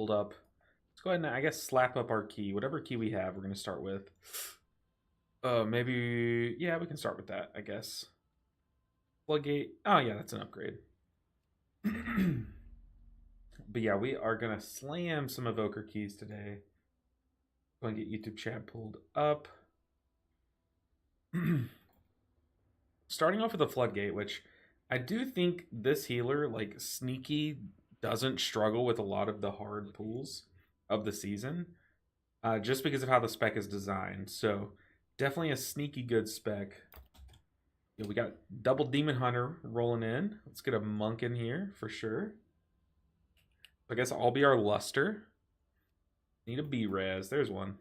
pulled up. Let's go ahead and, I guess, slap up our key. Whatever key we have, we're going to start with. Maybe, yeah, we can start with that, I guess. Floodgate. Oh, yeah, that's an upgrade. But yeah, we are going to slam some Evoker keys today. Go and get YouTube chat pulled up. Starting off with the Floodgate, which I do think this healer, like Sneaky, doesn't struggle with a lot of the hard pulls of the season, just because of how the spec is designed. So definitely a sneaky good spec. Yeah, we got double Demon Hunter rolling in. Let's get a Monk in here for sure. I guess I'll be our Luster. Need a B-Res. There's one.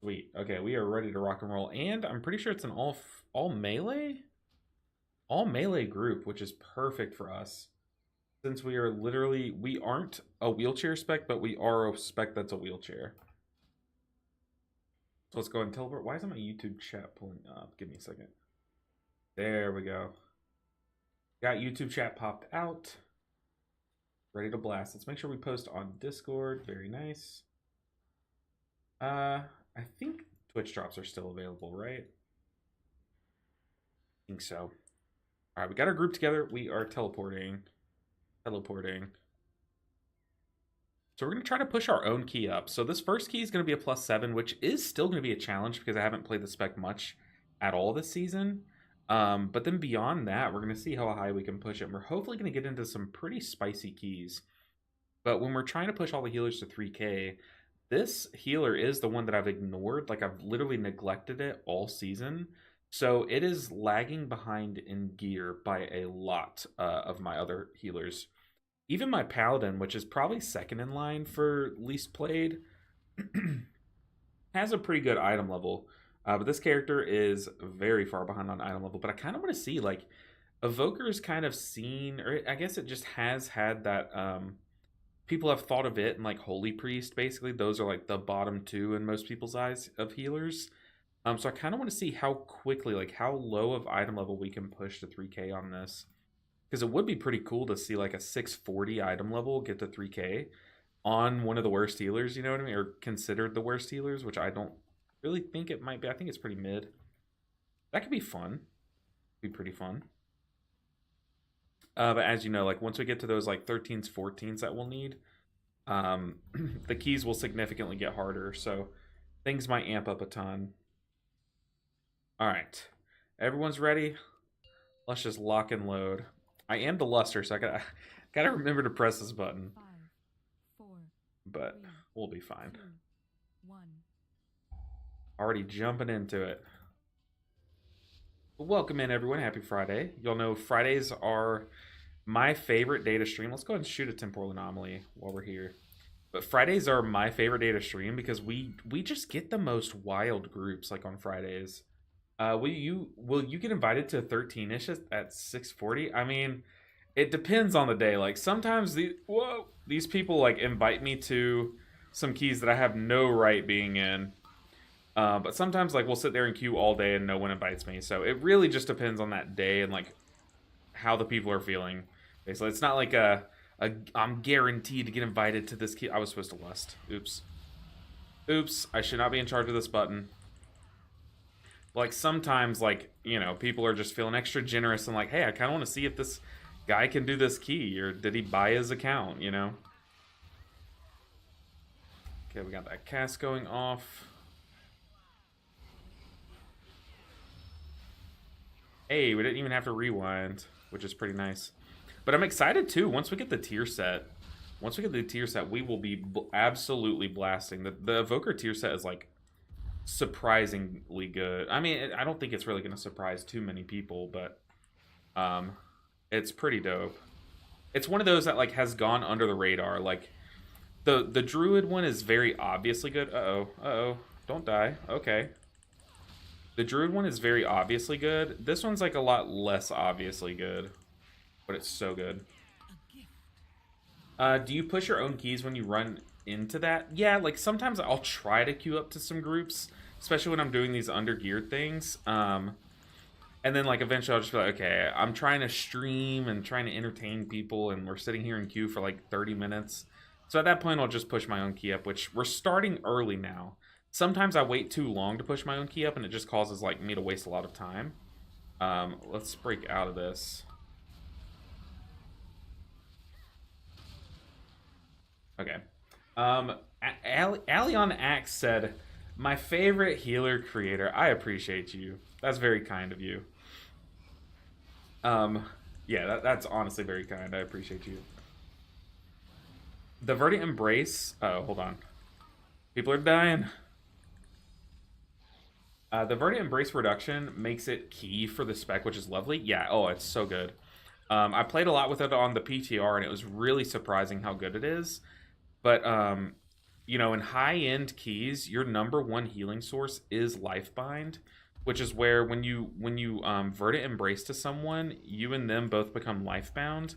Sweet. Okay, we are ready to rock and roll. And I'm pretty sure it's an all melee? All melee group, which is perfect for us. Since we are literally, we aren't a wheelchair spec, but we are a spec that's a wheelchair. So let's go and teleport. Why isn't my YouTube chat pulling up? Give me a second. There we go. Got YouTube chat popped out. Ready to blast. Let's make sure we post on Discord. Very nice. I think Twitch drops are still available, right? I think so. All right, we got our group together. We are teleporting. So we're going to try to push our own key up. So this first key is going to be a +7, which is still going to be a challenge because I haven't played the spec much at all this season. But then beyond that, we're going to see how high we can push it. We're hopefully going to get into some pretty spicy keys. But when we're trying to push all the healers to 3K, this healer is the one that I've ignored. Like, I've literally neglected it all season. So it is lagging behind in gear by a lot of my other healers. Even my Paladin, which is probably second in line for least played, has a pretty good item level. But this character is very far behind on item level. But I kind of want to see, like, Evoker's kind of seen, or I guess it just has had that, people have thought of it and like Holy Priest, basically. Those are like the bottom two in most people's eyes of healers. So I kind of want to see how quickly, like how low of item level we can push to 3K on this. Because it would be pretty cool to see like a 640 item level get to 3K on one of the worst healers, you know what I mean? Or considered the worst healers, which I don't really think it might be. I think it's pretty mid. That could be fun. Be pretty fun. But as you know, like once we get to those like 13s, 14s that we'll need, the keys will significantly get harder. So things might amp up a ton. All right. Everyone's ready? Let's just lock and load. I am the Luster, so I gotta remember to press this button. 5, 4, but 3, we'll be fine. 2, 1. Already jumping into it. Welcome in, everyone. Happy Friday. Y'all know Fridays are my favorite day to stream. Let's go ahead and shoot a temporal anomaly while we're here. But Fridays are my favorite day to stream because we just get the most wild groups like on Fridays. Will you get invited to 13ish at 640? I mean, it depends on the day. Like sometimes these people like invite me to some keys that I have no right being in. But sometimes like we'll sit there and queue all day and no one invites me. So it really just depends on that day and like how the people are feeling. Basically, it's not like I'm guaranteed to get invited to this key. I was supposed to lust. Oops. I should not be in charge of this button. Like sometimes, like, you know, people are just feeling extra generous and like, hey, I kind of want to see if this guy can do this key, or did he buy his account, you know? Okay, we got that cast going off. Hey, we didn't even have to rewind, which is pretty nice. But I'm excited too. Once we get the tier set, we will be absolutely blasting. The Evoker tier set is like surprisingly good. I mean, I don't think it's really going to surprise too many people, but it's pretty dope. It's one of those that like has gone under the radar. Like the Druid one is very obviously good. Uh-oh. Don't die. Okay. The Druid one is very obviously good. This one's like a lot less obviously good, but it's so good. Do you push your own keys when you run into that? Yeah, like sometimes I'll try to queue up to some groups, especially when I'm doing these under-geared things. And then like eventually I'll just be like, okay, I'm trying to stream and trying to entertain people, and we're sitting here in queue for like 30 minutes. So at that point, I'll just push my own key up, which we're starting early now. Sometimes I wait too long to push my own key up, and it just causes like me to waste a lot of time. Let's break out of this. Okay. Alion Axe said, "My favorite healer creator. I appreciate you. That's very kind of you." Yeah, that's honestly very kind. I appreciate you. The Verdant Embrace. Oh, hold on. People are dying. The Verdant Embrace reduction makes it key for the spec, which is lovely. Yeah, oh, it's so good. I played a lot with it on the PTR, and it was really surprising how good it is. But, you know, in high-end keys, your number one healing source is Lifebind, which is where when you Verdant Embrace to someone, you and them both become lifebound.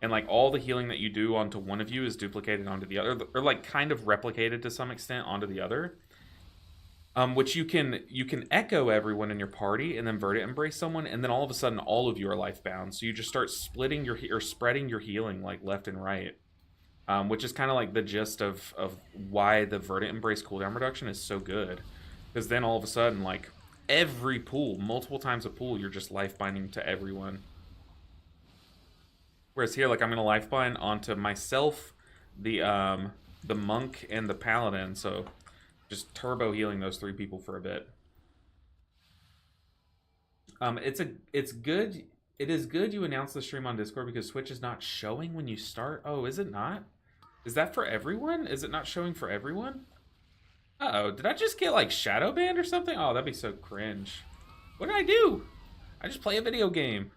And, like, all the healing that you do onto one of you is duplicated onto the other, or, like, kind of replicated to some extent onto the other. Which you can echo everyone in your party and then Verdant Embrace someone, and then all of a sudden all of you are life bound. So you just start splitting your or spreading your healing like left and right, which is kind of like the gist of why the Verdant Embrace cooldown reduction is so good, because then all of a sudden like every pool, multiple times a pool, you're just life binding to everyone. Whereas here, like I'm gonna life bind onto myself, the monk, and the paladin. So just turbo healing those three people for a bit. It's good. It is good you announce the stream on Discord because Twitch is not showing when you start. Oh, is it not? Is that for everyone? Is it not showing for everyone? Uh-oh, did I just get like shadow banned or something? Oh, that'd be so cringe. What did I do? I just play a video game.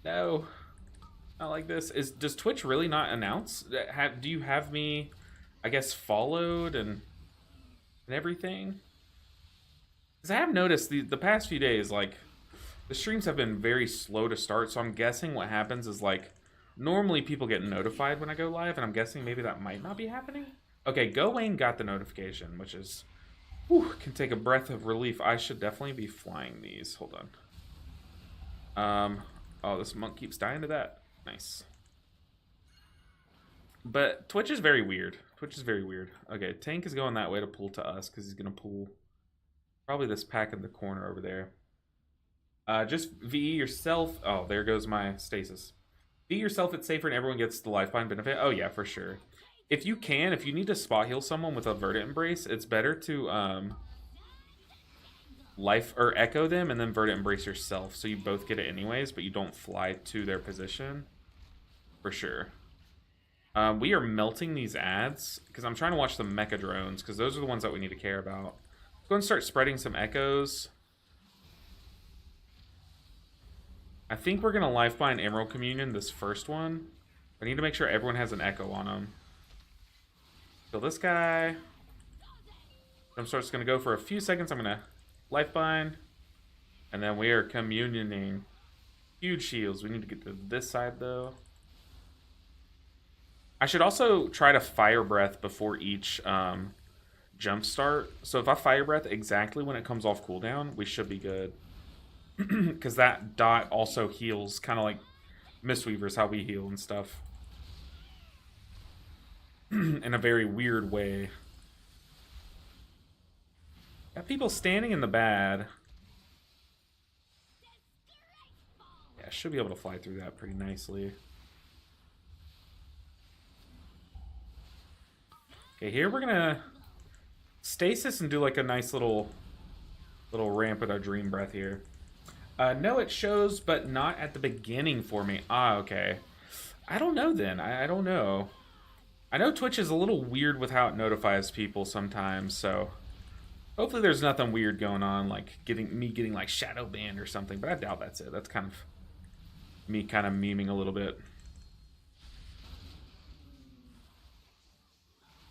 No, not like this. Does Twitch really not announce? Do you have me, I guess, followed and everything? Because I have noticed the past few days, like, the streams have been very slow to start, so I'm guessing what happens is, like, normally people get notified when I go live, and I'm guessing maybe that might not be happening. Okay, Gawain got the notification, which is, whew, can take a breath of relief. I should definitely be flying these. Hold on. Oh, this monk keeps dying to that. Nice. But Twitch is very weird. Twitch is very weird. Okay, Tank is going that way to pull to us, because he's going to pull probably this pack in the corner over there. Just VE yourself. Oh, there goes my stasis. VE yourself, it's safer and everyone gets the lifeline benefit. Oh yeah, for sure. If you need to spot heal someone with a Verdant Embrace, it's better to life or echo them and then Verdant Embrace yourself, so you both get it anyways, but you don't fly to their position. For sure. We are melting these ads because I'm trying to watch the mecha drones because those are the ones that we need to care about. Let's go and start spreading some echoes. I think we're gonna life bind Emerald Communion this first one. I need to make sure everyone has an echo on them. Kill this guy. I'm just gonna go for a few seconds. I'm gonna life bind, and then we are communioning. Huge shields. We need to get to this side though. I should also try to fire breath before each jump start. So if I fire breath exactly when it comes off cooldown, we should be good. Because that dot also heals, kind of like Mistweaver's how we heal and stuff. In a very weird way. Got people standing in the bad. Yeah, I should be able to fly through that pretty nicely. Okay, here we're gonna stasis and do like a nice little ramp with our dream breath here. No, it shows, but not at the beginning for me. Ah, okay. I don't know then. I don't know. I know Twitch is a little weird with how it notifies people sometimes, so hopefully there's nothing weird going on, like getting like shadow banned or something, but I doubt that's it. That's kind of me kind of memeing a little bit.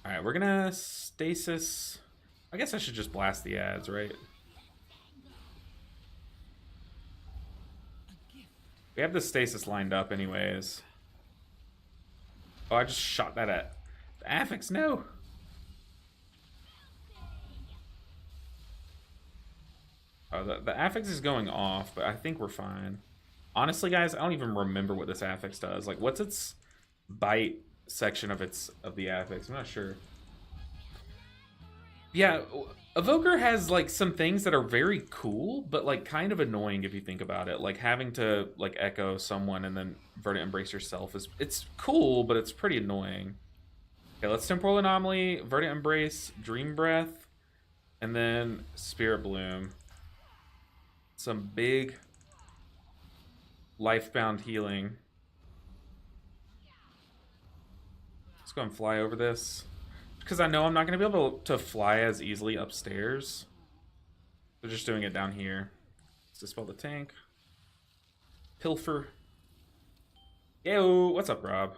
Alright, we're gonna stasis. I guess I should just blast the ads, right? We have the stasis lined up anyways. Oh, I just shot that at the Affix, no! Oh, the Affix is going off, but I think we're fine. Honestly, guys, I don't even remember what this Affix does. Like, what's its bite section of the affix. I'm not sure. Yeah, Evoker has like some things that are very cool, but like kind of annoying if you think about it. Like having to like echo someone and then Verdant Embrace yourself it's cool, but it's pretty annoying. Okay, let's Temporal Anomaly, Verdant Embrace, Dream Breath, and then Spirit Bloom. Some big Lifebound healing. Let's go and fly over this. Because I know I'm not going to be able to fly as easily upstairs. They're just doing it down here. Let's dispel the tank. Pilfer. Yo, what's up, Rob?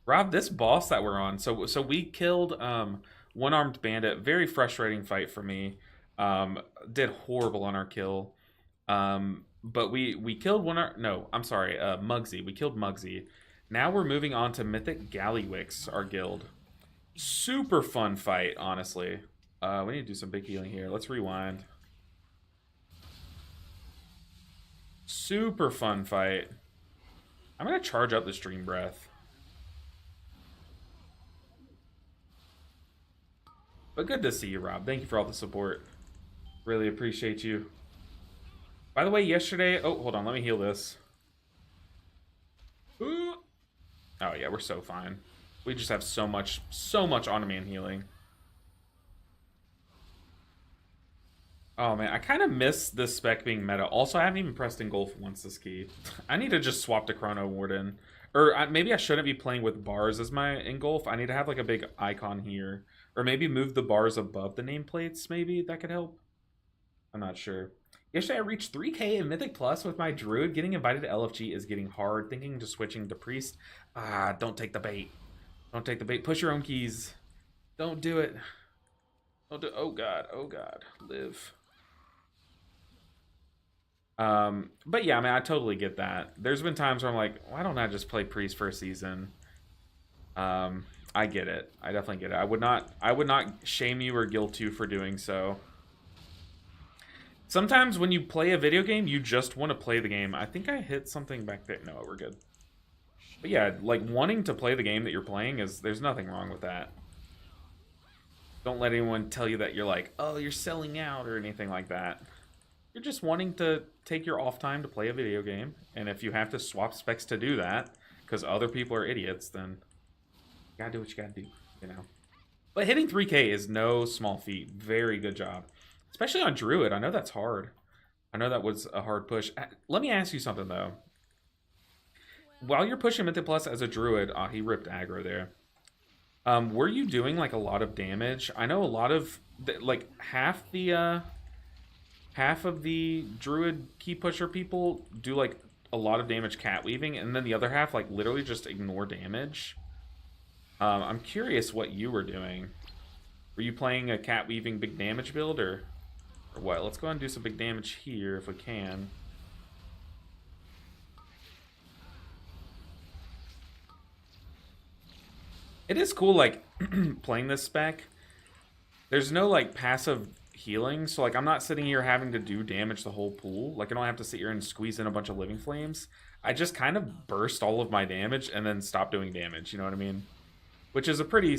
Rob, this boss that we're on. So we killed One-Armed Bandit. Very frustrating fight for me. Did horrible on our kill. But we killed Mugsy. We killed Mugsy. Now we're moving on to Mythic Gallywix, our guild. Super fun fight, honestly. We need to do some big healing here. Let's rewind. Super fun fight. I'm going to charge up this Dream Breath. But good to see you, Rob. Thank you for all the support. Really appreciate you. By the way, yesterday... Oh, hold on. Let me heal this. Ooh. Oh, yeah. We're so fine. We just have so much on-demand healing. Oh, man. I kind of miss this spec being meta. Also, I haven't even pressed Engulf once this key. I need to just swap to Chrono Warden. Or maybe I shouldn't be playing with bars as my Engulf. I need to have like a big icon here. Or maybe move the bars above the nameplates, maybe. That could help. I'm not sure. Yesterday I reached 3K in Mythic Plus with my Druid. Getting invited to LFG is getting hard. Thinking to switching to Priest. Ah, don't take the bait. Don't take the bait. Push your own keys. Don't do it. Don't do. Oh god. Oh god. Live. But yeah, I mean, I totally get that. There's been times where I'm like, why don't I just play Priest for a season? I get it. I definitely get it. I would not shame you or guilt you for doing so. Sometimes when you play a video game, you just want to play the game. I think I hit something back there. No, we're good. But yeah, like wanting to play the game that you're playing there's nothing wrong with that. Don't let anyone tell you that you're like, oh, you're selling out or anything like that. You're just wanting to take your off time to play a video game. And if you have to swap specs to do that, because other people are idiots, then you gotta do what you gotta do, you know. But hitting 3K is no small feat. Very good job. Especially on Druid. I know that's hard. I know that was a hard push. Let me ask you something, though. While you're pushing Mythic Plus as a Druid... Oh, he ripped aggro there. Were you doing, like, a lot of damage? I know a lot of... Like, half of the Druid key pusher people do, like, a lot of damage cat weaving, and then the other half, like, literally just ignore damage. I'm curious what you were doing. Were you playing a cat weaving big damage build, or what? Let's go ahead and do some big damage here if we can. It is cool, like, playing this spec. There's no, like, passive healing, so, like, I'm not sitting here having to do damage the whole pool. Like, I don't have to sit here and squeeze in a bunch of Living Flames. I just kind of burst all of my damage and then stop doing damage, you know what I mean? Which is a pretty...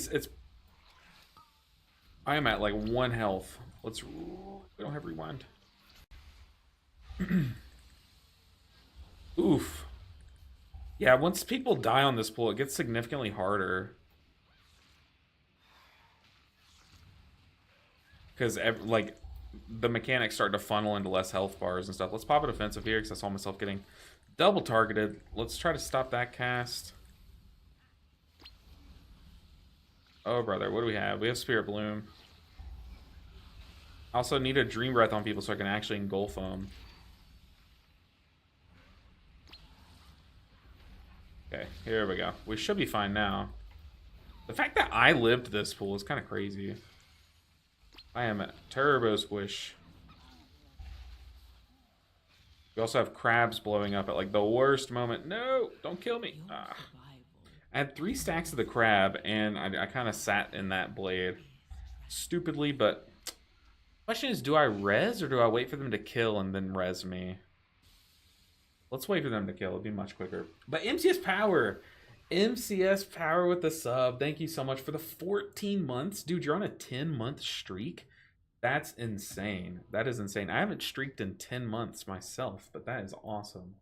I am at, like, 1 health. We don't have rewind. Oof. Yeah, once people die on this pool, it gets significantly harder. Because, like, the mechanics start to funnel into less health bars and stuff. Let's pop a defensive here, because I saw myself getting double targeted. Let's try to stop that cast. Oh, brother, what do we have? We have Spirit Bloom. I also need a Dream Breath on people so I can actually engulf them. Okay, here we go. We should be fine now. The fact that I lived this pool is kind of crazy. I am at Turbo Squish. We also have crabs blowing up at like the worst moment. No, don't kill me. Ah. I had 3 stacks of the crab, and I kind of sat in that blade. Stupidly, but... Question is, do I res, or do I wait for them to kill and then res me? Let's wait for them to kill. It'll be much quicker. But MCS Power, MCS Power with the sub. Thank you so much for the 14 months. Dude, you're on a 10-month streak. That's insane. That is insane. I haven't streaked in 10 months myself, but that is awesome.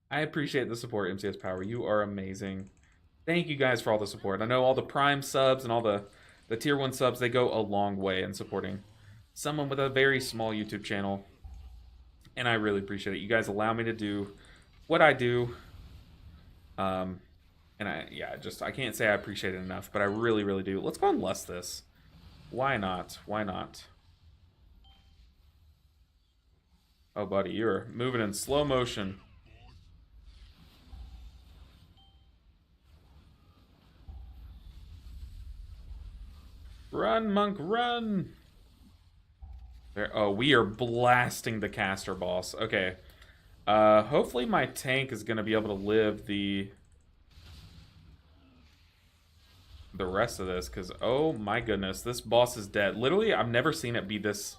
I appreciate the support, MCS Power. You are amazing. Thank you guys for all the support. I know all the Prime subs and all the Tier 1 subs, they go a long way in supporting someone with a very small YouTube channel. And I really appreciate it. You guys allow me to do what I do. And I can't say I appreciate it enough, but I really, really do. Let's go and lust this. Why not? Why not? Oh, buddy, you're moving in slow motion. Run, monk, run! There. Oh, we are blasting the caster boss. Okay. Hopefully my tank is going to be able to live the rest of this, because oh my goodness, this boss is dead. Literally, I've never seen it be this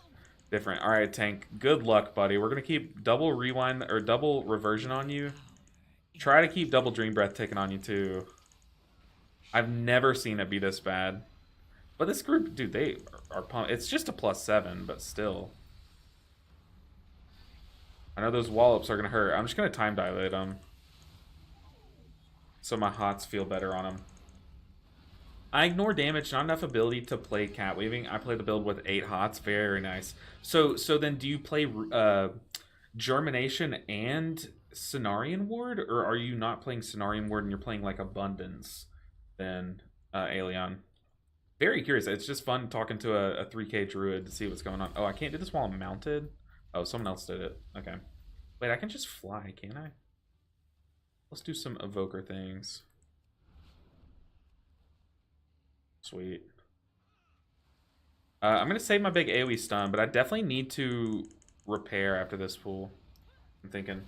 different. All right, tank, good luck, buddy. We're gonna keep double rewind or double reversion on you. Try to keep double dream breath taken on you too. I've never seen it be this bad. But this group, dude, they are pumped. It's just a +7, but still. I know those wallops are gonna hurt. I'm just gonna time dilate them, so my hots feel better on them. I ignore damage, not enough ability to play cat weaving. I play the build with 8 hots. Very nice. So then do you play Germination and Cenarian Ward, or are you not playing Cenarian Ward and you're playing like Abundance then, Aelion? Very curious. It's just fun talking to a 3K druid to see what's going on. Oh, I can't do this while I'm mounted? Oh, someone else did it. Okay. Wait, I can just fly, can't I? Let's do some evoker things. Sweet. I'm going to save my big AoE stun, but I definitely need to repair after this pool. I'm thinking.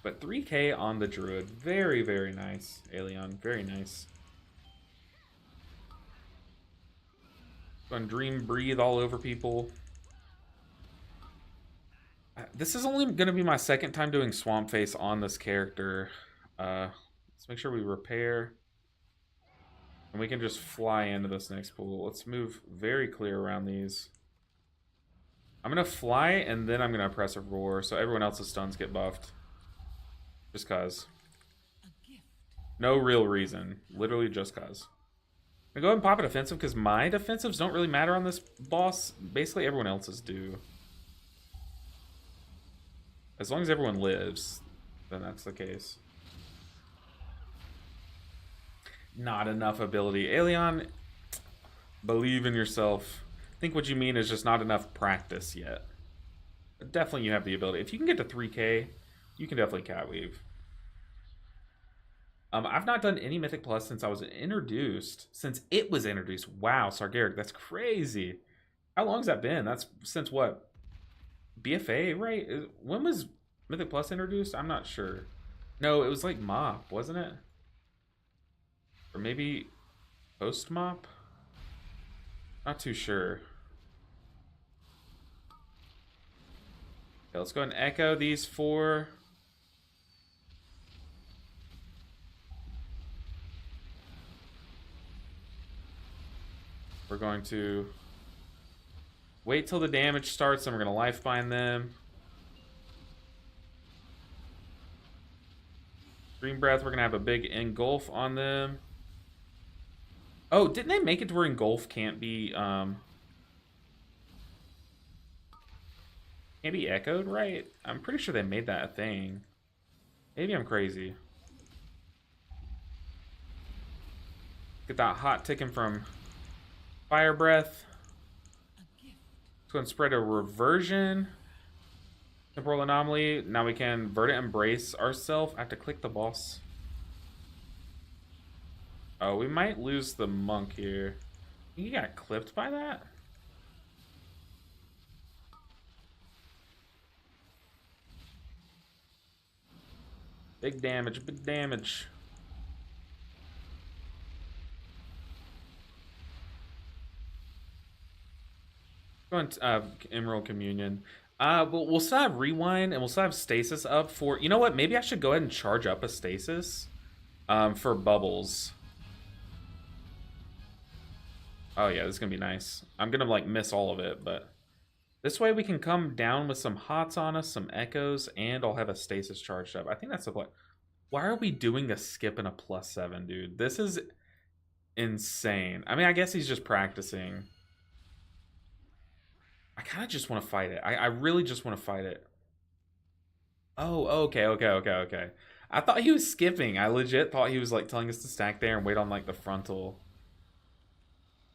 But 3K on the druid. Very, very nice, Aelion. Very nice. Going dream breathe all over people. This is only going to be my second time doing Swamp Face on this character. Let's make sure we repair. And we can just fly into this next pool. Let's move very clear around these. I'm going to fly, and then I'm going to press a roar, so everyone else's stuns get buffed. Just cause. No real reason. Literally just cause. I'm going to go ahead and pop a defensive, because my defensives don't really matter on this boss. Basically, everyone else's do. As long as everyone lives, then that's the case. Not enough ability. Aelion, believe in yourself. I think what you mean is just not enough practice yet. But definitely you have the ability. If you can get to 3K, you can definitely cat weave. I've not done any Mythic Plus since I was introduced. Since it was introduced. Wow, Sargeric, that's crazy. How long's that been? That's since what? BFA, right? When was Mythic Plus introduced? I'm not sure. No, it was like MOP, wasn't it? Or maybe post-mop? Not too sure. Okay, let's go and echo these 4. We're going to wait till the damage starts, and we're going to lifeline them. Dream Breath, we're going to have a big engulf on them. Oh, didn't they make it to where engulf can't be echoed, right? I'm pretty sure they made that a thing. Maybe I'm crazy. Get that hot ticking from Fire Breath. Let's go and spread a reversion. Temporal Anomaly. Now we can Verdant Embrace ourselves. I have to click the boss. Oh, we might lose the monk here. He got clipped by that? Big damage, big damage. Go on, Emerald Communion. But we'll still have Rewind, and we'll still have Stasis up for... You know what? Maybe I should go ahead and charge up a Stasis. for bubbles. Oh yeah, this is gonna be nice. I'm gonna like miss all of it, but this way we can come down with some hots on us, some echoes, and I'll have a stasis charged up. I think that's the play. Why are we doing a skip and a +7, dude? This is insane. I mean, I guess he's just practicing. I kind of just want to fight it. I really just want to fight it. Oh, okay. I thought he was skipping. I legit thought he was like telling us to stack there and wait on like the frontal.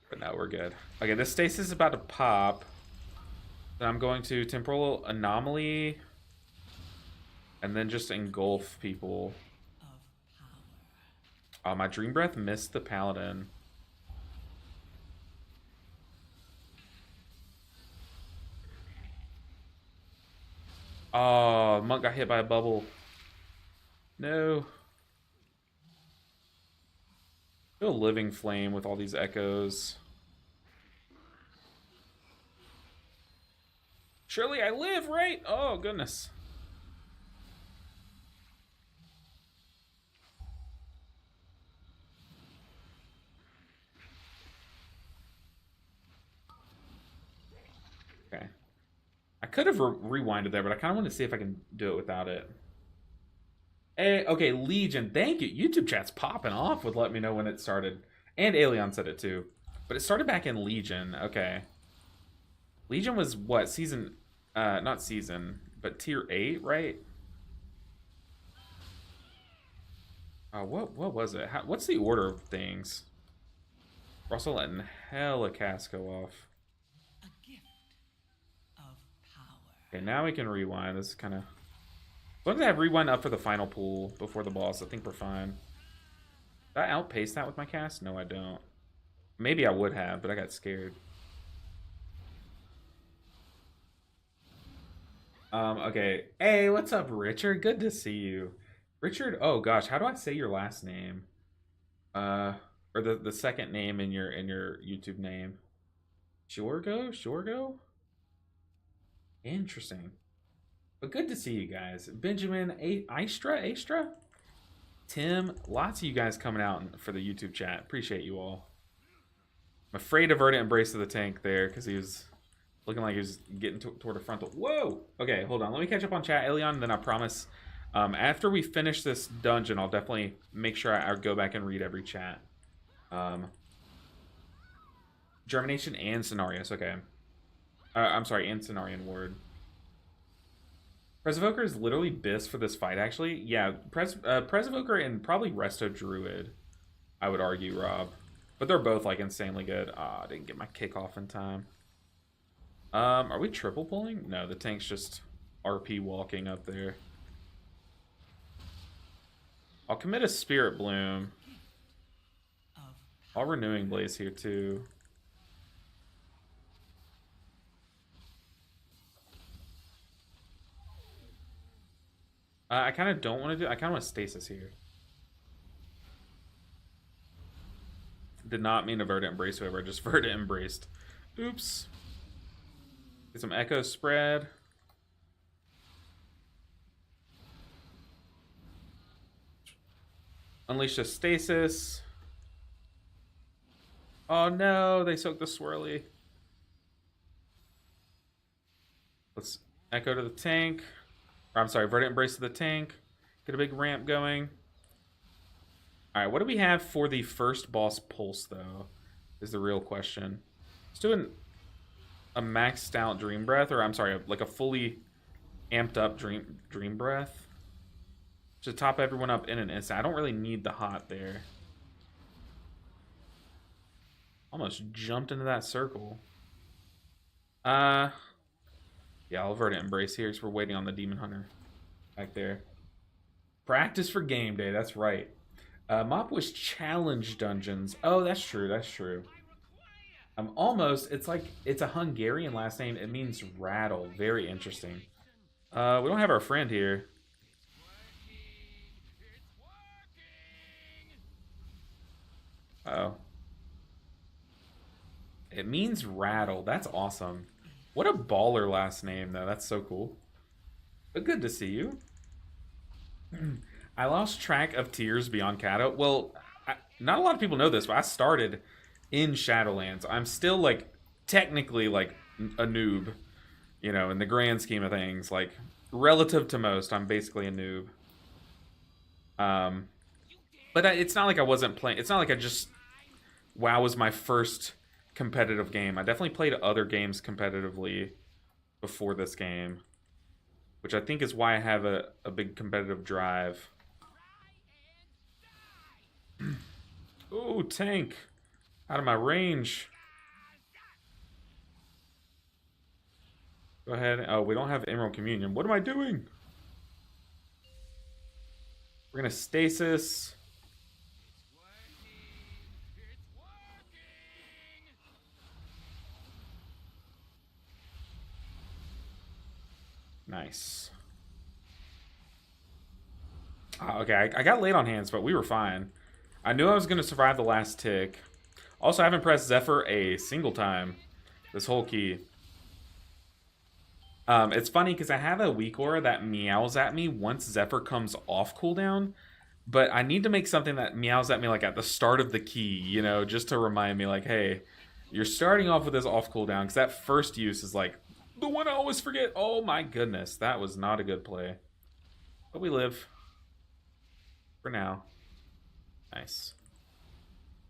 But no, we're good. Okay, this stasis is about to pop. Then I'm going to temporal anomaly and then just engulf people. Oh, my dream breath missed the paladin. Oh, monk got hit by a bubble. No. Still living flame with all these echoes. Surely I live, right? Oh, goodness. Okay. I could have rewinded there, but I kind of want to see if I can do it without it. Hey, okay, Legion, thank you. YouTube chat's popping off with letting me know when it started. And Aeon said it too. But it started back in Legion. Okay. Legion was what? Season... not season, but tier 8, right? What was it? What's the order of things? We're also letting hella cast go off. Okay, now we can rewind. This is kind of... As long as I have rewind up for the final pool before the boss, I think we're fine. Did I outpace that with my cast? No, I don't. Maybe I would have, but I got scared. Okay. Hey, what's up, Richard? Good to see you. Richard, oh gosh, how do I say your last name? Or the second name in your YouTube name. Shorgo? Interesting. But good to see you guys. Benjamin, Astra? Tim, lots of you guys coming out for the YouTube chat. Appreciate you all. I'm afraid of Verdant Embrace of the tank there because he was looking like he was getting toward the frontal. Whoa! Okay, hold on. Let me catch up on chat, Aeon, and then I promise after we finish this dungeon, I'll definitely make sure I go back and read every chat. Germination and Cenarius, okay. I'm sorry, and Cenarian Ward. Presevoker is literally BIS for this fight, actually. Yeah, Presevoker and probably Resto Druid, I would argue, Rob. But they're both, like, insanely good. Ah, I didn't get my kickoff in time. Are we triple pulling? No, the tank's just RP walking up there. I'll commit a Spirit Bloom. I'll Renewing Blaze here, too. I kind of don't want to do... I kind of want Stasis here. Did not mean to Verdant Embrace whoever, just Verdant Embraced. Oops. Get some Echo spread. Unleash a Stasis. Oh no, they soaked the Swirly. Let's Echo to the tank. Or, I'm sorry, Verdant Embrace to the tank. Get a big ramp going. Alright, what do we have for the first boss pulse, though? Is the real question. Let's do a maxed out Dream Breath, or I'm sorry, like a fully amped up Dream Breath. To top everyone up in an instant. I don't really need the hot there. Almost jumped into that circle. Yeah, I'll Verdant Embrace here because we're waiting on the Demon Hunter back there. Practice for game day, that's right. Mop was challenge dungeons. Oh, that's true, that's true. I'm almost, it's like, it's a Hungarian last name. It means rattle. Very interesting. We don't have our friend here. Uh-oh. It means rattle. That's awesome. What a baller last name, though. That's so cool. But good to see you. I lost track of tiers beyond Kato. Well, not a lot of people know this, but I started in Shadowlands. I'm still like technically like a noob, you know, in the grand scheme of things. Like relative to most, I'm basically a noob. But it's not like I wasn't playing. It's not like I just WoW was my first competitive game. I definitely played other games competitively before this game, which I think is why I have a big competitive drive. Ooh, tank. Out of my range. Go ahead. Oh, we don't have Emerald Communion. What am I doing? We're going to stasis. Nice. Okay, I got late on hands, but we were fine. I knew I was going to survive the last tick. Also, I haven't pressed Zephyr a single time this whole key. It's funny because I have a weak aura that meows at me once Zephyr comes off cooldown, but I need to make something that meows at me like at the start of the key, you know, just to remind me like, hey, you're starting off with this off cooldown, because that first use is like the one I always forget. Oh my goodness, that was not a good play. But we live. For now. Nice.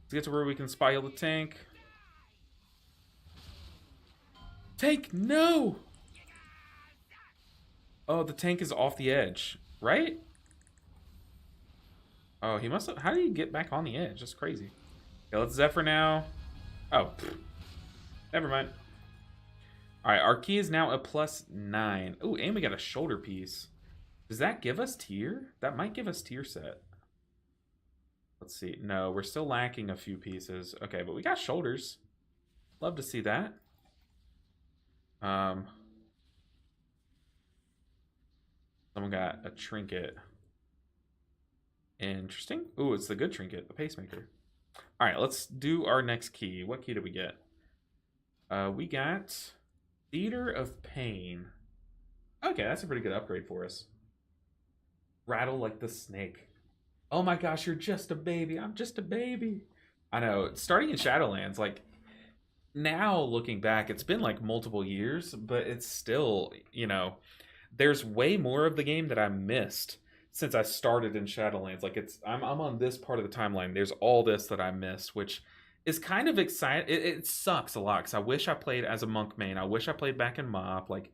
Let's get to where we can spy heal the tank. Tank, no! Oh, the tank is off the edge, right? Oh, he must have... How did he get back on the edge? That's crazy. Okay, let's Zephyr now. Oh, never mind. Alright, our key is now a +9. Ooh, and we got a shoulder piece. Does that give us tier? That might give us tier set. Let's see. No, we're still lacking a few pieces. Okay, but we got shoulders. Love to see that. Someone got a trinket. Interesting. Ooh, it's the good trinket, the pacemaker. All right, let's do our next key. What key did we get? We got Theater of Pain. Okay, that's a pretty good upgrade for us. Rattle like the snake. Oh my gosh, you're just a baby. I'm just a baby. I know. Starting in Shadowlands, like, now looking back, it's been like multiple years, but it's still, you know, there's way more of the game that I missed since I started in Shadowlands. Like, I'm on this part of the timeline. There's all this that I missed, which is kind of exciting. It sucks a lot because I wish I played as a monk main. I wish I played back in MoP. Like,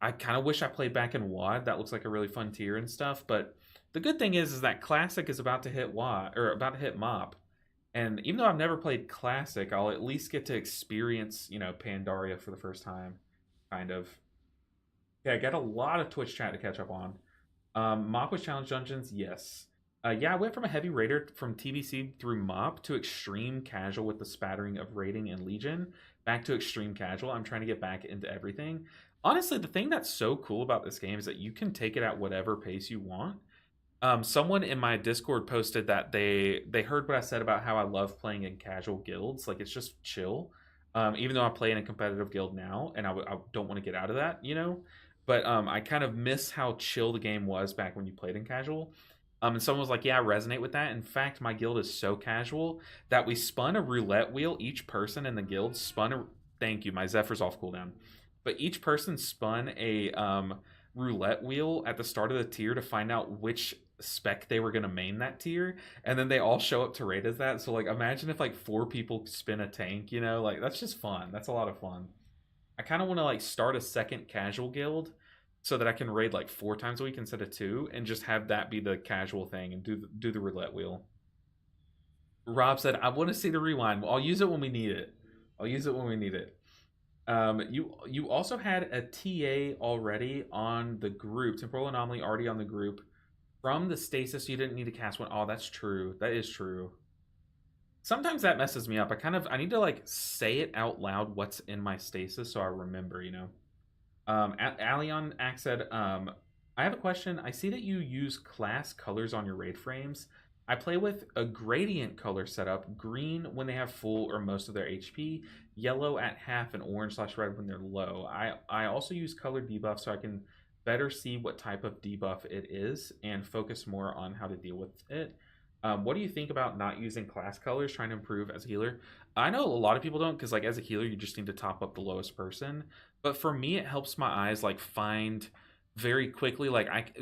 I kind of wish I played back in WoD. That looks like a really fun tier and stuff. But the good thing is that Classic is about to hit WoD, or about to hit MoP. And even though I've never played Classic, I'll at least get to experience, you know, Pandaria for the first time, kind of. Yeah, I got a lot of Twitch chat to catch up on. MoP with Challenge Dungeons, yes. Yeah, I went from a heavy raider from TBC through MoP to extreme casual with the spattering of raiding and Legion, back to extreme casual. I'm trying to get back into everything. Honestly, the thing that's so cool about this game is that you can take it at whatever pace you want. Someone in my Discord posted that they heard what I said about how I love playing in casual guilds. Like, it's just chill. Even though I play in a competitive guild now, and I don't want to get out of that, you know? But I kind of miss how chill the game was back when you played in casual. And someone was like, yeah, I resonate with that. In fact, my guild is so casual that we spun a roulette wheel. Each person in the guild spun a... Thank you, my Zephyr's off cooldown. But each person spun a roulette wheel at the start of the tier to find out which spec they were going to main that tier. And then they all show up to raid as that. So, like, imagine if, like, 4 people spin a tank, you know? Like, that's just fun. That's a lot of fun. I kind of want to, like, start a second casual guild so that I can raid like 4 times a week instead of 2, and just have that be the casual thing and do the roulette wheel. Rob said, I want to see the rewind. Well, I'll use it when we need it. I'll use it when we need it. You also had a TA already on the group, Temporal Anomaly already on the group. From the stasis, you didn't need to cast one. Oh, that's true. That is true. Sometimes that messes me up. I need to like say it out loud what's in my stasis so I remember, you know. Alion Axe said, I have a question. I see that you use class colors on your raid frames. I play with a gradient color setup, green when they have full or most of their HP, yellow at half, and orange/red when they're low. I also use color debuff so I can better see what type of debuff it is and focus more on how to deal with it. What do you think about not using class colors trying to improve as a healer? I know a lot of people don't, because like as a healer you just need to top up the lowest person, but for me it helps my eyes like find very quickly, like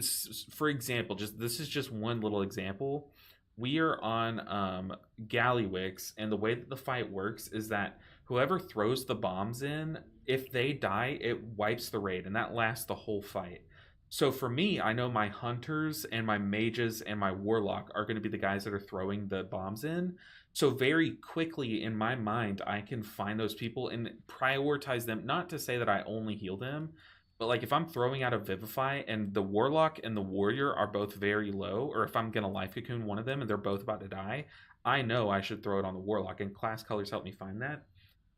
for example, just this is just one little example. We are on Gallywix, and the way that the fight works is that whoever throws the bombs in, if they die, it wipes the raid, and that lasts the whole fight. So for me, I know my hunters and my mages and my warlock are going to be the guys that are throwing the bombs in. So very quickly in my mind, I can find those people and prioritize them. Not to say that I only heal them, but like if I'm throwing out a Vivify and the warlock and the warrior are both very low, or if I'm gonna life cocoon one of them and they're both about to die, I know I should throw it on the warlock, and class colors help me find that.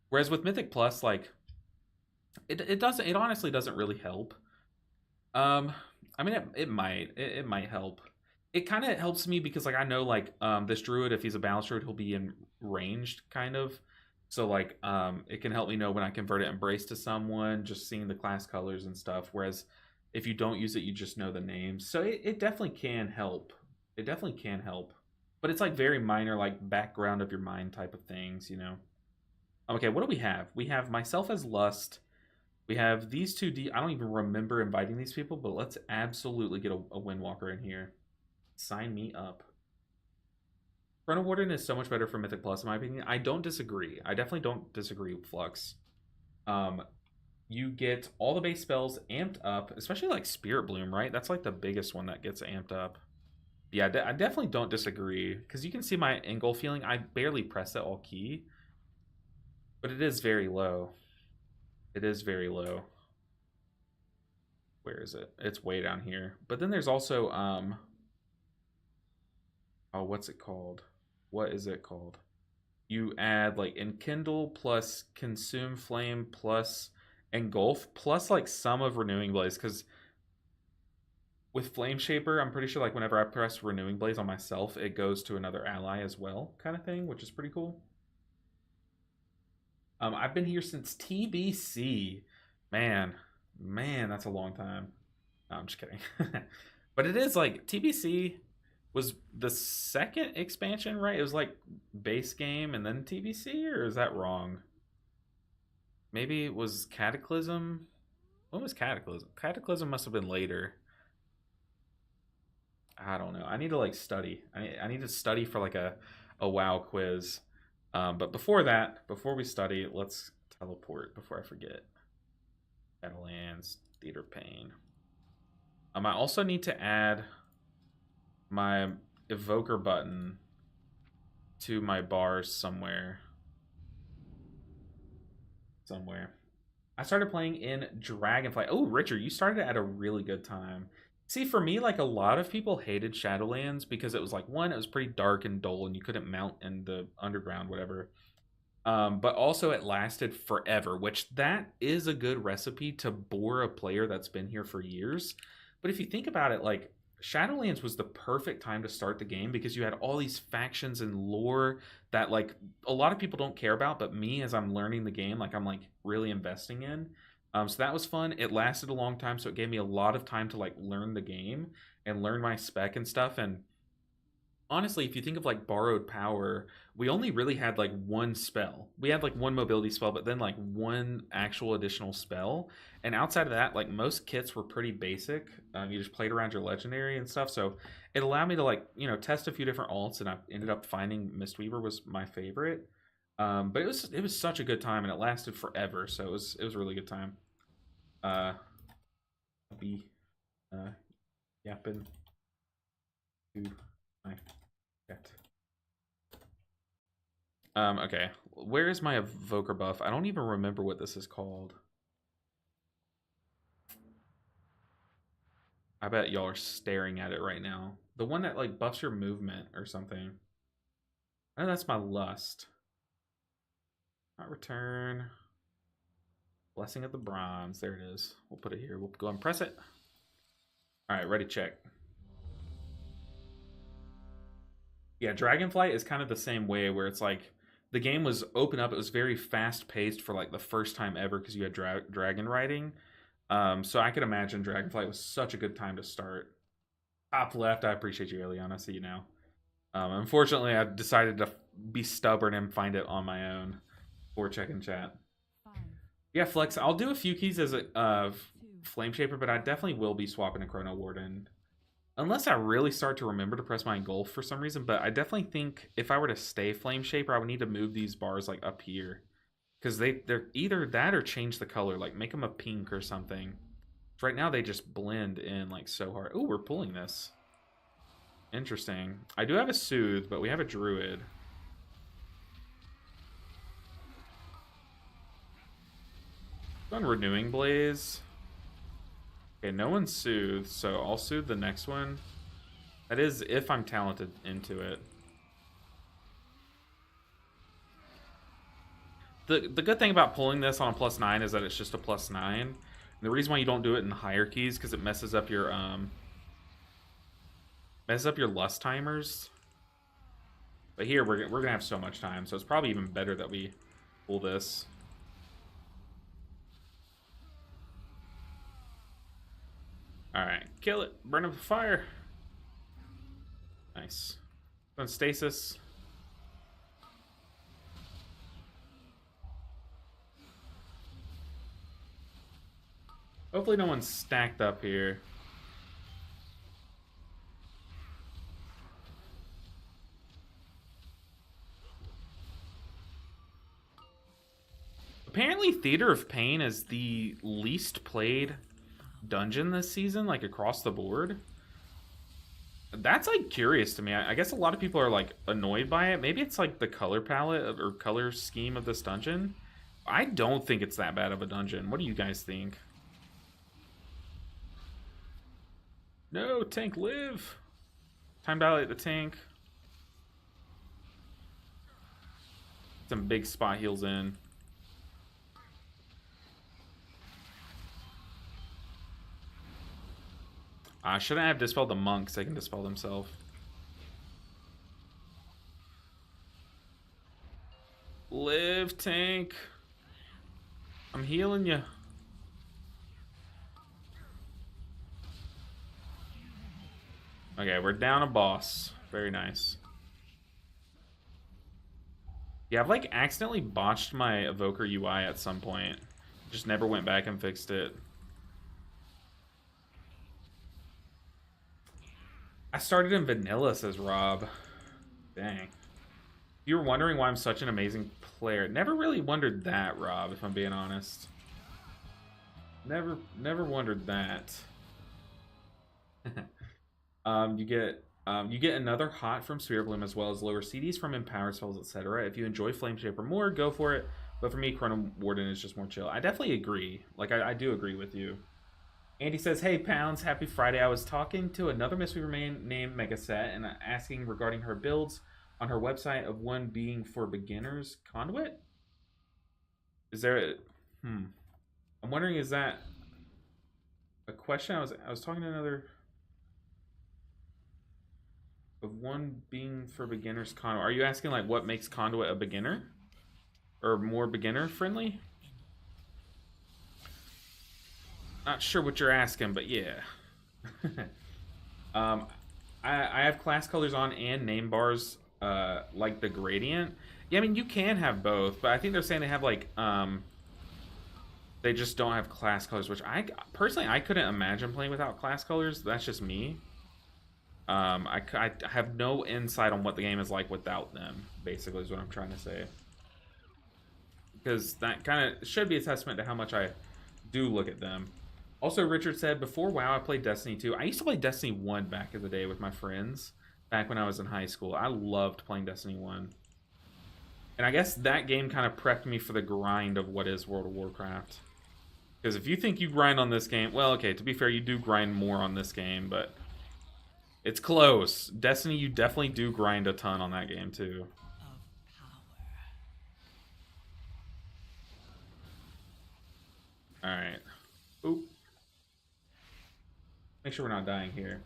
Whereas with Mythic Plus, like it honestly doesn't really help. I mean, it might help. It kind of helps me because like I know like this druid, if he's a balance druid, he'll be in ranged kind of. So like it can help me know when I convert it embrace to someone, just seeing the class colors and stuff. Whereas if you don't use it, you just know the names. So it definitely can help. It definitely can help. But it's like very minor, like background of your mind type of things, you know. Okay, what do we have? We have myself as Lust. We have these two I don't even remember inviting these people, but let's absolutely get a Windwalker in here. Sign me up. Chrono Warden is so much better for Mythic Plus, in my opinion. I don't disagree. I definitely don't disagree with Flux. You get all the base spells amped up, especially like Spirit Bloom, right? That's like the biggest one that gets amped up. Yeah, I definitely don't disagree, because you can see my engulf feeling. I barely press it all key, but it is very low. It is very low. Where is it? It's way down here. But then there's also oh, what's it called? What is it called? You add like Enkindle plus Consume Flame plus Engulf plus like some of Renewing Blaze, because with Flame Shaper, I'm pretty sure like whenever I press Renewing Blaze on myself, it goes to another ally as well, kind of thing, which is pretty cool. I've been here since TBC. Man, that's a long time. No, I'm just kidding. But it is like TBC was the second expansion, right? It was like base game and then TBC, or is that wrong? Maybe it was Cataclysm. When was Cataclysm? Cataclysm must have been later. I don't know. I need to like study. I need to study for like a WoW quiz. But before that, before we study, let's teleport before I forget. Battlelands, Theater Pain. I also need to add my evoker button to my bars somewhere. I started playing in Dragonflight. Oh, Richard, you started at a really good time. See, for me, like a lot of people hated Shadowlands because it was like, one, it was pretty dark and dull and you couldn't mount in the underground, whatever. But also it lasted forever, which that is a good recipe to bore a player that's been here for years. But if you think about it, like Shadowlands was the perfect time to start the game because you had all these factions and lore that like a lot of people don't care about, but me, as I'm learning the game, like I'm like really investing in. So that was fun. It lasted a long time, so it gave me a lot of time to like learn the game and learn my spec and stuff. And honestly, if you think of like borrowed power, we only really had like one spell. We had like one mobility spell, but then like one actual additional spell. And outside of that, like most kits were pretty basic. You just played around your legendary and stuff. So it allowed me to like, you know, test a few different alts, and I ended up finding Mistweaver was my favorite. But it was such a good time, and it lasted forever. So it was a really good time. Be yapping to my cat. Okay. Where is my evoker buff? I don't even remember what this is called. I bet y'all are staring at it right now. The one that like buffs your movement or something. I know that's my lust. Not return. Blessing of the Bronze. There it is. We'll put it here. We'll go and press it. All right, ready, check. Yeah, Dragonflight is kind of the same way, where it's like the game was open up. It was very fast paced for like the first time ever because you had dragon riding. So I can imagine Dragonflight was such a good time to start. Top left, I appreciate you, Eliana. See you now. Unfortunately, I decided to be stubborn and find it on my own before checking chat. 5, Yeah, Flex, I'll do a few keys as a 2, Flame Shaper, but I definitely will be swapping to Chrono Warden. Unless I really start to remember to press my engulf for some reason, but I definitely think if I were to stay Flame Shaper, I would need to move these bars like up here. Because they're either that or change the color, like make them a pink or something. Right now they just blend in like so hard. Oh, we're pulling this. Interesting. I do have a Soothe, but we have a Druid. On Renewing Blaze. Okay, no one soothes, so I'll soothe the next one. That is if I'm talented into it. The good thing about pulling this on a +9 is that it's just a +9. And the reason why you don't do it in higher keys because it messes up your lust timers. But here we're gonna have so much time, so it's probably even better that we pull this. Alright, kill it. Burn up the fire. Nice. On stasis. Hopefully no one's stacked up here. Apparently Theater of Pain is the least played dungeon this season, like across the board. That's like curious to me. I guess a lot of people are like annoyed by it. Maybe it's like the color palette or color scheme of this dungeon. I don't think it's that bad of a dungeon. What do you guys think? No, tank live. Time to dilate the tank. Some big spot heals in. Shouldn't I have dispelled the monk so they can dispel themselves? Live, tank. I'm healing you. Okay, we're down a boss. Very nice. Yeah, I've like accidentally botched my Evoker UI at some point. Just never went back and fixed it. I started in vanilla, says Rob. Dang. If you were wondering why I'm such an amazing player, never really wondered that, Rob, if I'm being honest. Never wondered that. You get another hot from Sphere Bloom as well as lower CDs from Empower Spells, etc. If you enjoy Flame Shaper more, go for it. But for me, Chrono Warden is just more chill. I definitely agree. Like, I do agree with you. Andy says, hey, Pounds, happy Friday. I was talking to another Miss We Remain named Megaset and asking regarding her builds on her website of one being for beginners. Conduit? Is there a... I'm wondering, is that a question? I was talking to another... Of one being for beginners Conduit. Are you asking, like, what makes Conduit a beginner? Or more beginner-friendly? Not sure what you're asking, but yeah. I have class colors on and name bars, like the gradient. Yeah, I mean, you can have both, but I think they're saying they have, like, they just don't have class colors, which personally, I couldn't imagine playing without class colors. That's just me. I have no insight on what the game is like without them, basically, is what I'm trying to say. Because that kind of should be a testament to how much I do look at them. Also, Richard said, before WoW, I played Destiny 2. I used to play Destiny 1 back in the day with my friends, back when I was in high school. I loved playing Destiny 1. And I guess that game kind of prepped me for the grind of what is World of Warcraft. Because if you think you grind on this game, well, okay, to be fair, you do grind more on this game, but it's close. Destiny, you definitely do grind a ton on that game, too. Alright. Oop. Make sure we're not dying here.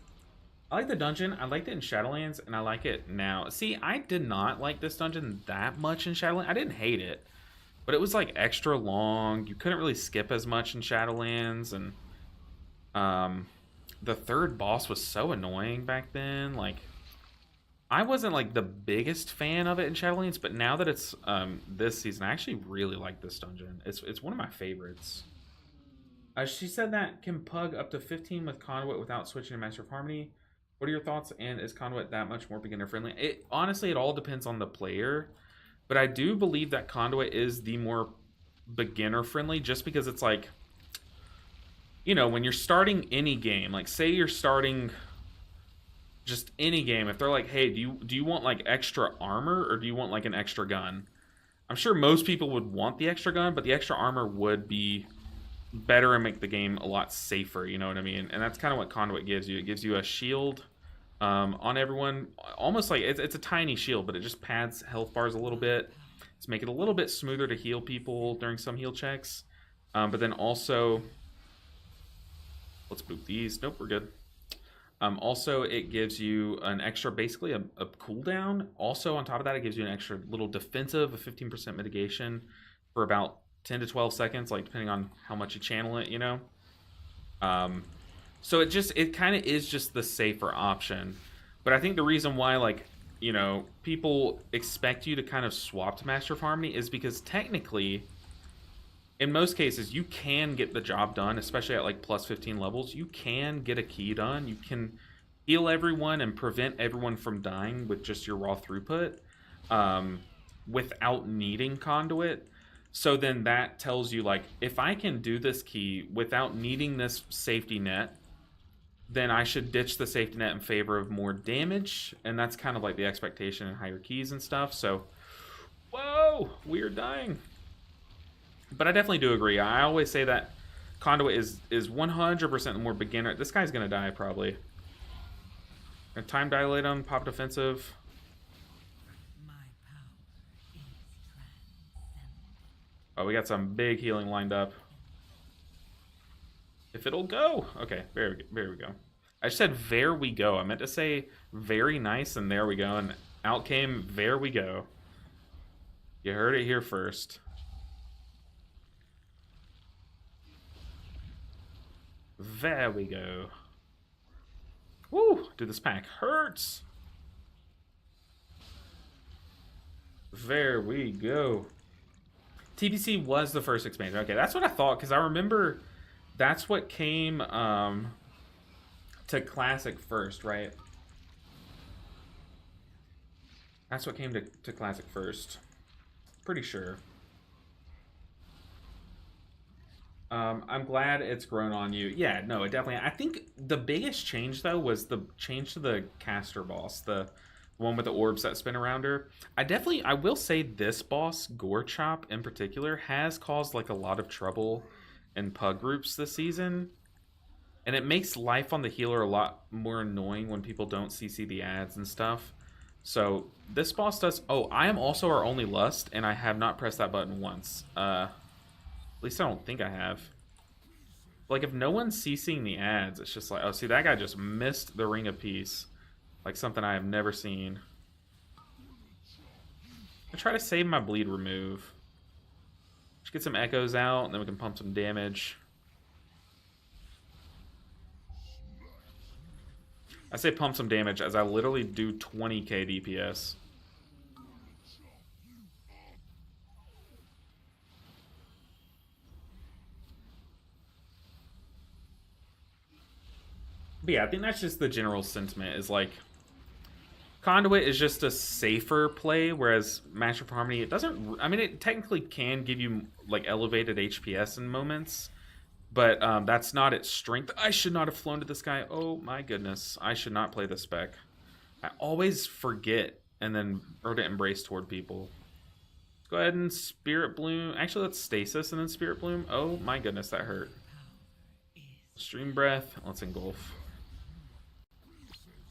I like the dungeon. I liked it in Shadowlands, and I like it now. See, I did not like this dungeon that much in Shadowlands. I didn't hate it. but it was like extra long. You couldn't really skip as much in Shadowlands, and um, the third boss was so annoying back then. Like, I wasn't like the biggest fan of it in Shadowlands, but now that it's this season, I actually really like this dungeon. It's one of my favorites. She said that can pug up to 15 with Conduit without switching to Master of Harmony. What are your thoughts? And is Conduit that much more beginner friendly? It honestly, it all depends on the player, but I do believe that Conduit is the more beginner friendly, just because it's like, you know, when you're starting any game, like say you're starting just any game, if they're like, hey, do you want like extra armor or do you want like an extra gun? I'm sure most people would want the extra gun, but the extra armor would be better and make the game a lot safer. You know what I mean? And that's kind of what Conduit gives you. It gives you a shield on everyone, almost like it's a tiny shield, but it just pads health bars a little bit. It's make it a little bit smoother to heal people during some heal checks. But then also, let's boot these. Nope, we're good. Also, it gives you an extra, basically a cooldown. Also, on top of that, it gives you an extra little defensive, a 15% mitigation for about 10 to 12 seconds, like depending on how much you channel it, you know? So it kind of is just the safer option. But I think the reason why, like, you know, people expect you to kind of swap to Master of Harmony is because technically, in most cases, you can get the job done, especially at like plus 15 levels. You can get a key done. You can heal everyone and prevent everyone from dying with just your raw throughput without needing Conduit. So then that tells you, like, if I can do this key without needing this safety net, then I should ditch the safety net in favor of more damage. And that's kind of like the expectation in higher keys and stuff. So, whoa, we're dying. But I definitely do agree. I always say that Conduit is 100% the more beginner. This guy's going to die, probably. Gonna time dilate him, pop defensive. Oh, we got some big healing lined up. If it'll go. Okay, there we go. I just said, there we go. I meant to say, very nice, and there we go. And out came, there we go. You heard it here first. There we go. Woo! Dude, this pack hurts. There we go. TBC was the first expansion. Okay, that's what I thought, because I remember that's what came to Classic first, right? That's what came to Classic first. Pretty sure. I'm glad it's grown on you. Yeah, no, it definitely. I think the biggest change, though, was the change to the caster boss, the one with the orbs that spin around her. I will say this boss, Gorechop in particular, has caused like a lot of trouble in pug groups this season. And it makes life on the healer a lot more annoying when people don't CC the ads and stuff. So this boss does... Oh, I am also our only Lust, and I have not pressed that button once. At least I don't think I have. Like, if no one's CCing the ads, it's just like... Oh, see, that guy just missed the Ring of Peace. Like something I have never seen. I try to save my bleed remove. Just get some echoes out, and then we can pump some damage. I say pump some damage as I literally do 20k DPS. But yeah, I think that's just the general sentiment, is like, Conduit is just a safer play, whereas Master of Harmony, it doesn't... I mean, it technically can give you, like, elevated HPS in moments, but that's not its strength. I should not have flown to this guy. Oh, my goodness. I should not play this spec. I always forget and then Ardent Embrace toward people. Let's go ahead and Spirit Bloom. Actually, let's Stasis and then Spirit Bloom. Oh, my goodness, that hurt. Stream Breath. Let's Engulf.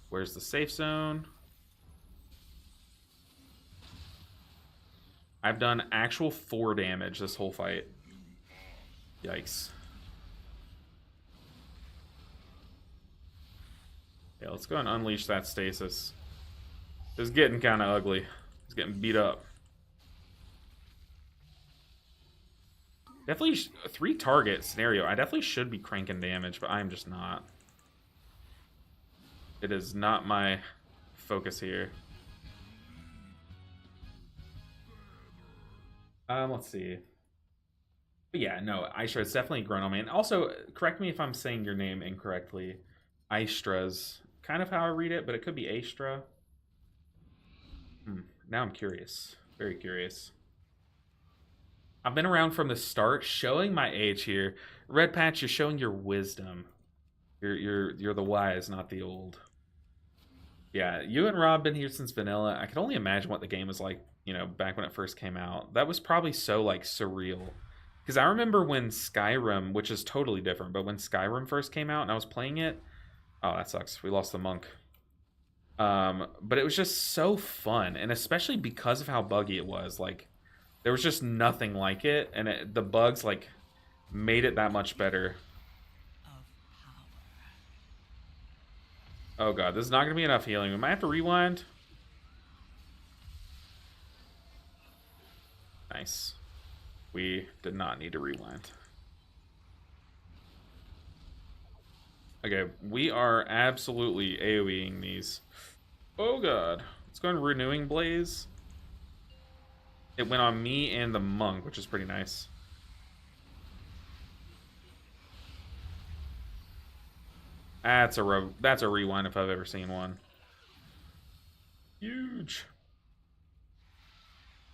Where's the safe zone? I've done actual 4 damage this whole fight. Yikes. Yeah, let's go and unleash that stasis. It's getting kind of ugly. It's getting beat up. Definitely 3 target scenario. I definitely should be cranking damage, but I'm just not. It is not my focus here. Let's see. But yeah, no, Aistra is definitely grown on me. And also, correct me if I'm saying your name incorrectly. Aistra's kind of how I read it, but it could be Astra. Now I'm curious. Very curious. I've been around from the start, showing my age here. Red Patch, you're showing your wisdom. You're the wise, not the old. Yeah, you and Rob been here since vanilla. I can only imagine what the game was like, back when it first came out. That was probably so like surreal. Because I remember when Skyrim, which is totally different, but when Skyrim first came out and I was playing it, oh, that sucks. We lost the monk. But it was just so fun, and especially because of how buggy it was. Like, there was just nothing like it, and the bugs like made it that much better. Oh god, this is not gonna be enough healing. We might have to rewind. Nice. We did not need to rewind. Okay, we are absolutely AoEing these. Oh god. Let's go on Renewing Blaze. It went on me and the monk, which is pretty nice. That's a rewind if I've ever seen one. Huge.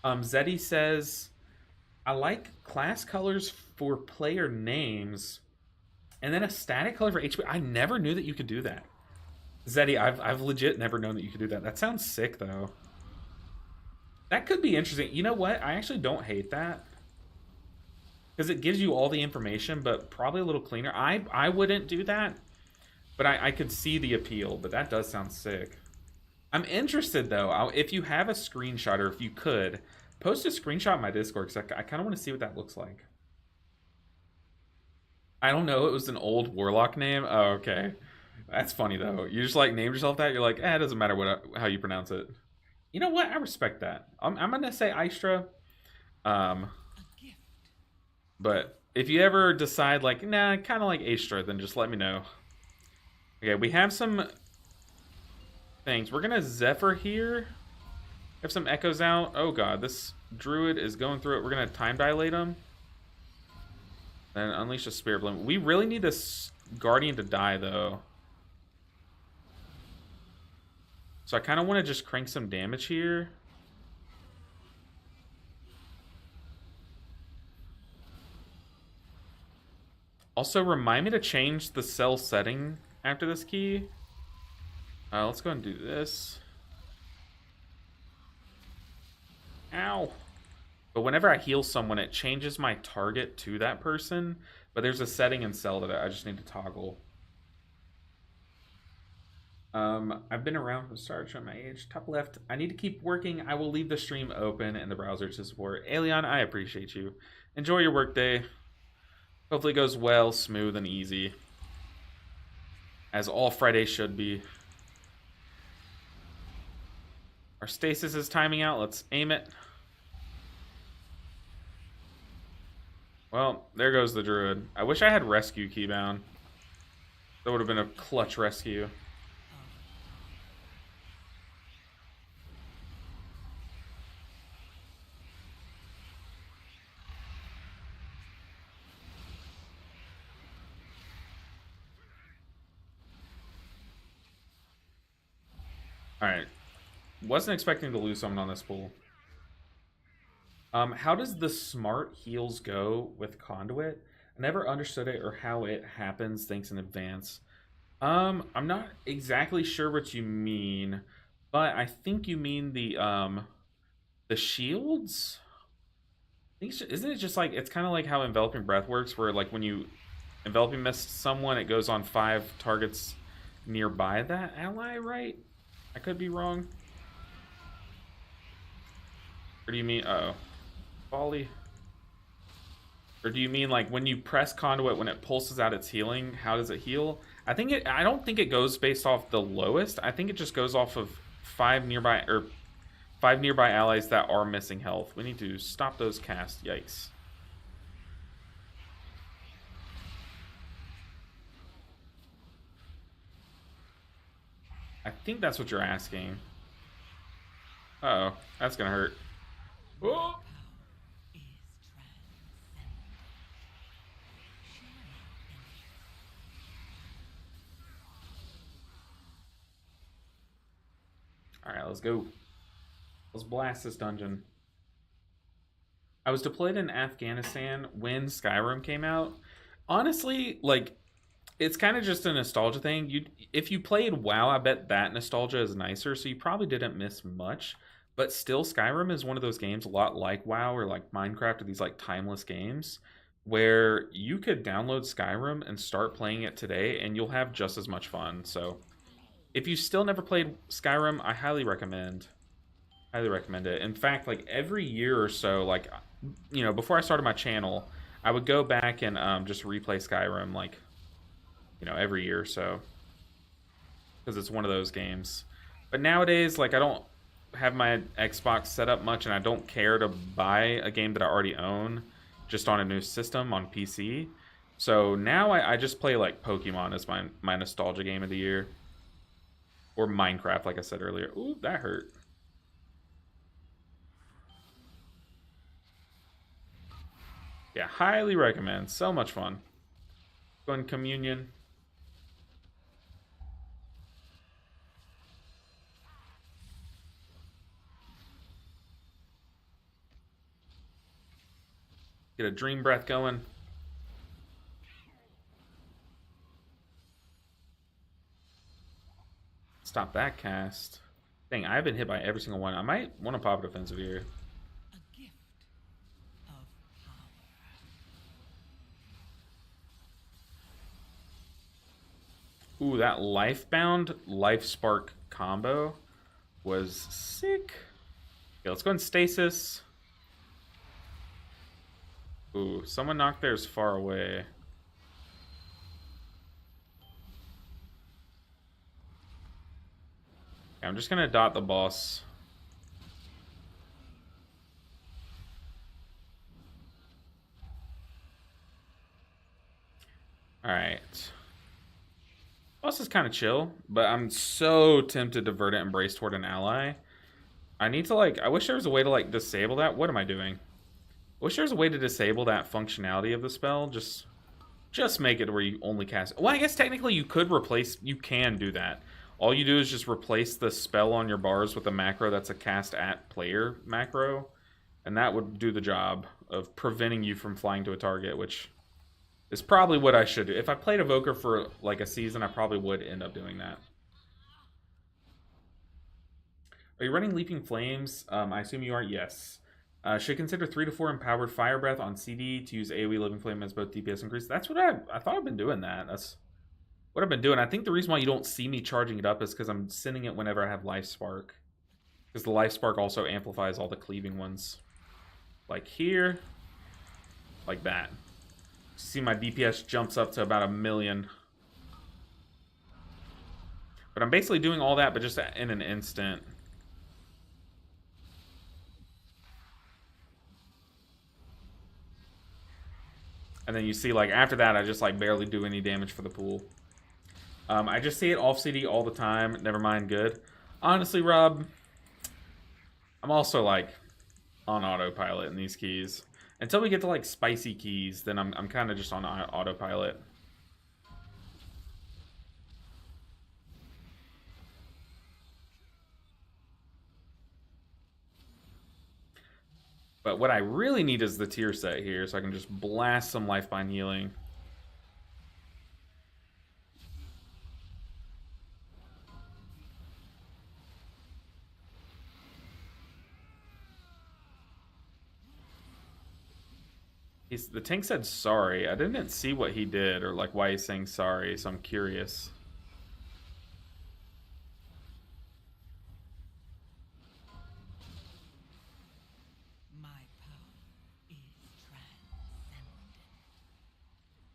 Zeddy says, I like class colors for player names, and then a static color for HP. I never knew that you could do that. Zeddy, I've legit never known that you could do that. That sounds sick, though. That could be interesting. You know what? I actually don't hate that. Because it gives you all the information, but probably a little cleaner. I wouldn't do that, but I could see the appeal. But that does sound sick. I'm interested, though. If you have a screenshot, or if you could, post a screenshot in my Discord, because I kind of want to see what that looks like. I don't know. It was an old Warlock name. Oh, okay. That's funny, though. You just, like, named yourself that? You're like, it doesn't matter how you pronounce it. You know what? I respect that. I'm going to say Aistra. But if you ever decide, like, nah, kind of like Aistra, then just let me know. Okay, we have some things. We're going to Zephyr here. Have some echoes out. Oh, God. This druid is going through it. We're going to time dilate him. Then unleash a spirit bloom. We really need this guardian to die, though. So I kind of want to just crank some damage here. Also, remind me to change the cell setting after this key. Let's go and do this. Ow. But whenever I heal someone, it changes my target to that person. But there's a setting in cell that I just need to toggle. I've been around from the start, showing my age. Top left. I need to keep working. I will leave the stream open and the browser to support. Alien, I appreciate you. Enjoy your workday. Hopefully it goes well, smooth, and easy. As all Fridays should be. Our stasis is timing out. Let's aim it. Well, there goes the druid. I wish I had rescue keybound. That would have been a clutch rescue. Alright. Wasn't expecting to lose someone on this pool. How does the smart heals go with Conduit? I never understood it or how it happens. Thanks in advance. I'm not exactly sure what you mean, but I think you mean the shields? Isn't it just like, it's kind of like how Enveloping Breath works, where like when you Enveloping Mist someone, it goes on 5 targets nearby that ally, right? I could be wrong. Or do you mean, volley? Or do you mean like when you press Conduit, when it pulses out its healing, how does it heal? I don't think it goes based off the lowest. I think it just goes off of 5 nearby allies that are missing health. We need to stop those casts. Yikes. I think that's what you're asking. Uh-oh, that's gonna hurt. Oh. Alright, let's go. Let's blast this dungeon. I was deployed in Afghanistan when Skyrim came out. Honestly, like, it's kind of just a nostalgia thing. If you played WoW, I bet that nostalgia is nicer, so you probably didn't miss much. But still, Skyrim is one of those games, a lot like WoW or like Minecraft, or these like timeless games, where you could download Skyrim and start playing it today, and you'll have just as much fun. So, if you still never played Skyrim, I highly recommend it. In fact, like every year or so, like before I started my channel, I would go back and just replay Skyrim, like every year or so, because it's one of those games. But nowadays, like I don't have my Xbox set up much, and I don't care to buy a game that I already own just on a new system on PC. So now I just play like Pokemon as my nostalgia game of the year, or Minecraft, like I said earlier. Ooh, that hurt. Yeah, highly recommend. So much fun. Go in communion. Get a dream breath going. Stop that cast. Dang, I've been hit by every single one. I might want to pop a defensive here. A gift of power. Ooh, that Lifebound Life Spark combo was sick. Okay, let's go in stasis. Ooh, someone knocked theirs far away. Okay, I'm just gonna dot the boss. Alright. Boss is kind of chill, but I'm so tempted to Verdant Embrace toward an ally. I need to, like, I wish there was a way to, like, disable that. What am I doing? I wish there was a way to disable that functionality of the spell. Just make it where you only cast. Well, I guess technically you could replace, you can do that. All you do is just replace the spell on your bars with a macro that's a cast at player macro, and that would do the job of preventing you from flying to a target, which is probably what I should do. If I played Evoker for like a season, I probably would end up doing that. Are you running Leaping Flames? I assume you are, yes. Should consider 3 to 4 Empowered Fire Breath on CD to use AoE Living Flame as both DPS increase. That's what I thought I've been doing that. That's what I've been doing. I think the reason why you don't see me charging it up is because I'm sending it whenever I have Life Spark. Because the Life Spark also amplifies all the cleaving ones. Like here. Like that. See, my DPS jumps up to about 1,000,000. But I'm basically doing all that, but just in an instant. And then you see, like, after that, I just, like, barely do any damage for the pool. I just see it off CD all the time. Never mind, good. Honestly, Rob, I'm also, like, on autopilot in these keys. Until we get to, like, spicy keys, then I'm kind of just on autopilot. But what I really need is the tier set here, so I can just blast some Lifeline healing. The tank said sorry. I didn't see what he did or like why he's saying sorry, so I'm curious. My power is transcendent.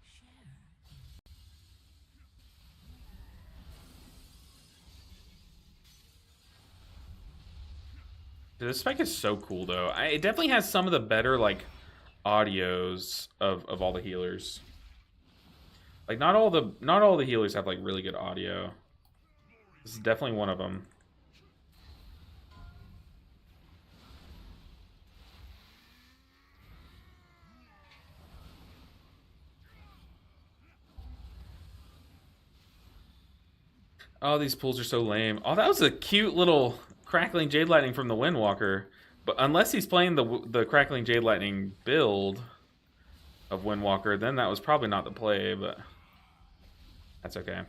Share. Dude, this spec is so cool though. It definitely has some of the better like audios of all the healers. Like not all the healers have like really good audio. This is definitely one of them. Oh, these pools are so lame. Oh, that was a cute little crackling Jade Lightning from the Windwalker. But unless he's playing the crackling Jade Lightning build of Windwalker, then that was probably not the play, but that's okay.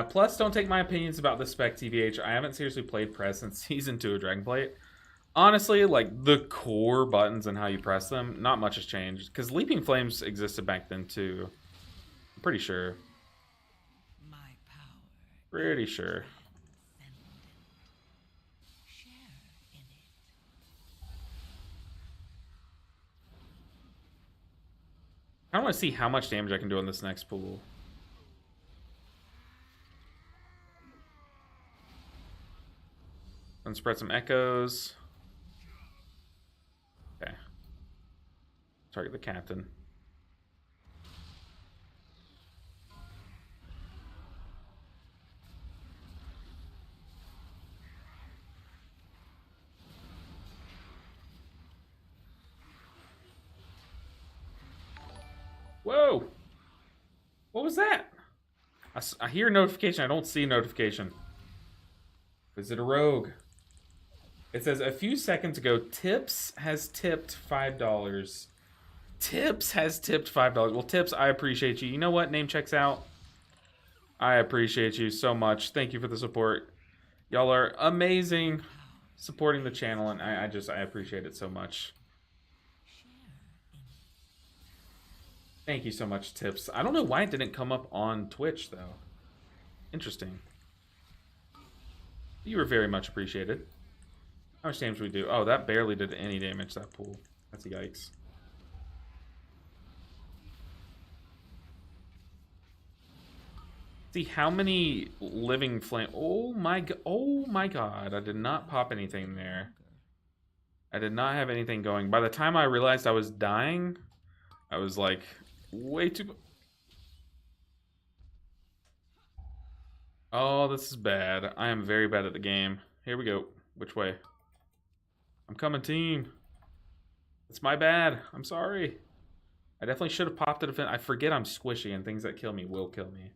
Plus, don't take my opinions about the spec, TBH. I haven't seriously played press since Season 2 of Dragonblight. Honestly, like, the core buttons and how you press them, not much has changed. Because Leaping Flames existed back then, too. I'm pretty sure. My power Pretty sure. transcendent. Share in it. I want to see how much damage I can do on this next pool. And spread some echoes. Okay. Target the captain. Whoa! What was that? I hear a notification. I don't see a notification. Is it a rogue? It says a few seconds ago, Tips has tipped $5. Tips has tipped $5. Well, Tips, I appreciate you. You know what? Name checks out. I appreciate you so much. Thank you for the support. Y'all are amazing supporting the channel, and I appreciate it so much. Thank you so much, Tips. I don't know why it didn't come up on Twitch, though. Interesting. You were very much appreciated. How much damage we do? Oh, that barely did any damage, that pool. That's a yikes. See how many living flame. Oh my god. I did not pop anything there. I did not have anything going. By the time I realized I was dying, I was like way too. Oh, this is bad. I am very bad at the game. Here we go. Which way? I'm coming, team. It's my bad. I'm sorry. I definitely should have popped a defense. I forget I'm squishy and things that kill me will kill me.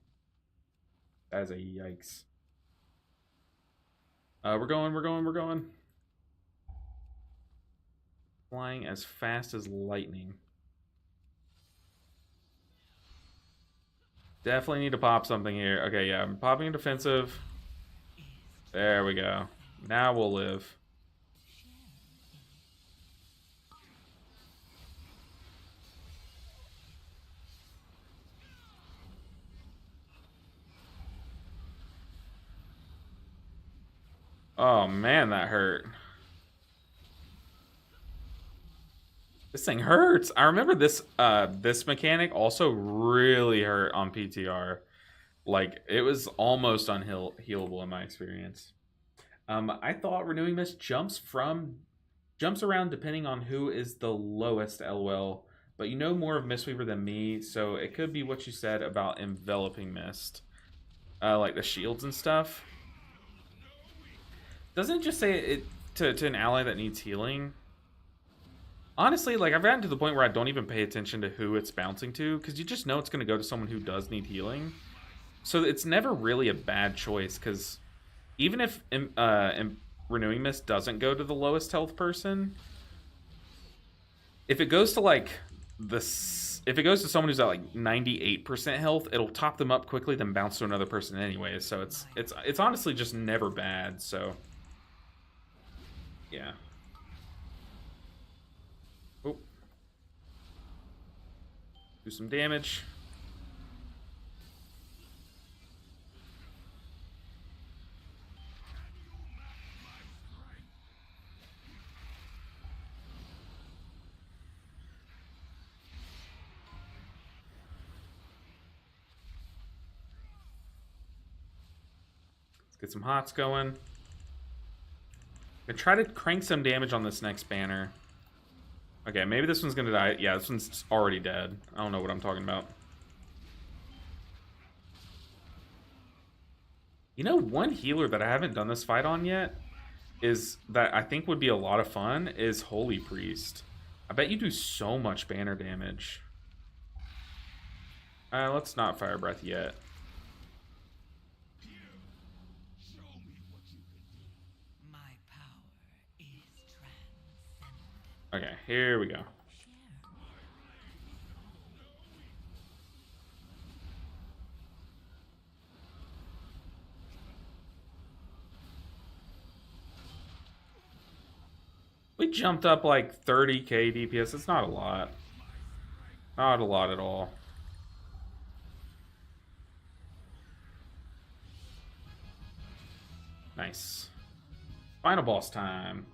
That is a yikes. We're going. Flying as fast as lightning. Definitely need to pop something here. Okay, yeah, I'm popping a defensive. There we go. Now we'll live. Oh man, that hurt. This thing hurts. I remember this this mechanic also really hurt on PTR. Like it was almost unhealable in my experience. I thought Renewing Mist jumps around depending on who is the lowest LOL. But you know more of Mistweaver than me, so it could be what you said about Enveloping Mist. Like the shields and stuff. Doesn't it just say it to an ally that needs healing? Honestly, like I've gotten to the point where I don't even pay attention to who it's bouncing to, because you just know it's going to go to someone who does need healing. So it's never really a bad choice, because even if Renewing Mist doesn't go to the lowest health person, if it goes to like if it goes to someone who's at like 98% health, it'll top them up quickly, then bounce to another person anyway. So it's honestly just never bad. So yeah. Oh. Do some damage. Let's get some hots going. I'm gonna try to crank some damage on this next banner. Okay, maybe this one's gonna die. Yeah, this one's already dead. I don't know what I'm talking about. You know, one healer that I haven't done this fight on yet is that I think would be a lot of fun is Holy Priest. I bet you do so much banner damage. Let's not Fire Breath yet. My power is transcendent. Okay, here we go. Share. We jumped up like 30k DPS. It's not a lot. Not a lot at all. Nice. Final boss time.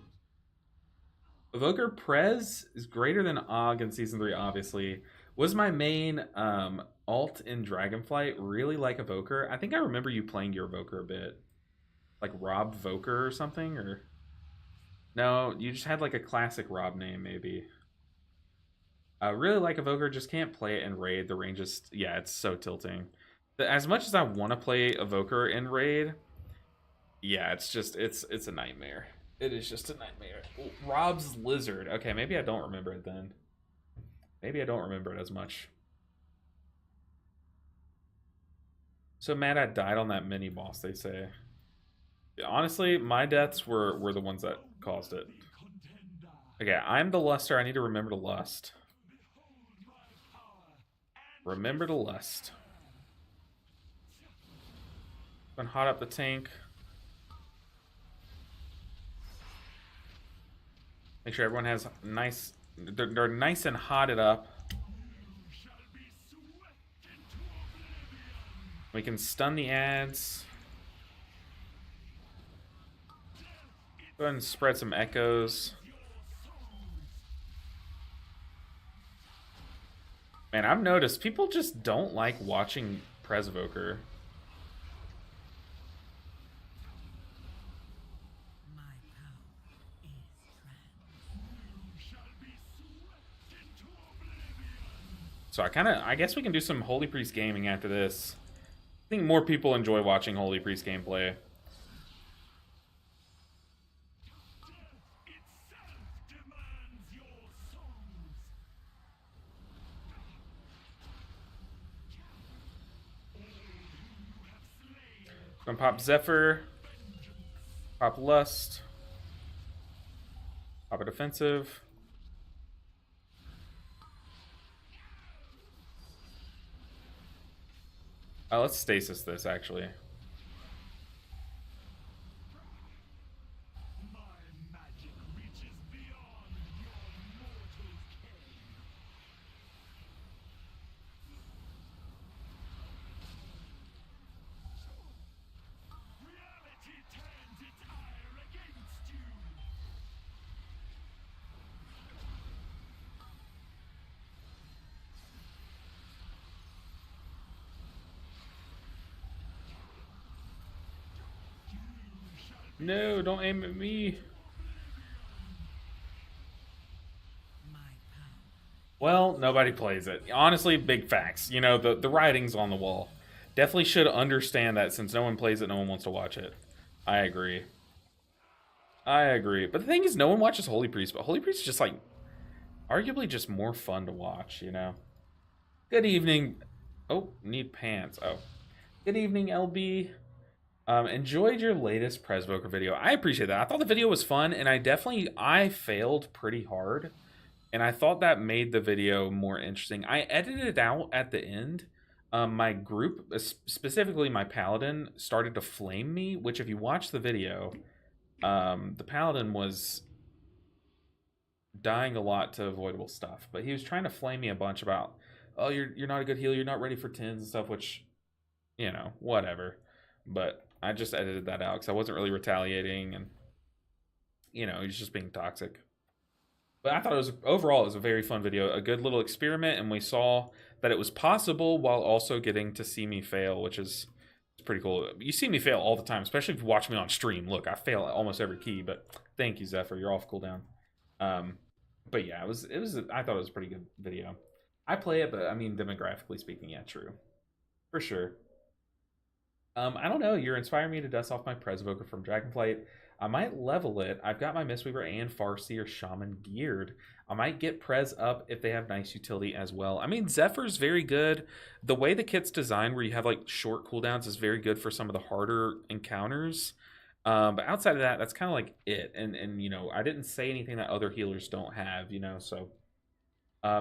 Evoker Prez is greater than Og in Season 3, obviously. Was my main alt in Dragonflight really like Evoker? I think I remember you playing your Evoker a bit. Like Rob Voker or something? Or no, you just had like a classic Rob name, maybe. I really like Evoker, just can't play it in Raid. The range is, yeah, it's so tilting. As much as I want to play Evoker in Raid, yeah, it's just, it's a nightmare. It is just a nightmare. Rob's Lizard. Okay, maybe I don't remember it then. Maybe I don't remember it as much. So mad I died on that mini boss, they say. Honestly, my deaths were the ones that caused it. Okay, I'm the luster. I need to remember to lust. Remember to lust. Gonna hot up the tank. Make sure everyone has nice... They're nice and hotted up. We can stun the ads. Go ahead and spread some echoes. Man, I've noticed people just don't like watching Presvoker. My power is So I guess we can do some Holy Priest gaming after this. I think more people enjoy watching Holy Priest gameplay. Gonna pop Zephyr, pop Lust, pop a defensive. Let's stasis this actually. No, don't aim at me. Well, nobody plays it. Honestly, big facts. You know, the writing's on the wall. Definitely should understand that since no one plays it, no one wants to watch it. I agree. I agree. But the thing is, no one watches Holy Priest, but Holy Priest is just like, arguably just more fun to watch, you know? Good evening. Oh, need pants. Oh. Good evening, LB. Enjoyed your latest Presvoker video. I appreciate that. I thought the video was fun, and I failed pretty hard, and I thought that made the video more interesting. I edited it out at the end. My group, specifically my Paladin, started to flame me, which if you watch the video, the Paladin was dying a lot to avoidable stuff, but he was trying to flame me a bunch about, oh, you're not a good healer, you're not ready for 10s and stuff, which, you know, whatever. But I just edited that out because I wasn't really retaliating, and you know, he's just being toxic. But I thought overall it was a very fun video, a good little experiment, and we saw that it was possible while also getting to see me fail, which is pretty cool. You see me fail all the time, especially if you watch me on stream. Look, I fail at almost every key, but thank you, Zephyr. You're off cooldown. But yeah, I thought it was a pretty good video. I play it, but I mean, demographically speaking, yeah, true. For sure. I don't know. You're inspiring me to dust off my Presvoker from Dragonflight. I might level it. I've got my Mistweaver and Farseer Shaman geared. I might get Prez up if they have nice utility as well. I mean, Zephyr's very good. The way the kit's designed, where you have like short cooldowns, is very good for some of the harder encounters. But outside of that, that's kind of like it. And you know, I didn't say anything that other healers don't have. You know, so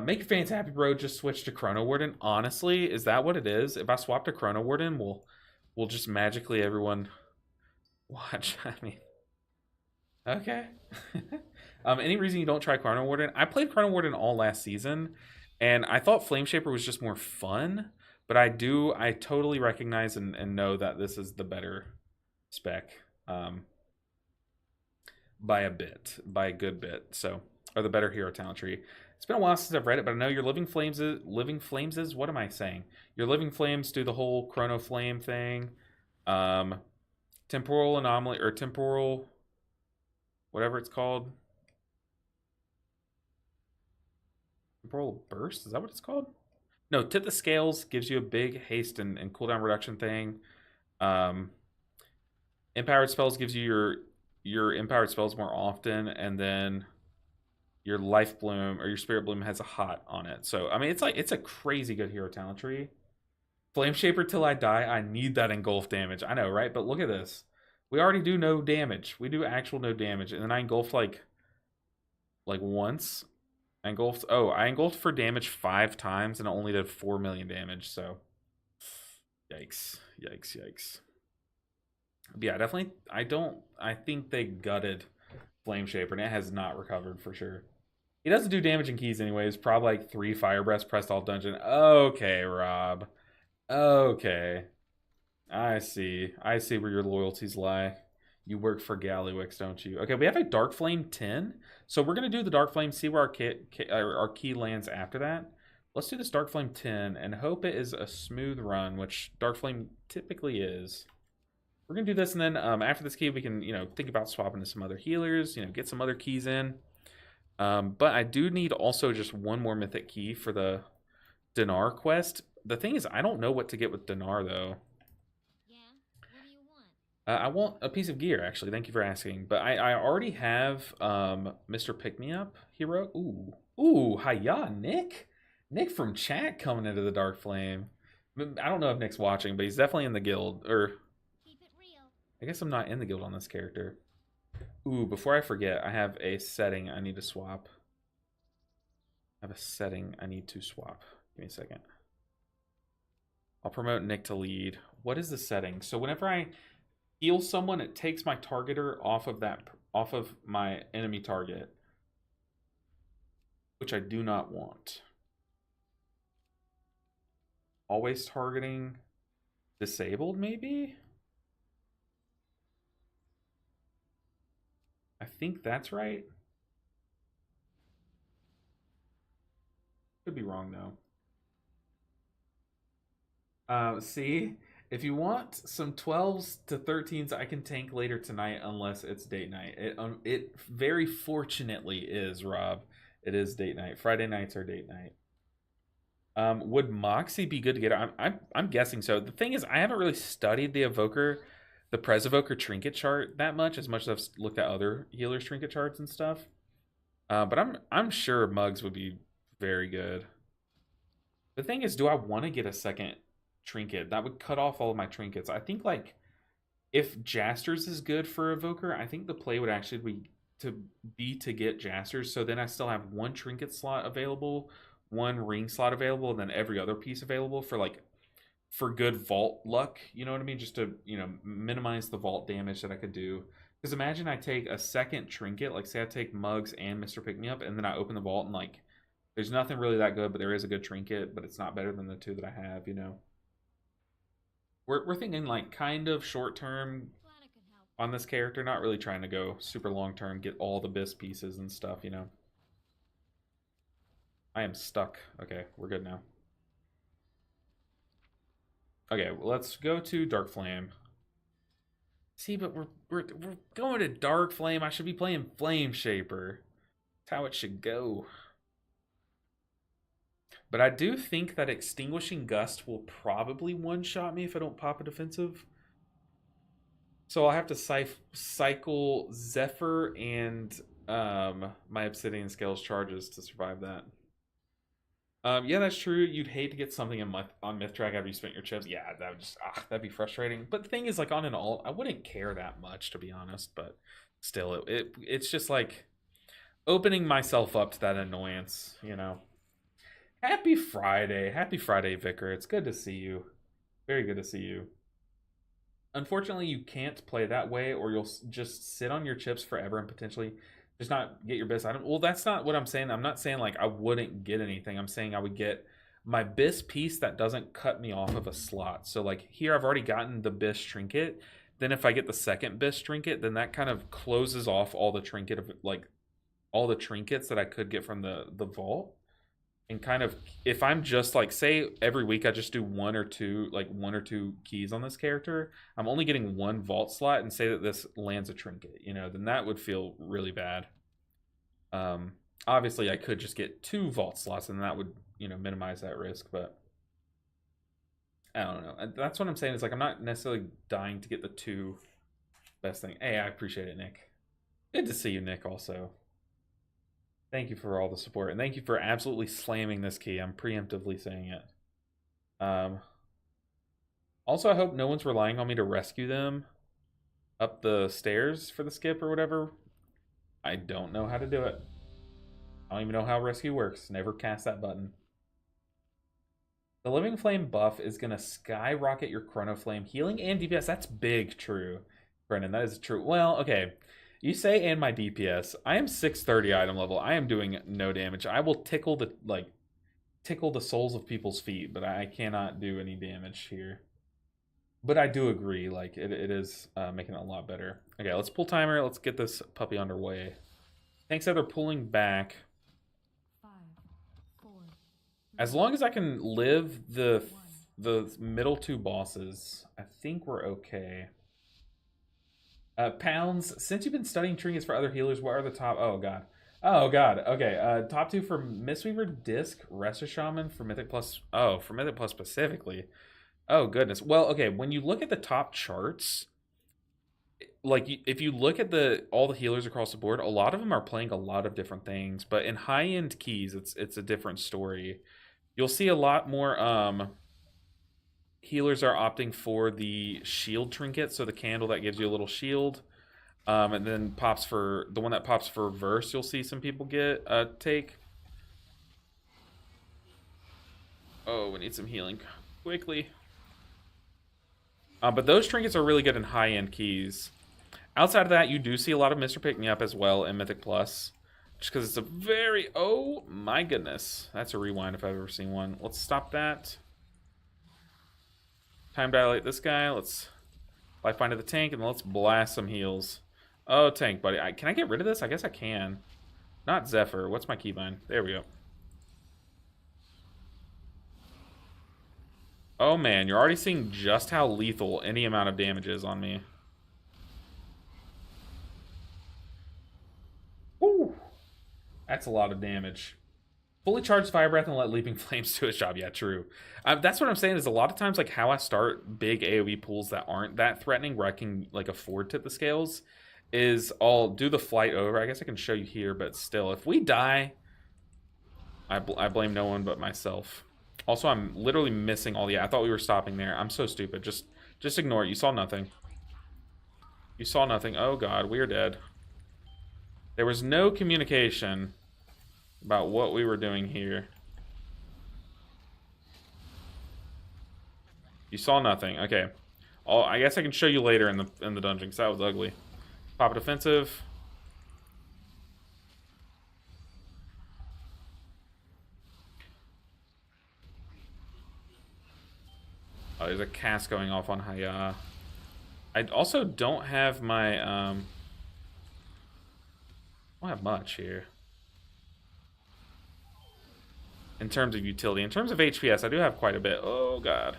make your fans happy, bro. Just switch to Chrono Warden. Honestly, is that what it is? If I swap to Chrono Warden, will just magically everyone watch? I mean, okay. Any reason you don't try Chrono Warden? I played Chrono Warden all last season, and I thought Flame Shaper was just more fun. But I totally recognize and know that this is the better spec, by a bit, by a good bit. So, or the better hero talent tree. It's been a while since I've read it, but I know your Living Flames is, what am I saying? Your Living Flames do the whole Chrono Flame thing. Temporal Anomaly, or Temporal, whatever it's called. Temporal Burst, is that what it's called? No, Tip the Scales gives you a big haste and cooldown reduction thing. Empowered Spells gives you your empowered spells more often, and then your Life Bloom or your Spirit Bloom has a hot on it. So I mean, it's a crazy good hero talent tree. Flame Shaper till I die. I need that engulf damage. I know, right? But look at this. We already do no damage. We do actual no damage, and then I engulfed like once. I engulfed for damage 5 times, and it only did 4 million damage. So, yikes, yikes, yikes. But yeah, definitely. I think they gutted Flame Shaper, and it has not recovered for sure. He doesn't do damage in keys anyways. Probably like 3 Fire Breath pressed all dungeon. Okay, Rob. Okay. I see. I see where your loyalties lie. You work for Gallywix, don't you? Okay, we have a Dark Flame 10. So we're going to do the Dark Flame, see where our key lands after that. Let's do this Dark Flame 10 and hope it is a smooth run, which Dark Flame typically is. We're going to do this, and then after this key, we can, you know, think about swapping to some other healers, you know, get some other keys in. But I do need also just one more mythic key for the Dinar quest. The thing is, I don't know what to get with Dinar, though. Yeah? What do you want? I want a piece of gear, actually. Thank you for asking. But I already have Mr. Pick-Me-Up hero. Ooh, hiya, Nick. Nick from chat coming into the Dark Flame. I don't know if Nick's watching, but he's definitely in the guild. Or Keep it real. I guess I'm not in the guild on this character. Ooh, before I forget, I have a setting I need to swap. I have a setting I need to swap. Give me a second. I'll promote Nick to lead. What is the setting? So whenever I heal someone, it takes my targeter off of my enemy target, which I do not want. Always targeting disabled, maybe? I think that's right. Could be wrong though. See, if you want some 12s to 13s, I can tank later tonight unless it's date night. It very fortunately is, Rob. It is date night. Friday nights are date night. Would Moxie be good to get? I'm guessing so. The thing is, I haven't really studied the Prez Evoker trinket chart that much as I've looked at other healers trinket charts and stuff. But I'm sure Mugs would be very good. The thing is, do I want to get a second trinket? That would cut off all of my trinkets. I think like if Jasters is good for Evoker, I think the play would actually be to get Jasters. So then I still have one trinket slot available, one ring slot available, and then every other piece available for good vault luck. You know what I mean? Just to, you know, minimize the vault damage that I could do. Because imagine I take a second trinket, like say I take Mugs and Mr. Pick Me Up, and then I open the vault and like there's nothing really that good, but there is a good trinket, but it's not better than the 2 that I have, you know. We're thinking like kind of short term Glad I could help. on this character, not really trying to go super long term, get all the BIS pieces and stuff, you know. I am stuck. Okay, we're good now. Okay, well, let's go to Dark Flame. See, but we're going to Dark Flame. I should be playing Flame Shaper. That's how it should go. But I do think that Extinguishing Gust will probably one-shot me if I don't pop a defensive. So I'll have to cycle Zephyr and my Obsidian Scales charges to survive that. Yeah, that's true. You'd hate to get something on Mythtrack after you spent your chips. Yeah, that would just that'd be frustrating. But the thing is, like on an alt, I wouldn't care that much to be honest. But still, it's just like opening myself up to that annoyance, you know. Happy Friday, Vicar. It's good to see you. Very good to see you. Unfortunately, you can't play that way, or you'll just sit on your chips forever and potentially just not get your BIS item. Well, that's not what I'm saying. I'm not saying like I wouldn't get anything. I'm saying I would get my BIS piece that doesn't cut me off of a slot. So like here, I've already gotten the BIS trinket. Then if I get the second BIS trinket, then that kind of closes off all the trinket of like all the trinkets that I could get from the vault. And kind of, if I'm just like, say every week I just do one or two keys on this character, I'm only getting one vault slot, and say that this lands a trinket, you know, then that would feel really bad. Obviously I could just get two vault slots and that would, you know, minimize that risk, but I don't know. And that's what I'm saying is like, I'm not necessarily dying to get the two best thing. Hey, I appreciate it, Nick. Good to see you, Nick, also. Thank you for all the support, and thank you for absolutely slamming this key. I'm preemptively saying it. Also, I hope no one's relying on me to rescue them up the stairs for the skip or whatever. I don't know how to do it. I don't even know how rescue works. Never cast that button. The Living Flame buff is going to skyrocket your Chrono Flame healing and DPS. That's big true, Brennan. That is true. Well, okay. You say and my DPS. I am 630 item level. I am doing no damage. I will tickle the soles of people's feet, but I cannot do any damage here. But I do agree, like it is making it a lot better. Okay, let's pull timer. Let's get this puppy underway. Thanks, Heather, pulling back. 5, 4. As long as I can live the middle two bosses, I think we're okay. Pounds, since you've been studying trinkets for other healers, what are the top? Oh god. Okay. Top two for Mistweaver, Disc, Rest of Shaman for Mythic Plus. Oh, for Mythic Plus specifically. Oh goodness. Well, okay. When you look at the top charts, like if you look at all the healers across the board, a lot of them are playing a lot of different things. But in high end keys, it's a different story. You'll see a lot more. Healers are opting for the shield trinket, so the candle that gives you a little shield, and then pops for the one that pops for verse. You'll see some people get take. Oh, we need some healing quickly. But those trinkets are really good in high end keys. Outside of that, you do see a lot of Mr. Pick Me Up as well in Mythic Plus, just because it's a very oh my goodness, that's a rewind if I've ever seen one. Let's stop that. Time dilate this guy. Let's lifeline to the tank, and let's blast some heals. Oh, tank, buddy. Can I get rid of this? I guess I can. Not Zephyr. What's my keybind? There we go. Oh, man. You're already seeing just how lethal any amount of damage is on me. Woo! That's a lot of damage. Fully charged Fire Breath and let Leaping Flames do its job. Yeah, true. That's what I'm saying is a lot of times like how I start big AoE pools that aren't that threatening where I can like afford tip the scales is I'll do the flight over. I guess I can show you here, but still, if we die, I blame no one but myself. Also, I'm literally missing all the... I thought we were stopping there. I'm so stupid. Just ignore it. You saw nothing. You saw nothing. Oh god, we are dead. There was no communication about what we were doing here. You saw nothing. Okay. I guess I can show you later in the dungeon because that was ugly. Pop a defensive. Oh, there's a cast going off on Haya. I also don't have my I don't have much here. In terms of utility. In terms of HPS, I do have quite a bit. Oh, God.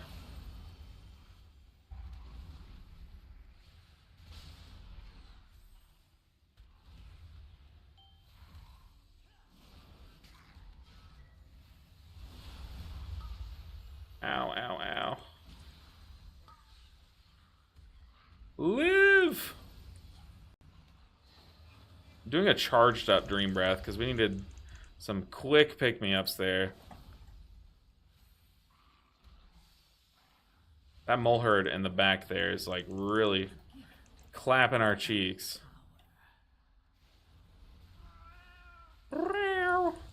Ow, ow, ow. Live! doing a charged up Dream Breath because we needed some quick pick-me-ups there. That mole herd in the back there is like really clapping our cheeks.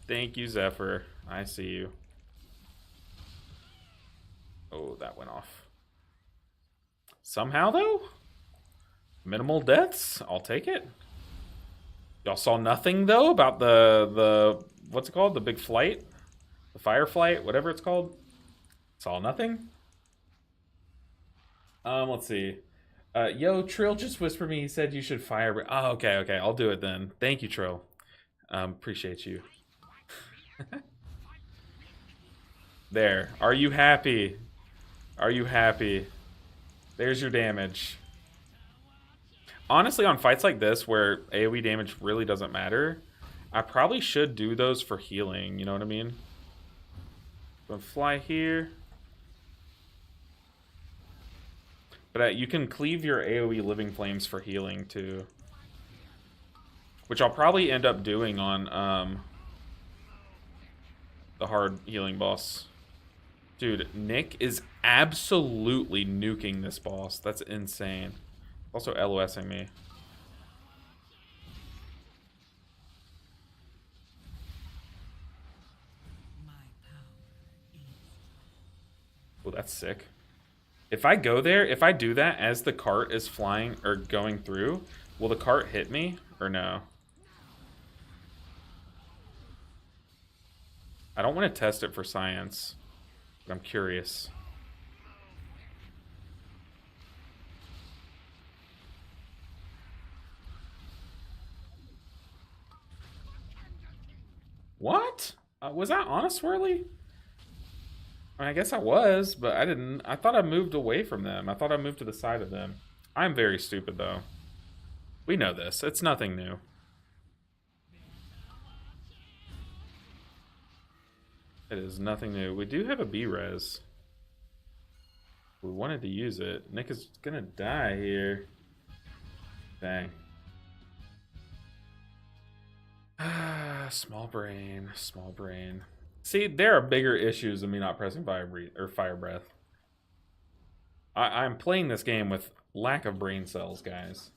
Thank you, Zephyr. I see you. Oh, that went off. Somehow, though? Minimal deaths? I'll take it. Y'all saw nothing, though, about the what's it called? The big flight? The fire flight? Whatever it's called? Saw nothing? Let's see. Yo, Trill just whispered me. He said you should fire... Oh, okay. I'll do it then. Thank you, Trill. Appreciate you. There. Are you happy? Are you happy? There's your damage. Honestly, on fights like this where AoE damage really doesn't matter, I probably should do those for healing. You know what I mean? Gonna fly here. But you can cleave your AoE Living Flames for healing too. Which I'll probably end up doing on the hard healing boss. Dude, Nick is absolutely nuking this boss. That's insane. Also LOSing me. Oh, that's sick. If I go there, if I do that as the cart is flying or going through, will the cart hit me or no? I don't want to test it for science, but I'm curious. What? Was that on a swirly? I mean, I guess I was, but I didn't. I thought I moved away from them. I thought I moved to the side of them. I'm very stupid, though. We know this. It's nothing new. It is nothing new. We do have a B-res. We wanted to use it. Nick is gonna die here. Dang. Small brain. Small brain. See, there are bigger issues than me not pressing fire breath. I'm playing this game with lack of brain cells, guys.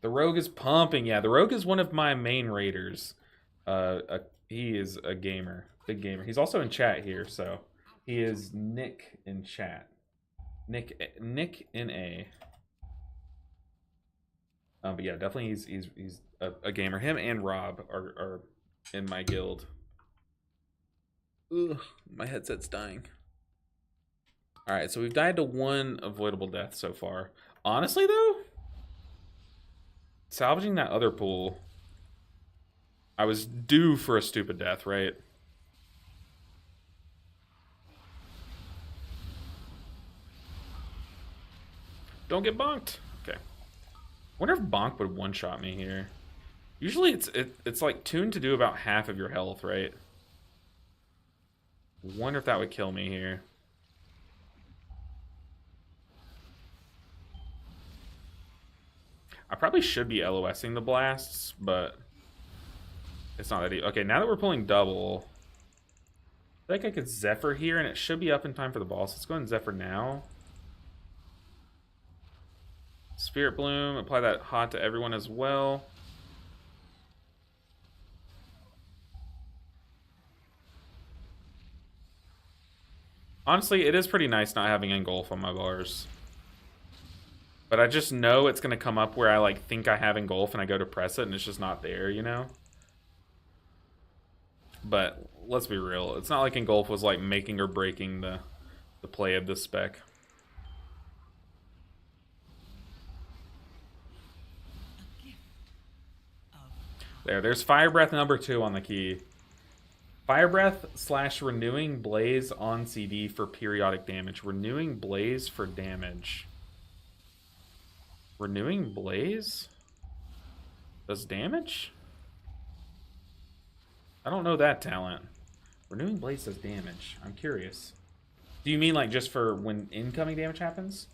The rogue is pumping. Yeah, the rogue is one of my main raiders. He is a gamer, big gamer. He's also in chat here, so he is Nick in chat. Nick in A. But yeah, definitely he's a gamer. Him and Rob are in my guild. Ugh, my headset's dying. Alright, so we've died to one avoidable death so far. Honestly, though, salvaging that other pool, I was due for a stupid death, right? Don't get bonked. Okay. Wonder if bonk would one-shot me here. Usually it's like tuned to do about half of your health, right? Wonder if that would kill me here. I probably should be LOSing the blasts, but it's not that easy. Okay, now that we're pulling double, I think I could Zephyr here, and it should be up in time for the boss. Let's go and Zephyr now. Spirit Bloom, apply that hot to everyone as well. Honestly, it is pretty nice not having Engulf on my bars. But I just know it's going to come up where I like think I have Engulf and I go to press it and it's just not there, you know? But let's be real. It's not like Engulf was like making or breaking the play of this spec. There's Fire Breath number 2 on the key. Fire Breath / Renewing Blaze on CD for periodic damage. Renewing Blaze for damage. Renewing Blaze? Does damage? I don't know that talent. Renewing Blaze does damage. I'm curious. Do you mean like just for when incoming damage happens?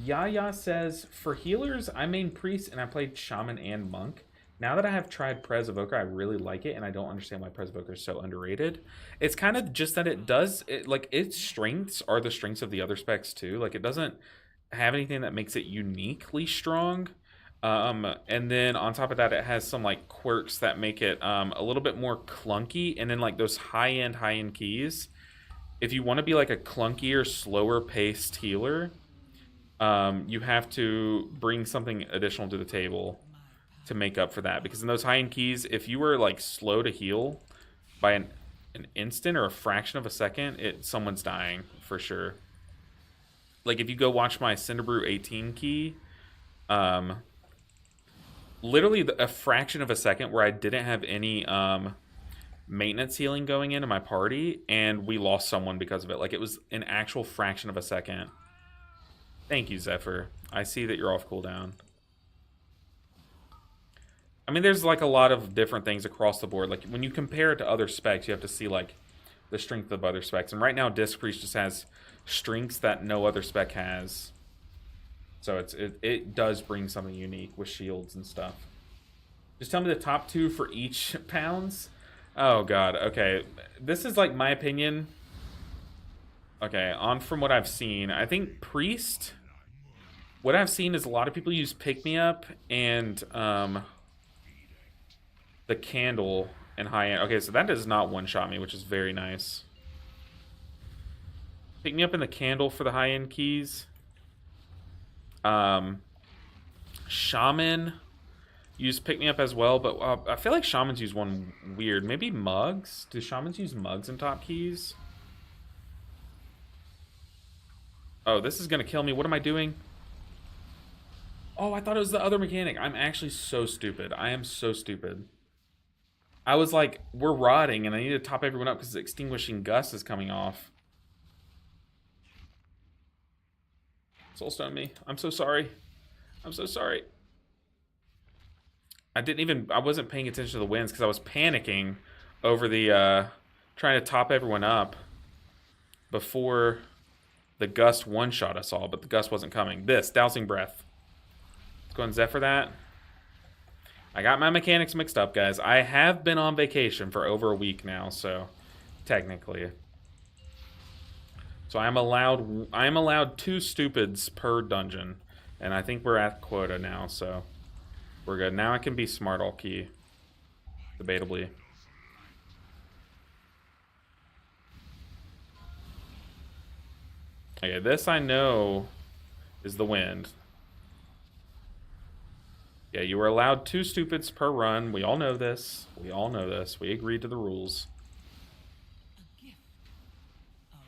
Yaya says, for healers, I main priest and I played shaman and monk. Now that I have tried Prez Evoker, I really like it, and I don't understand why Prez Evoker is so underrated. It's kind of just that like, its strengths are the strengths of the other specs too. Like, it doesn't have anything that makes it uniquely strong. And then on top of that, it has some like quirks that make it a little bit more clunky. And then like those high end keys, if you want to be like a clunkier, slower paced healer, you have to bring something additional to the table to make up for that. Because in those high end keys, if you were like slow to heal by an instant or a fraction of a second, someone's dying for sure. Like if you go watch my Cinderbrew 18 key, literally a fraction of a second where I didn't have any maintenance healing going into my party, and we lost someone because of it. Like it was an actual fraction of a second. Thank you, Zephyr. I see that you're off cooldown. I mean, there's like a lot of different things across the board. Like when you compare it to other specs, you have to see like the strength of other specs. And right now, Disc Priest just has strengths that no other spec has. So it does bring something unique with shields and stuff. Just tell me the top 2 for each pounds. Oh god, okay. This is like my opinion. Okay, on from what I've seen, I think Priest. What I've seen is a lot of people use Pick Me Up and the Candle and high end. Okay, so that does not one-shot me, which is very nice. Pick Me Up and the Candle for the high end keys. Shaman use Pick Me Up as well, but I feel like Shamans use one weird. Maybe Mugs? Do Shamans use Mugs in top keys? Oh, this is gonna kill me. What am I doing? Oh, I thought it was the other mechanic. I'm actually so stupid. I am so stupid. I was like, we're rotting, and I need to top everyone up because Extinguishing Gust is coming off. Soulstone me. I'm so sorry. I'm so sorry. I wasn't paying attention to the winds because I was panicking over the, trying to top everyone up before the Gust one-shot us all, but the Gust wasn't coming. Dousing Breath. Let's go and Zephyr that. I got my mechanics mixed up, guys. I have been on vacation for over a week now, so technically. So I am allowed 2 stupids per dungeon, and I think we're at quota now, so we're good. Now I can be smart all key, debatably. Okay, this I know is the wind. Yeah, you were allowed 2 stupids per run. We all know this. We all know this. We agreed to the rules. A gift of power.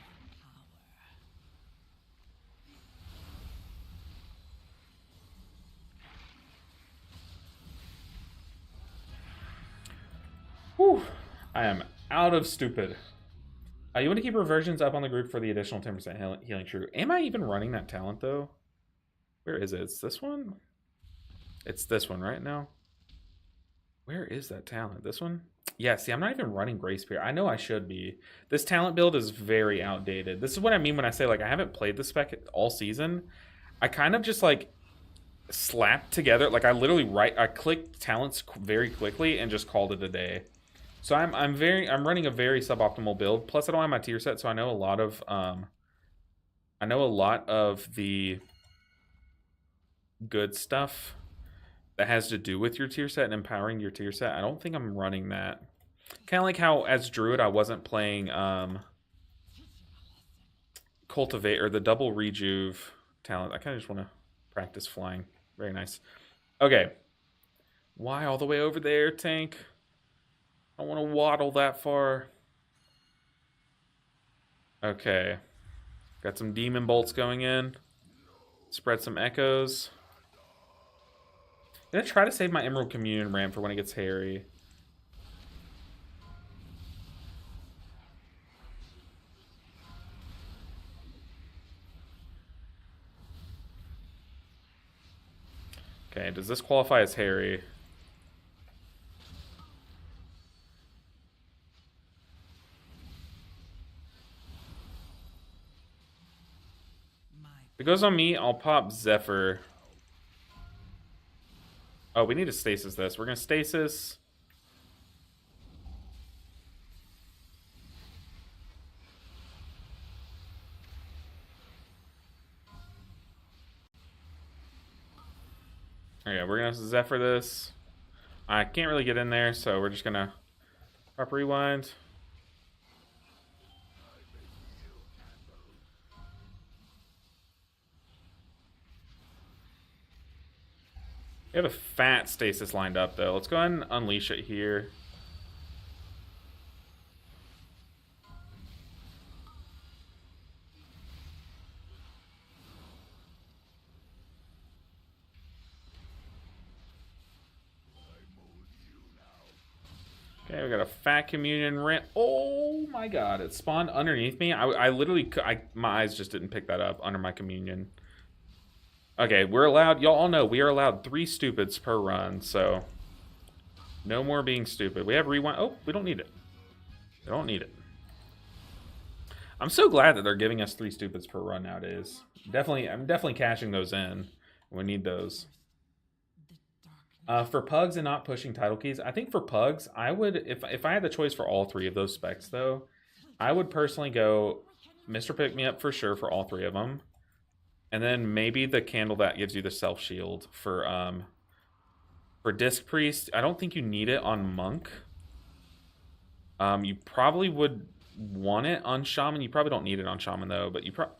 Whew. I am out of stupid. You want to keep reversions up on the group for the additional 10% healing true. Am I even running that talent, though? Where is it? It's this one? It's this one right now. Where is that talent? This one? Yeah, see, I'm not even running Grace Spear. I know I should be. This talent build is very outdated. This is what I mean when I say, like, I haven't played the spec all season. I kind of just, like, slapped together. Like, I clicked talents very quickly and just called it a day. So I'm running a very suboptimal build. Plus, I don't have my tier set, so I know a lot of the good stuff that has to do with your tier set and empowering your tier set. I don't think I'm running that. Kind of like how as Druid I wasn't playing Cultivate or the double rejuve talent. I kind of just want to practice flying. Very nice. Okay. Why all the way over there, tank? I don't want to waddle that far. Okay. Got some demon bolts going in. Spread some echoes. I'm gonna try to save my Emerald Communion ramp for when it gets hairy. Okay, does this qualify as hairy? If it goes on me, I'll pop Zephyr. Oh, we need to stasis this. We're gonna stasis. Okay, we're gonna Zephyr this. I can't really get in there, so we're just gonna prop rewind. We have a fat stasis lined up, though. Let's go ahead and unleash it here. Okay, we got a fat communion rent. Oh my god, it spawned underneath me. I literally, my eyes just didn't pick that up under my communion. Okay, we're allowed, y'all all know, we are allowed 3 stupids per run, so no more being stupid. We have rewind. Oh, we don't need it. We don't need it. I'm so glad that they're giving us 3 stupids per run nowadays. I'm definitely cashing those in. We need those. For pugs and not pushing title keys, I think for pugs, I would, if I had the choice for all 3 of those specs, though, I would personally go Mr. Pick Me Up for sure for all 3 of them. And then maybe the candle that gives you the self shield for Disc Priest. I don't think you need it on Monk. You probably would want it on Shaman. You probably don't need it on Shaman though, but you probably.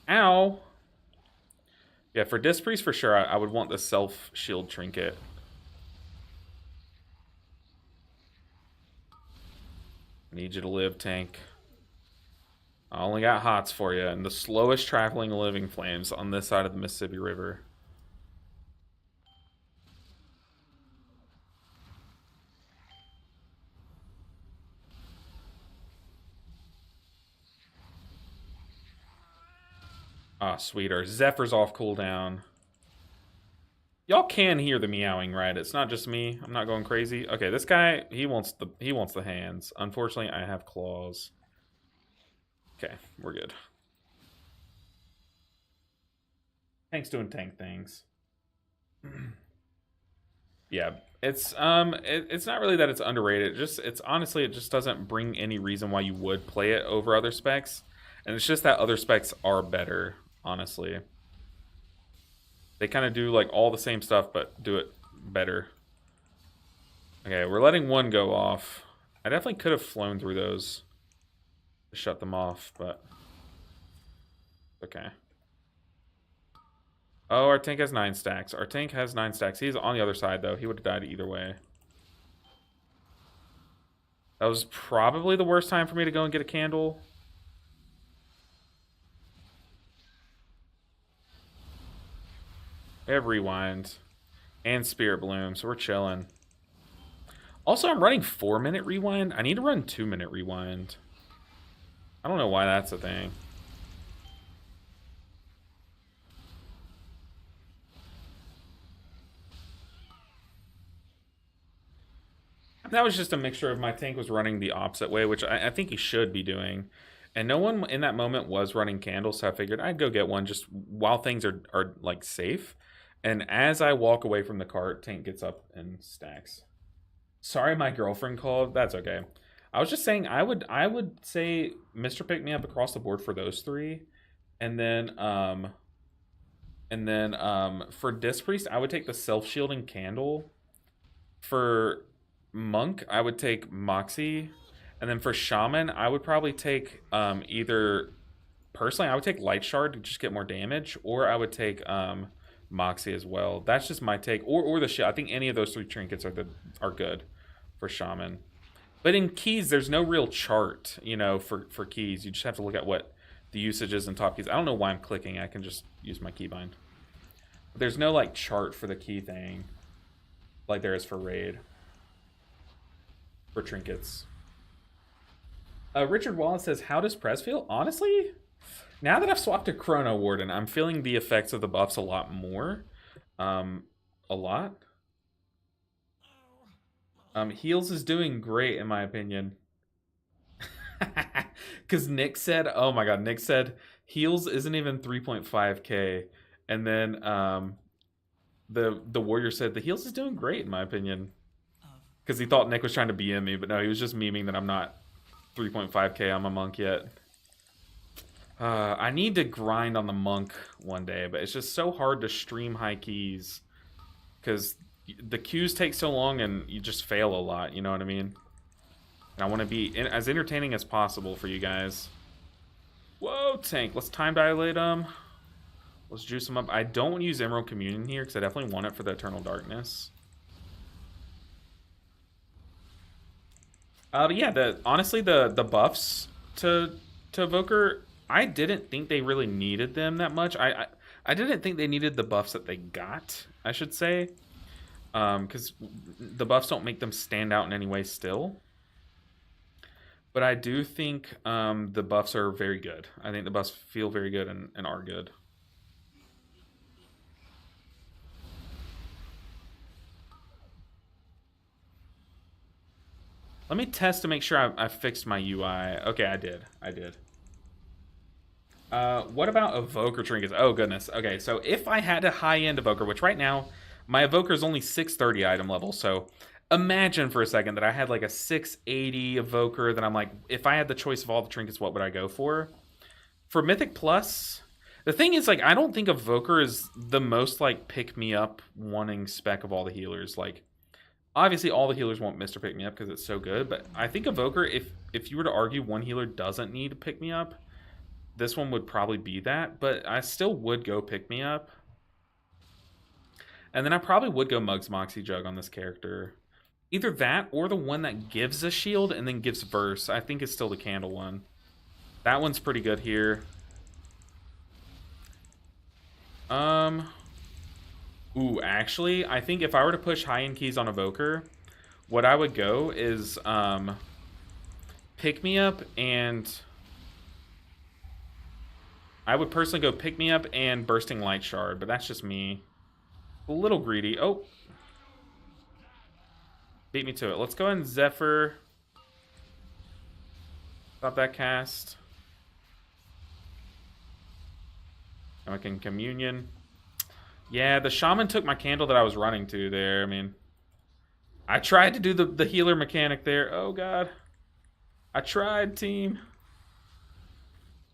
Ow. Yeah, for Disc Priest for sure, I would want the self shield trinket. I need you to live, tank. I only got hots for you, and the slowest traveling living flames on this side of the Mississippi River. Ah, sweet. Our Zephyr's off cooldown. Y'all can hear the meowing, right? It's not just me. I'm not going crazy. Okay, this guy, he wants the hands. Unfortunately, I have claws. Okay, we're good. Tank's doing tank things. Yeah, it's not really that it's underrated. It just doesn't bring any reason why you would play it over other specs. And it's just that other specs are better, honestly. They kind of do like all the same stuff, but do it better. Okay, we're letting one go off. I definitely could have flown through those to shut them off, but okay. Oh, our tank has 9 stacks. Our tank has 9 stacks. He's on the other side, though. He would have died either way. That was probably the worst time for me to go and get a candle. We have rewind and spirit bloom, so we're chilling. Also, I'm running 4-minute rewind. I need to run 2-minute rewind. I don't know why that's a thing. That was just a mixture of my tank was running the opposite way, which I think he should be doing. And no one in that moment was running candles, so I figured I'd go get one just while things are like safe. And as I walk away from the cart, tank gets up and stacks. Sorry, my girlfriend called. That's okay. I was just saying I would say Mr. Pick Me Up across the board for those 3. And then for Disc Priest, I would take the self-shielding candle. For Monk, I would take Moxie. And then for Shaman, I would probably take either personally, I would take Light Shard to just get more damage, or I would take Moxie as well. That's just my take. Or the shield. I think any of those 3 trinkets are good for Shaman. But in keys, there's no real chart, for keys. You just have to look at what the usage is in top keys. I don't know why I'm clicking. I can just use my keybind. But there's no like chart for the key thing like there is for raid. For trinkets. Richard Wallace says, how does Prez feel? Honestly, now that I've swapped to Chrono Warden, I'm feeling the effects of the buffs a lot more. A lot. Heals is doing great, in my opinion. Because Nick said, oh my god, Nick said, Heals isn't even 3.5k, and then the warrior said the heals is doing great in my opinion, because he thought Nick was trying to BM me, but no, he was just memeing that I'm not 3.5k on my monk yet. I need to grind on the monk one day, but it's just so hard to stream high keys because the queues take so long and you just fail a lot, you know what I mean? And I want to be as entertaining as possible for you guys. Whoa, tank. Let's time dilate them. Let's juice them up. I don't want to use Emerald Communion here because I definitely want it for the Eternal Darkness. But yeah, honestly, the buffs to Evoker, I didn't think they really needed them that much. I didn't think they needed the buffs that they got, I should say. Because the buffs don't make them stand out in any way still. But I do think the buffs are very good. I think the buffs feel very good and are good. Let me test to make sure I fixed my UI. Okay, I did. What about Evoker trinkets? Oh, goodness. Okay, so if I had a high-end Evoker, which right now, my Evoker is only 630 item level, so imagine for a second that I had like a 680 Evoker, that I'm like, if I had the choice of all the trinkets, what would I go for? For Mythic Plus, the thing is, like, I don't think Evoker is the most, like, pick-me-up wanting spec of all the healers. Like, obviously, all the healers want Mr. Pick-me-up because it's so good, but I think Evoker, if you were to argue one healer doesn't need a pick-me-up, this one would probably be that, but I still would go pick-me-up. And then I probably would go Mug's Moxie Jug on this character. Either that or the one that gives a shield and then gives verse. I think it's still the candle one. That one's pretty good here. Ooh, actually, I think if I were to push high-end keys on Evoker, what I would go is pick-me-up and... I would personally go pick-me-up and Bursting Light Shard, but that's just me. A little greedy. Oh. Beat me to it. Let's go ahead and Zephyr. Stop that cast. And we can Communion. Yeah, the Shaman took my candle that I was running to there. I mean, I tried to do the healer mechanic there. Oh, God. I tried, team.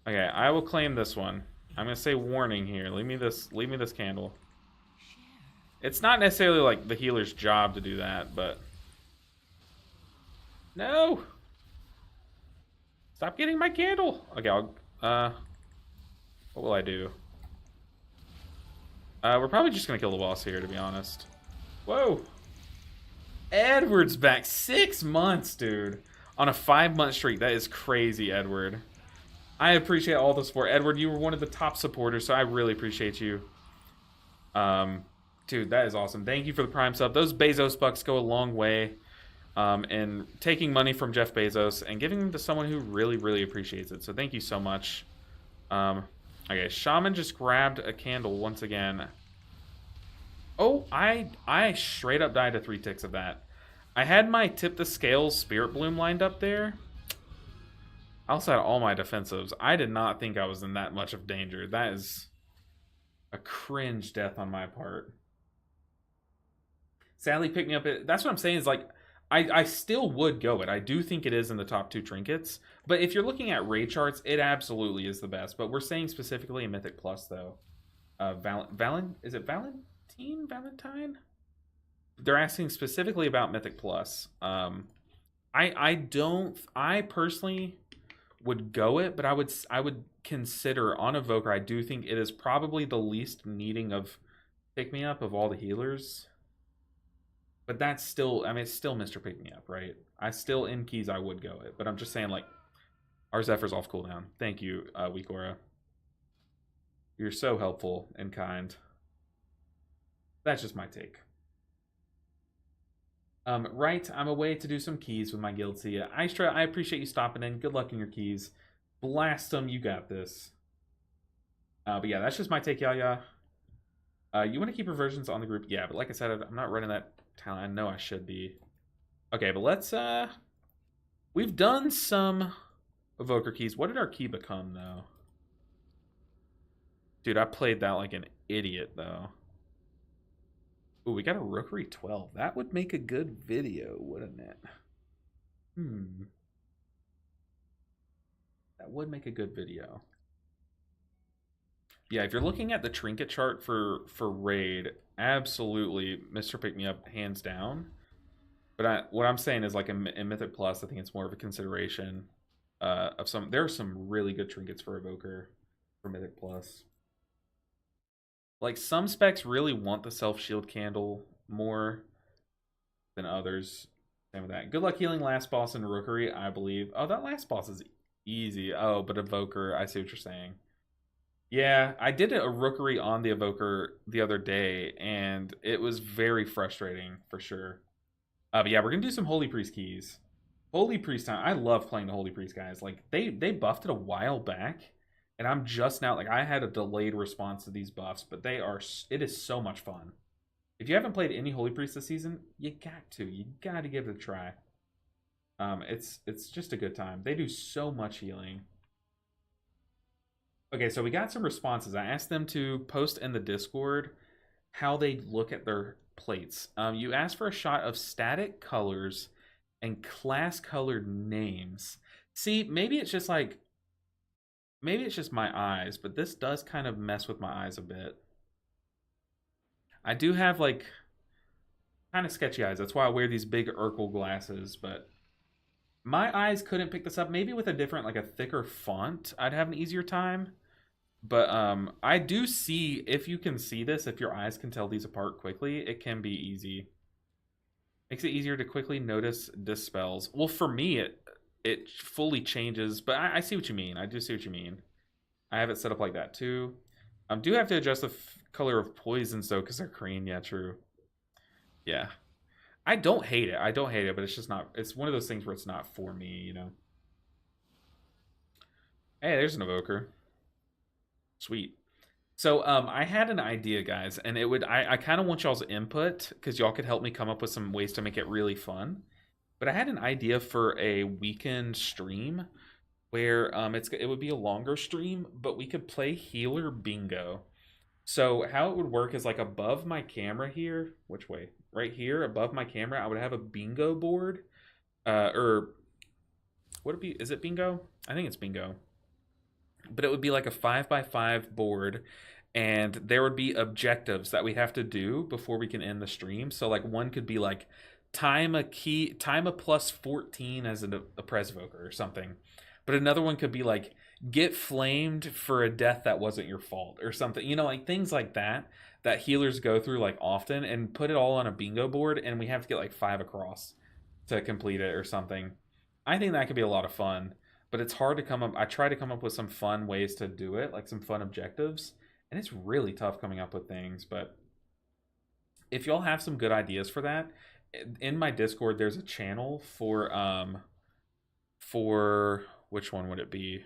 Okay, I will claim this one. I'm gonna say warning here. Leave me this candle. It's not necessarily like the healer's job to do that, but no. Stop getting my candle. Okay, I'll what will I do? We're probably just gonna kill the boss here, to be honest. Whoa. Edward's back. 6 months, dude. On a 5-month streak. That is crazy, Edward. I appreciate all the support. Edward, you were one of the top supporters, so I really appreciate you. Dude, that is awesome. Thank you for the Prime sub. Those Bezos bucks go a long way in taking money from Jeff Bezos and giving them to someone who really, really appreciates it. So thank you so much. Okay, Shaman just grabbed a candle once again. Oh, I straight up died to 3 ticks of that. I had my Tip the Scales Spirit Bloom lined up there. I also had all my defensives. I did not think I was in that much of danger. That is a cringe death on my part. Sadly, pick me up. That's what I'm saying is, like, I still would go it. I do think it is in the top 2 trinkets. But if you're looking at raid charts, it absolutely is the best. But we're saying specifically in Mythic Plus, though. Is it Valentine? They're asking specifically about Mythic Plus. I personally would go it, but I would consider on Evoker. I do think it is probably the least needing of pick me up of all the healers. But that's still, I mean, it's still Mr. Pick Me Up, right? I still in keys I would go it, but I'm just saying, like, our Zephyr's off cooldown. Thank you, Weekora. You're so helpful and kind. That's just my take. Right, I'm away to do some keys with my guild. See ya. Istra, I appreciate you stopping in. Good luck in your keys. Blast them, you got this. But yeah, that's just my take, Yaya. You want to keep reversions on the group? Yeah, but like I said, I'm not running that talent. I know I should be. Okay, but let's, we've done some Evoker keys. What did our key become, though? Dude, I played that like an idiot, though. Ooh, we got a Rookery 12. That would make a good video, wouldn't it? That would make a good video. Yeah, if you're looking at the trinket chart for Raid, absolutely Mr. Pick Me Up, hands down. But what I'm saying is, like, in Mythic Plus, I think it's more of a consideration of some. There are some really good trinkets for Evoker for Mythic Plus. Like, some specs really want the self shield candle more than others. Same with that. Good luck healing last boss in Rookery, I believe. Oh, that last boss is easy. Oh, but Evoker, I see what you're saying. Yeah, I did a Rookery on the Evoker the other day, and it was very frustrating for sure. But yeah, we're gonna do some Holy Priest keys. Holy Priest time. I love playing the Holy Priest guys. Like they buffed it a while back, and I'm just now like I had a delayed response to these buffs, but they are. It is so much fun. If you haven't played any Holy Priest this season, you got to. You got to give it a try. It's just a good time. They do so much healing. Okay, so we got some responses. I asked them to post in the Discord how they look at their plates. You asked for a shot of static colors and class colored names. See, maybe it's just like, maybe it's just my eyes, but this does kind of mess with my eyes a bit. I do have like kind of sketchy eyes. That's why I wear these big Urkel glasses, but my eyes couldn't pick this up. Maybe with a different, like a thicker font, I'd have an easier time. But I do see, if you can see this, if your eyes can tell these apart quickly, it can be easy. Makes it easier to quickly notice dispels. Well, for me, it fully changes, but I see what you mean. I do see what you mean. I have it set up like that too. Do have to adjust the color of poisons though, because they're green. Yeah, true. Yeah. I don't hate it. I don't hate it, but it's just not. It's one of those things where it's not for me, you know. Hey, there's an evoker. Sweet. So I had an idea, guys, and it would I kind of want y'all's input because y'all could help me come up with some ways to make it really fun. But I had an idea for a weekend stream where it would be a longer stream, but we could play healer bingo. So how it would work is like above my camera here, which way? Right here above my camera, I would have a bingo board. Or would it be? Is it bingo? I think it's bingo. But it would be like a 5x5 board, and there would be objectives that we have to do before we can end the stream. So like one could be like time a plus 14 as a Presvoker or something. But another one could be like get flamed for a death that wasn't your fault or something. You know, like things like that healers go through like often, and put it all on a bingo board, and we have to get like 5 across to complete it or something. I think that could be a lot of fun, but it's hard to come up. I try to come up with some fun ways to do it, like some fun objectives, and it's really tough coming up with things. But if y'all have some good ideas for that, in my Discord there's a channel for which one would it be?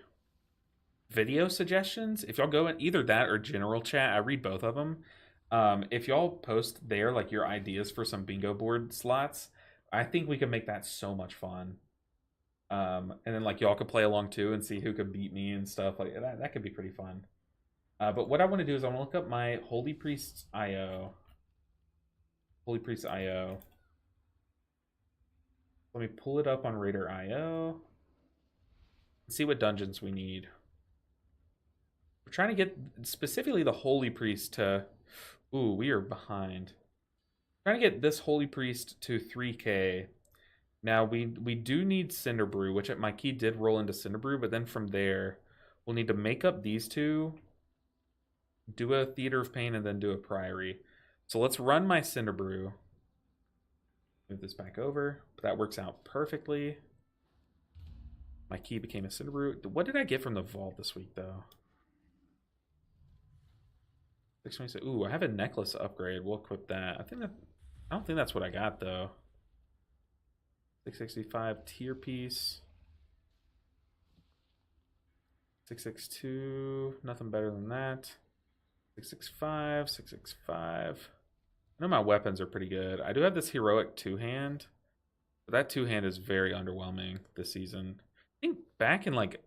Video suggestions. If y'all go in either that or general chat, I read both of them. If y'all post there like your ideas for some bingo board slots, I think we could make that so much fun. And then like y'all could play along too and see who could beat me and stuff like that. That could be pretty fun. But what I want to do is I want to look up my Holy Priest IO. Holy Priest IO. Let me pull it up on Raider IO. See what dungeons we need. We're trying to get specifically the Holy Priest to... Ooh, we are behind. Trying to get this Holy Priest to 3k. Now, we do need Cinderbrew, which my key did roll into Cinderbrew, but then from there, we'll need to make up these two, do a Theater of Pain, and then do a Priory. So let's run my Cinderbrew. Move this back over. But that works out perfectly. My key became a Cinderbrew. What did I get from the vault this week, though? 626. Ooh, I have a necklace upgrade. We'll equip that. I don't think that's what I got, though. 665 tier piece. 662. Nothing better than that. 665. 665. I know my weapons are pretty good. I do have this heroic two-hand. But that two-hand is very underwhelming this season. I think back in like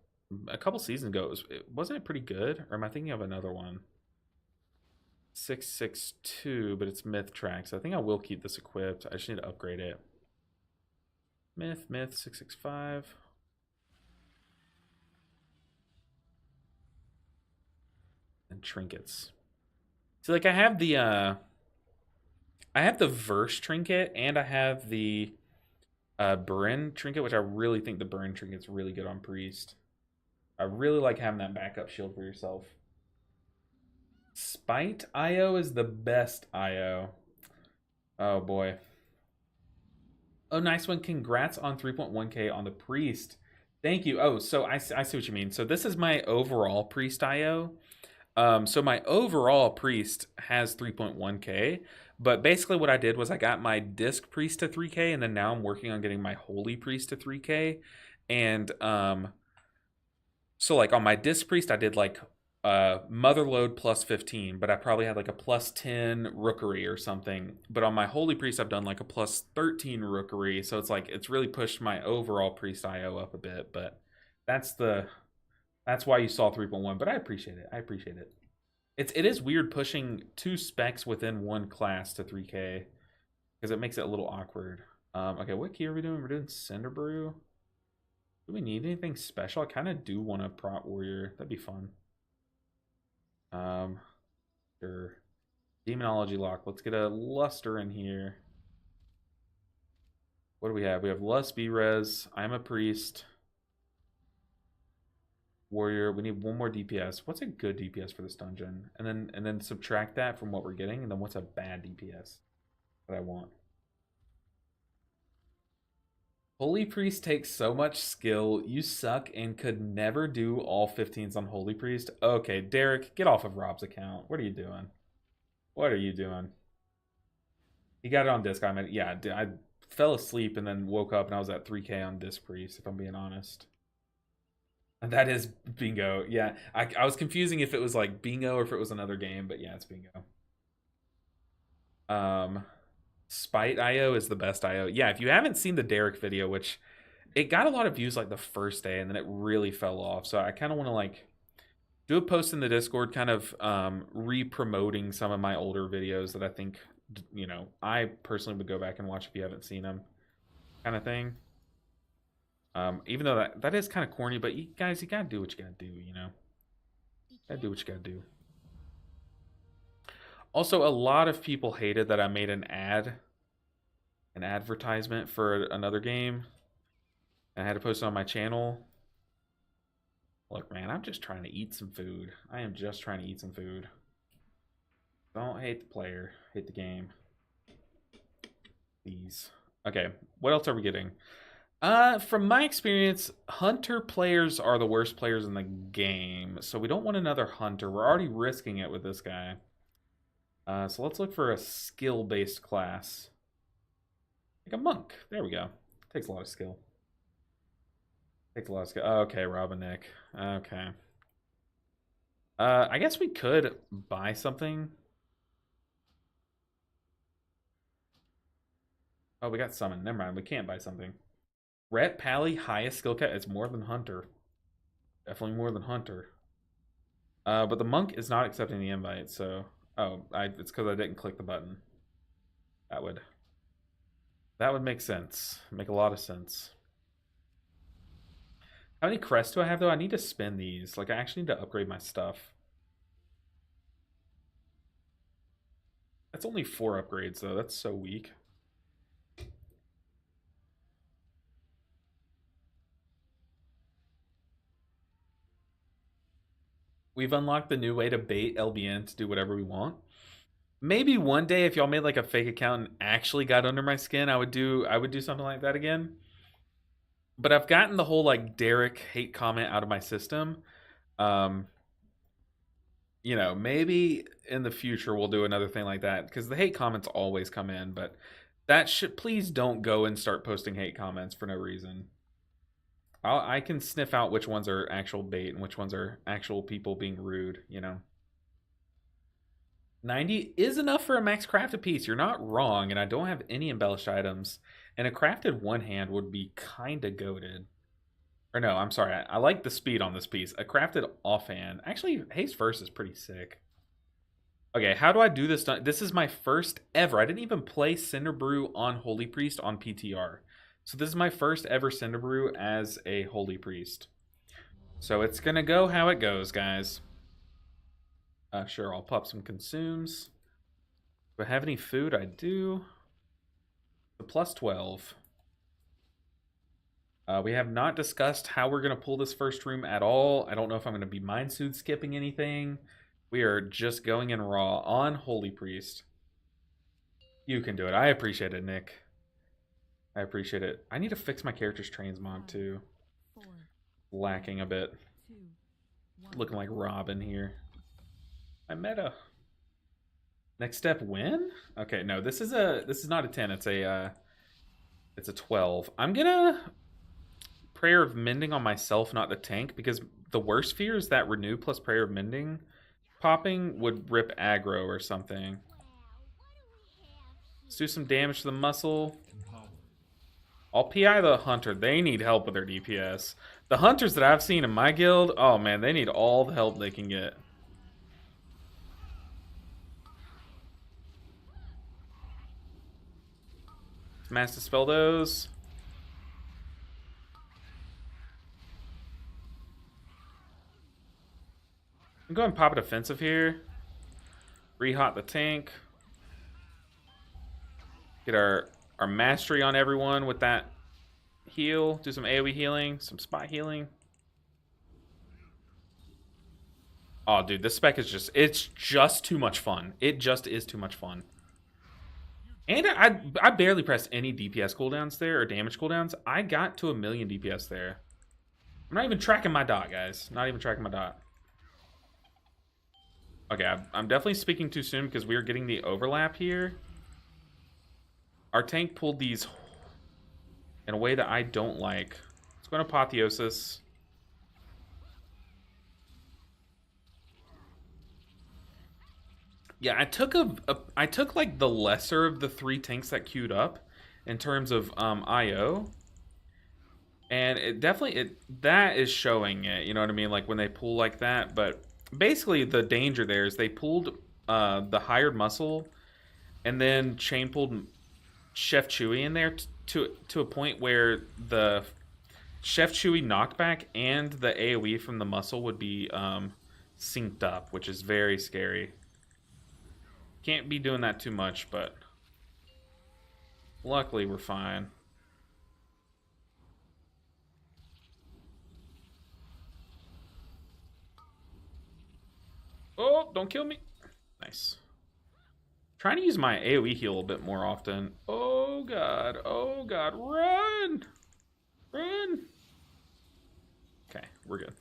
a couple seasons ago, wasn't it pretty good? Or am I thinking of another one? 662, but it's myth track, so I think I will keep this equipped. I just need to upgrade it. Myth 665. And trinkets. See, like I have the verse trinket and I have the Burn trinket, which I really think the Burn trinket's really good on priest. I really like having that backup shield for yourself. Spite IO is the best IO. Oh boy. Oh, nice one. Congrats on 3.1k on the priest. Thank you. Oh, so I see what you mean. So this is my overall priest IO. So my overall priest has 3.1k, but basically what I did was I got my disc priest to 3k, and then now I'm working on getting my holy priest to 3k. And so like on my disc priest I did like motherload plus 15, but I probably had like a plus 10 rookery or something. But on my holy priest I've done like a plus 13 rookery, so it's like it's really pushed my overall priest IO up a bit. But that's why you saw 3.1, but I appreciate it. It is weird pushing 2 specs within one class to 3k because it makes it a little awkward. Okay, what key are we doing? We're doing Cinder Brew. Do we need anything special? I kind of do want a Prot Warrior. That'd be fun. Sure. Demonology Lock. Let's get a Luster in here. What do we have? We have Lust, B-Res. I'm a Priest. Warrior. We need one more DPS. What's a good DPS for this dungeon? And then subtract that from what we're getting, and then what's a bad DPS that I want? Holy Priest takes so much skill. You suck and could never do all 15s on Holy Priest. Okay, Derek, get off of Rob's account. What are you doing? What are you doing? He got it on disc. Yeah, I fell asleep and then woke up and I was at 3k on disc priest, if I'm being honest. And that is bingo. Yeah, I was confusing if it was like bingo or if it was another game, but yeah, it's bingo. Spite IO is the best IO. Yeah, if you haven't seen the Derek video, which it got a lot of views like the first day and then it really fell off. So I kind of want to like do a post in the Discord kind of re-promoting some of my older videos that I think, you know, I personally would go back and watch if you haven't seen them, kind of thing. Even though that is kind of corny, but you guys, you gotta do what you gotta do, you know? Gotta do what you gotta do. Also, a lot of people hated that I made an advertisement for another game. And I had to post it on my channel. Look, man, I'm just trying to eat some food. I am just trying to eat some food. Don't hate the player, hate the game. Please. Okay, what else are we getting? From my experience, hunter players are the worst players in the game. So we don't want another hunter. We're already risking it with this guy. So let's look for a skill-based class. Like a monk. There we go. Takes a lot of skill. Takes a lot of skill. Okay, Robin Nick. Okay. I guess we could buy something. Oh, we got summon. Never mind. We can't buy something. Ret Pally, highest skill cap. It's more than Hunter. Definitely more than Hunter. But the monk is not accepting the invite, so... Oh, it's because I didn't click the button. That would make sense. Make a lot of sense. How many crests do I have, though? I need to spend these. Like, I actually need to upgrade my stuff. That's only 4 upgrades, though. That's so weak. We've unlocked the new way to bait LBN to do whatever we want. Maybe one day if y'all made like a fake account and actually got under my skin, I would do something like that again. But I've gotten the whole like Derek hate comment out of my system. You know, maybe in the future we'll do another thing like that because the hate comments always come in, but that should please don't go and start posting hate comments for no reason. I can sniff out which ones are actual bait and which ones are actual people being rude, you know. 90 is enough for a max crafted piece. You're not wrong, and I don't have any embellished items. And a crafted one hand would be kind of goated. Or no, I'm sorry. I like the speed on this piece. A crafted offhand. Actually, haste verse is pretty sick. Okay, how do I do this? This is my first ever. I didn't even play Cinderbrew on Holy Priest on PTR. So this is my first ever Cinderbrew as a Holy Priest. So it's going to go how it goes, guys. Sure, I'll pop some consumes. Do I have any food? I do. The plus 12. We have not discussed how we're going to pull this first room at all. I don't know if I'm going to be mind suit skipping anything. We are just going in raw on Holy Priest. You can do it. I appreciate it, Nick. I appreciate it. I need to fix my character's transmog too. 4, Lacking a bit. 2, 1. Looking like Robin here. I meta. Next step, win? Okay, no, this is not a 10. It's a 12. I'm gonna Prayer of Mending on myself, not the tank, because the worst fear is that Renew plus Prayer of Mending popping would rip aggro or something. Let's do some damage to the muscle. I'll PI the Hunter. They need help with their DPS. The Hunters that I've seen in my guild, oh man, they need all the help they can get. Mass Dispel those. I'm going to pop a defensive here. Rehot the tank. Get our mastery on everyone with that heal. Do some AoE healing, some spot healing. Oh, dude, this spec is it's just too much fun. It just is too much fun. And I barely pressed any DPS cooldowns there, or damage cooldowns. I got to 1,000,000 DPS there. I'm not even tracking my dot, guys. Not even tracking my dot. Okay, I'm definitely speaking too soon because we are getting the overlap here. Our tank pulled these in a way that I don't like. Let's go to Apotheosis. Yeah, I took like the lesser of the 3 tanks that queued up in terms of IO. And it definitely that is showing it, you know what I mean? Like when they pull like that, but basically the danger there is they pulled the hired muscle and then chain pulled Chef Chewy in there to a point where the Chef Chewy knockback and the AoE from the muscle would be synced up, which is very scary. Can't be doing that too much, but luckily we're fine. Oh, don't kill me. Nice. Trying to use my AoE heal a bit more often. Oh god. Oh god. Run! Run! Okay, we're good.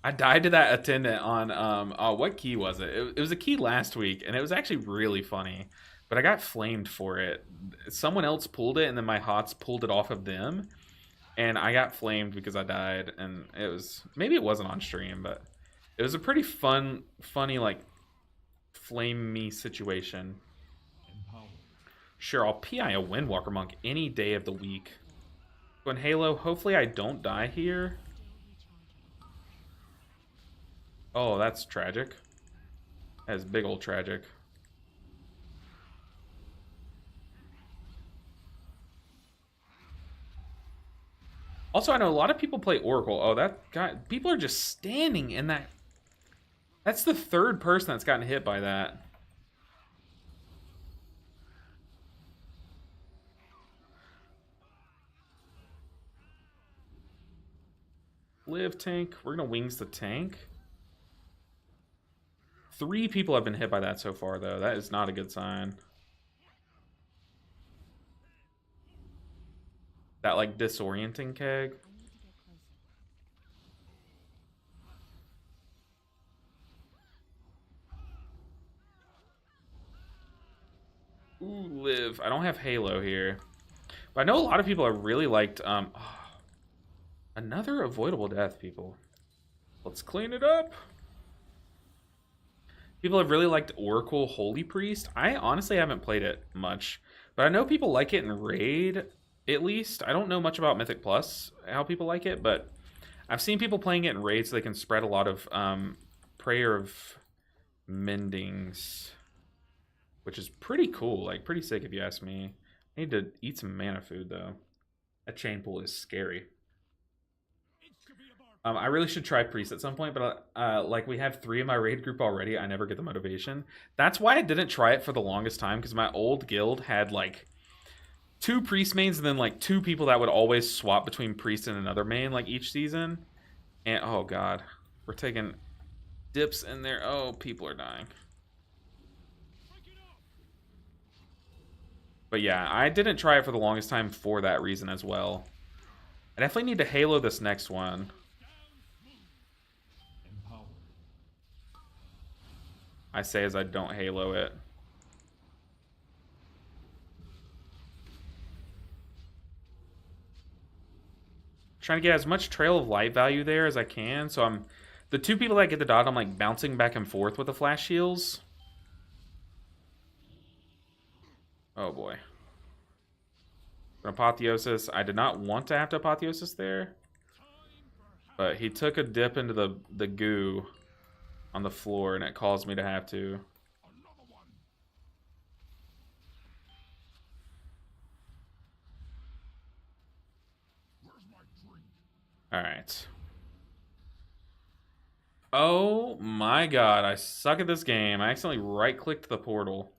I died to that attendant on what key was it? It was a key last week, and it was actually really funny. But I got flamed for it. Someone else pulled it, and then my HOTS pulled it off of them. And I got flamed because I died, and it was... Maybe it wasn't on stream, but... It was a pretty funny, like, flame me situation. Sure, I'll PI a Windwalker Monk any day of the week. Going Halo, hopefully I don't die here. Oh, that's tragic. That is big old tragic. Also, I know a lot of people play Oracle. Oh, that guy... People are just standing in that... That's the 3rd person that's gotten hit by that. Live tank. We're going to wings the tank. 3 people have been hit by that so far, though. That is not a good sign. That, like, disorienting keg. Ooh, live. I don't have Halo here. But I know a lot of people have really liked... another avoidable death, people. Let's clean it up. People have really liked Oracle Holy Priest. I honestly haven't played it much. But I know people like it in Raid, at least. I don't know much about Mythic Plus, how people like it. But I've seen people playing it in Raid so they can spread a lot of Prayer of Mendings, which is pretty cool, like pretty sick if you ask me. I need to eat some mana food though. That chain pull is scary. I really should try priest at some point, but like we have 3 in my raid group already. I never get the motivation. That's why I didn't try it for the longest time, because my old guild had like 2 priest mains and then like 2 people that would always swap between priest and another main like each season. And oh god, we're taking dips in there. Oh, people are dying. But yeah, I didn't try it for the longest time for that reason as well. I definitely need to halo this next one. I say as I don't halo it. Trying to get as much Trail of Light value there as I can. So I'm the 2 people that get the dot, I'm like bouncing back and forth with the flash heals. Oh boy. Apotheosis. I did not want to have to Apotheosis there. But he took a dip into the goo on the floor, and it caused me to have to. Alright. Oh my god, I suck at this game. I accidentally right-clicked the portal.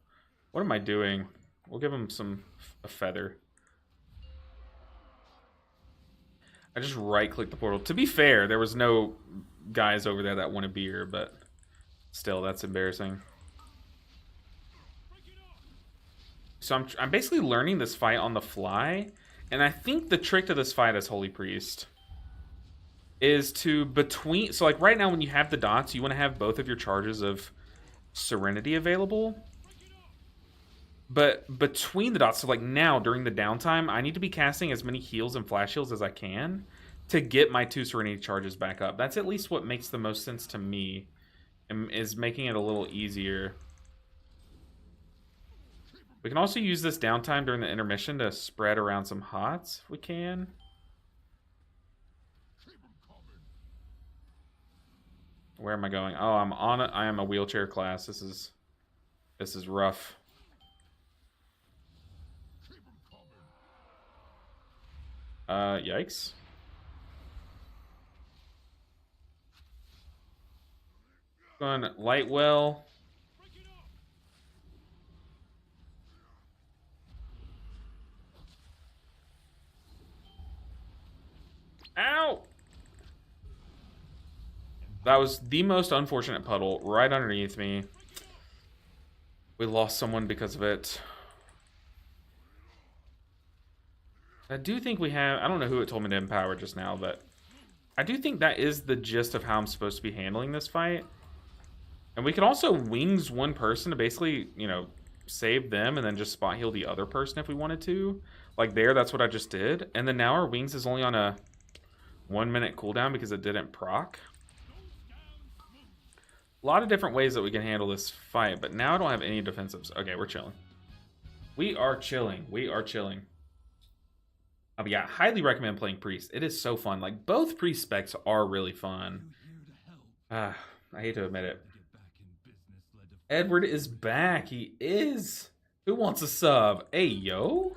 What am I doing? We'll give him a feather. I just right-clicked the portal. To be fair, there was no guys over there that want a beer, but still, that's embarrassing. So I'm basically learning this fight on the fly, and I think the trick to this fight as Holy Priest is to so like right now when you have the dots, you want to have both of your charges of Serenity available. But between the dots, so like now during the downtime, I need to be casting as many heals and flash heals as I can to get my 2 Serenity charges back up. That's at least what makes the most sense to me, and is making it a little easier. We can also use this downtime during the intermission to spread around some hots if we can. Where am I going? Oh, I am a wheelchair class. This is rough. Yikes. Going Lightwell. Ow! That was the most unfortunate puddle right underneath me. We lost someone because of it. I do think we have... I don't know who it told me to empower just now, but I do think that is the gist of how I'm supposed to be handling this fight. And we can also wings one person to basically, you know, save them and then just spot heal the other person if we wanted to. Like there, that's what I just did. And then now our wings is only on a 1-minute cooldown because it didn't proc. A lot of different ways that we can handle this fight, but now I don't have any defensives. Okay, we're chilling. We are chilling. We are chilling. But yeah, highly recommend playing Priest. It is so fun. Like, both Priest specs are really fun. I hate to admit it. Edward is back. He is. Who wants a sub? Hey, yo.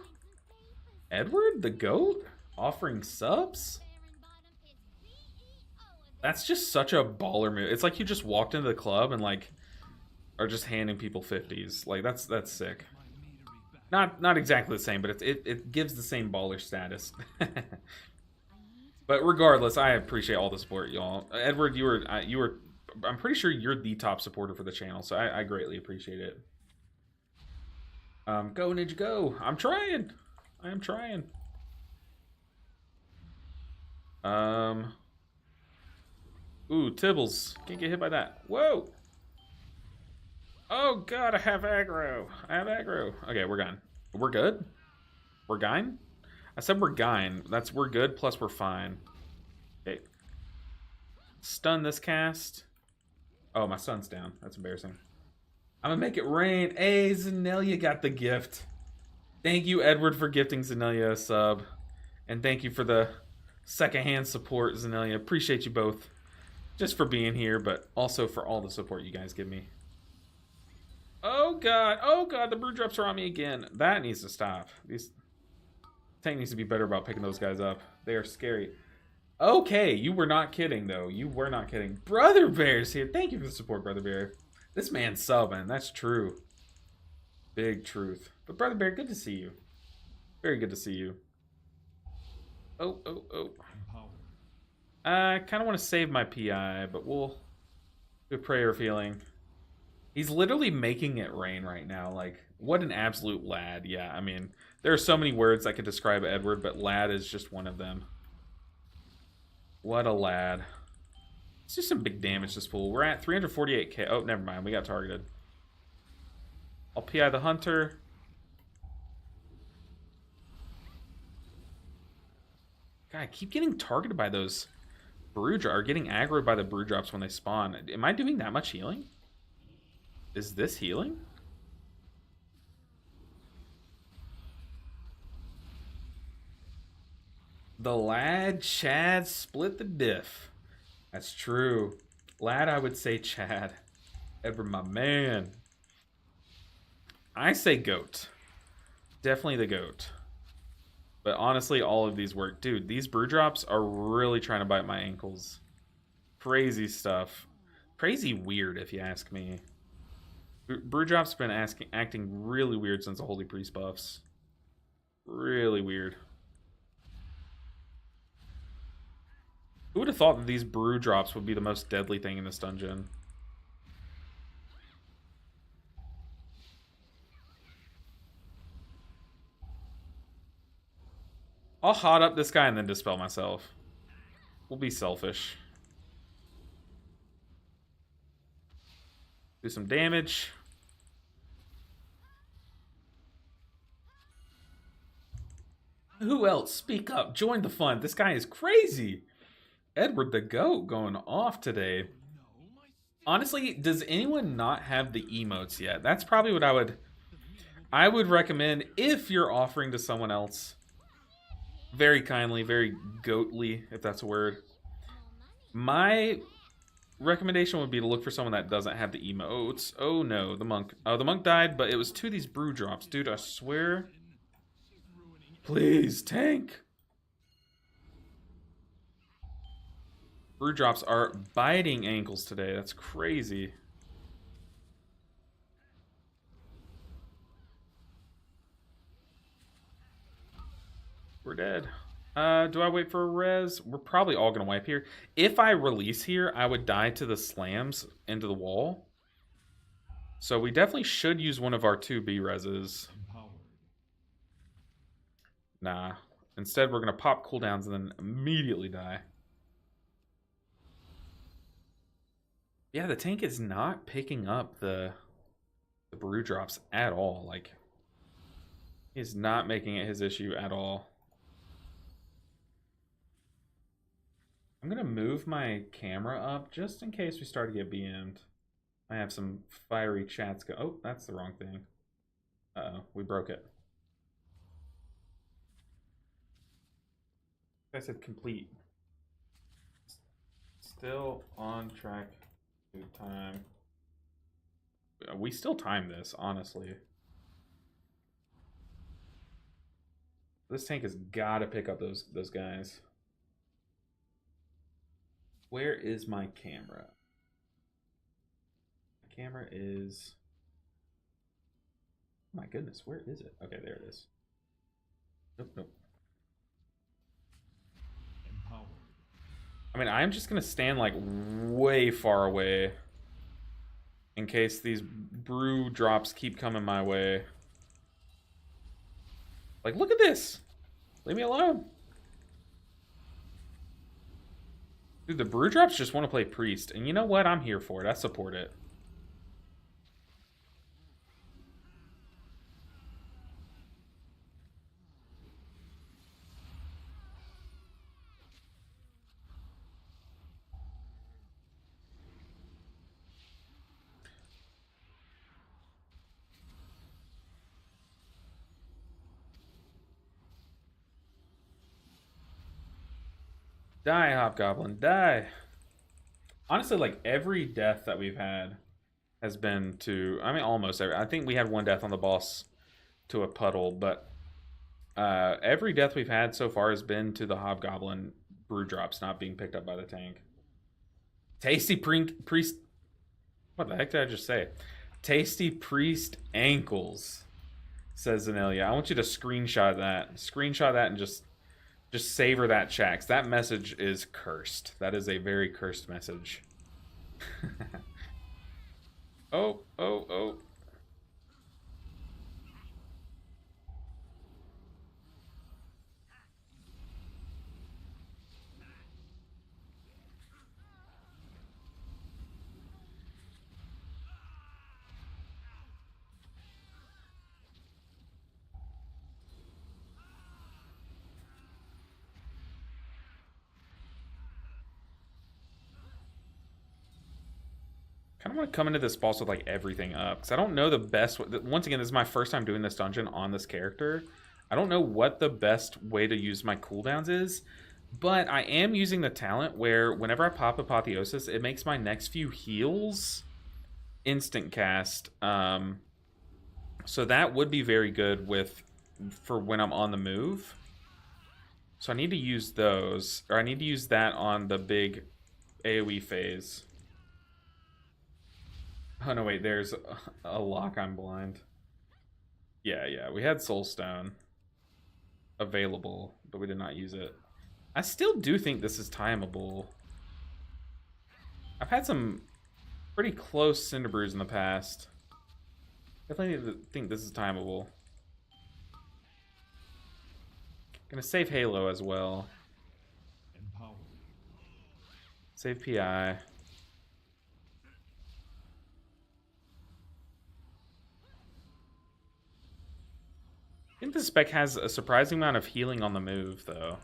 Edward, the GOAT? Offering subs? That's just such a baller move. It's like you just walked into the club and, like, are just handing people 50s. Like, that's sick. Not exactly the same, but it gives the same baller status. But regardless, I appreciate all the support, y'all. Edward, you were I'm pretty sure you're the top supporter for the channel, so I greatly appreciate it. Go Ninja go! I'm trying. I am trying. Ooh, Tibbles. Can't get hit by that. Whoa! Oh god, I have aggro. I have aggro. Okay, we're gone. We're good? We're gone? I said we're gone. That's we're good plus we're fine. Okay. Stun this cast. Oh, my sun's down. That's embarrassing. I'm gonna make it rain. Hey, Zanelia got the gift. Thank you, Edward, for gifting Zanelia a sub. And thank you for the secondhand support, Zanelia. Appreciate you both. Just for being here, but also for all the support you guys give me. Oh god, the brew drops are on me again. That needs to stop. Tank needs to be better about picking those guys up. They are scary. Okay, you were not kidding though. You were not kidding. Brother Bear's here. Thank you for the support, Brother Bear. This man's subbing. That's true. Big truth. But Brother Bear, good to see you. Very good to see you. Oh. I kind of want to save my PI, but we'll do a prayer of healing. He's literally making it rain right now. Like, what an absolute lad. Yeah, I mean, there are so many words that could describe Edward, but lad is just one of them. What a lad. Let's do some big damage this fool. We're at 348k. Oh, never mind. We got targeted. I'll PI the hunter. God, I keep getting targeted by those brew drops, or getting aggroed by the brew drops when they spawn. Am I doing that much healing? Is this healing? The lad Chad split the diff. That's true. Lad, I would say Chad. Edward, my man. I say goat. Definitely the goat. But honestly, all of these work. Dude, these brew drops are really trying to bite my ankles. Crazy stuff. Crazy weird, if you ask me. Brew drops been acting really weird since the Holy Priest buffs. Really weird. Who would have thought that these brew drops would be the most deadly thing in this dungeon? I'll hot up this guy and then dispel myself. We'll be selfish. Do some damage. Who else? Speak up. Join the fun. This guy is crazy. Edward the Goat going off today. Honestly, does anyone not have the emotes yet? That's probably what I would recommend if you're offering to someone else. Very kindly, very goatly, if that's a word. My recommendation would be to look for someone that doesn't have the emotes. Oh no, the monk. Oh, the monk died, but it was to these brew drops. Dude, I swear. Please, tank. Brew drops are biting ankles today. That's crazy. We're dead. Do I wait for a res? We're probably all going to wipe here. If I release here, I would die to the slams into the wall. So we definitely should use one of our 2B reses. Nah. Instead, we're going to pop cooldowns and then immediately die. Yeah, the tank is not picking up the brew drops at all. Like, he's not making it his issue at all. I'm going to move my camera up just in case we start to get BM'd. I have some fiery chats go. Oh, that's the wrong thing. Uh-oh, we broke it. I said complete. Still on track to time. We still time this, honestly. This tank has got to pick up those guys. Where is my camera? My camera is... Oh my goodness, where is it? Okay, there it is. Nope. I mean, I'm just going to stand, like, way far away in case these brew drops keep coming my way. Like, look at this. Leave me alone. Dude, the brew drops just want to play priest. And you know what? I'm here for it. I support it. Die, Hobgoblin, die. Honestly, like, every death that we've had has been to, I mean, almost every. I think we had one death on the boss to a puddle, but every death we've had so far has been to the Hobgoblin brew drops not being picked up by the tank. Tasty priest. What the heck did I just say? Tasty priest ankles, says Zanelia. I want you to screenshot that. Screenshot that and just savor that chat. 'Cause that message is cursed. That is a very cursed message. Oh, oh, oh. Kind of want to come into this boss with like everything up because I don't know the best. Once again, this is my first time doing this dungeon on this character. I don't know what the best way to use my cooldowns is, but I am using the talent where whenever I pop Apotheosis, it makes my next few heals instant cast. So that would be very good for when I'm on the move. So I need to use those, or I need to use that on the big AoE phase. Oh no, wait, there's a lock. I'm blind. Yeah, we had Soulstone available, but we did not use it. I still do think this is timeable. I've had some pretty close Cinder Brews in the past. Definitely think this is timeable. Gonna save Halo as well. Save PI. I think this spec has a surprising amount of healing on the move, though,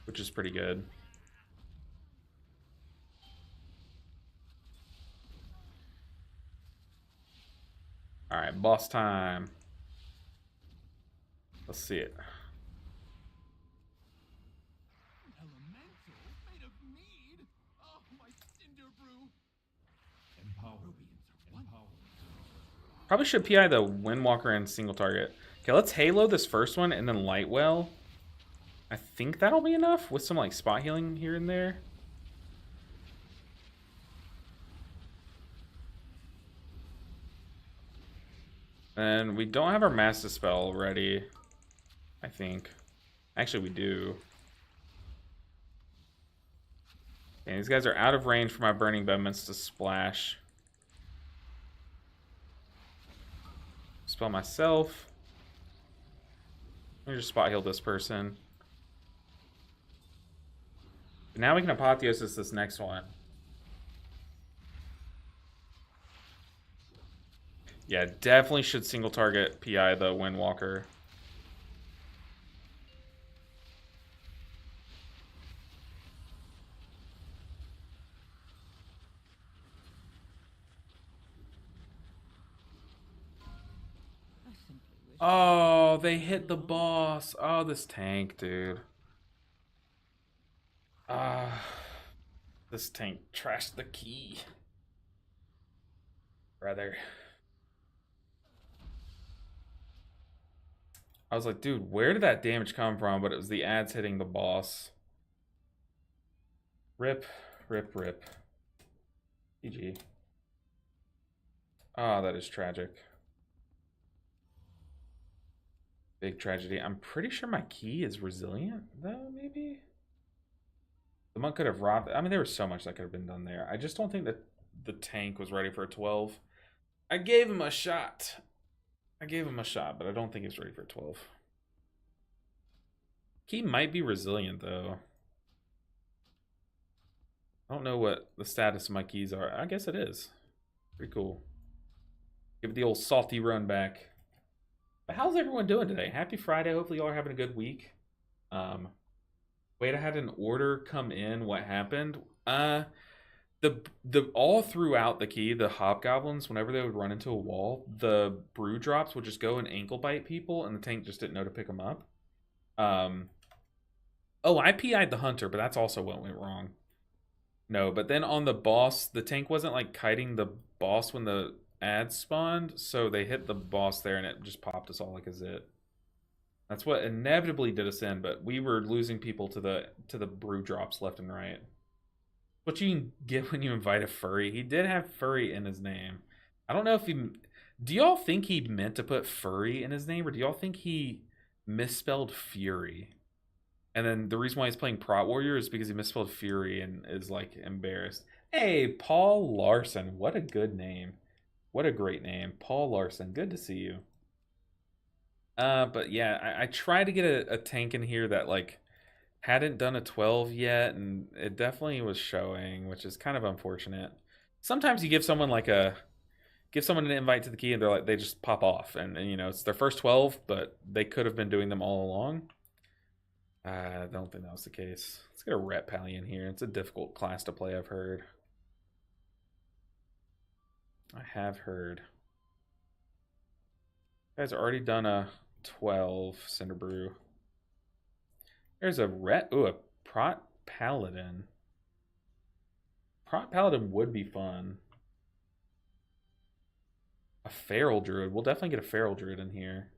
which is pretty good. Alright, boss time. Let's see it. Probably should PI the Windwalker and single target. Okay, let's Halo this first one and then Lightwell. I think that'll be enough with some like spot healing here and there. And we don't have our Mass Dispel ready, I think. Actually, we do. And these guys are out of range for my Burning Bedments to splash. Spell myself. Let me just spot heal this person. Now we can Apotheosis this next one. Yeah, definitely should single target PI the Windwalker. Oh, they hit the boss. Oh, this tank, dude. This tank trashed the key. Rather. I was like, dude, where did that damage come from? But it was the ads hitting the boss. Rip, rip, rip. GG. Oh, that is tragic. Big tragedy. I'm pretty sure my key is resilient, though, maybe? The monk could have robbed... I mean, there was so much that could have been done there. I just don't think that the tank was ready for a 12. I gave him a shot. But I don't think he's ready for a 12. Key might be resilient, though. I don't know what the status of my keys are. I guess it is. Pretty cool. Give it the old salty run back. But how's everyone doing today? Happy Friday. Hopefully y'all are having a good week. Wait, I had an order come in. What happened? The all throughout the key, the hobgoblins, whenever they would run into a wall, the brew drops would just go and ankle bite people, and the tank just didn't know to pick them up. Oh, I PI'd the hunter, but that's also what went wrong. No, but then on the boss, the tank wasn't like kiting the boss when the ads spawned, so they hit the boss there and it just popped us all like a zit. That's what inevitably did us in, but we were losing people to the brew drops left and right. What you can get when you invite a furry. He did have furry in his name. I don't know if he... Do y'all think he meant to put furry in his name, or do y'all think he misspelled fury? And then the reason why he's playing Prot Warrior is because he misspelled fury and is like embarrassed. Hey, Paul Larson. What a good name. What a great name. Paul Larson. Good to see you. But yeah, I tried to get a tank in here that like hadn't done a 12 yet, and it definitely was showing, which is kind of unfortunate. Sometimes you give someone an invite to the key and they're like, they just pop off, and you know, it's their first 12, but they could have been doing them all along. I don't think that was the case. Let's get a Ret Pally in here. It's a difficult class to play, I've heard. I have heard. You guys already done a 12 Cinder Brew. There's a a Prot Paladin. Prot Paladin would be fun. A Feral Druid. We'll definitely get a Feral Druid in here.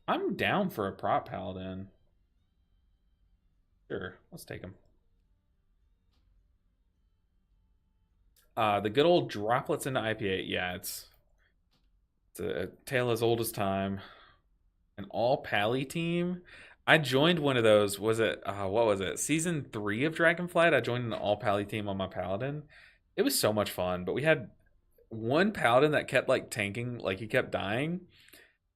I'm down for a Prot Paladin. Sure, let's take him. The good old droplets into IPA. Yeah, it's a tale as old as time. An all Pally team. I joined one of those. Was it what was it? Season 3 of Dragonflight. I joined an all Pally team on my Paladin. It was so much fun, but we had one Paladin that kept like tanking, like he kept dying.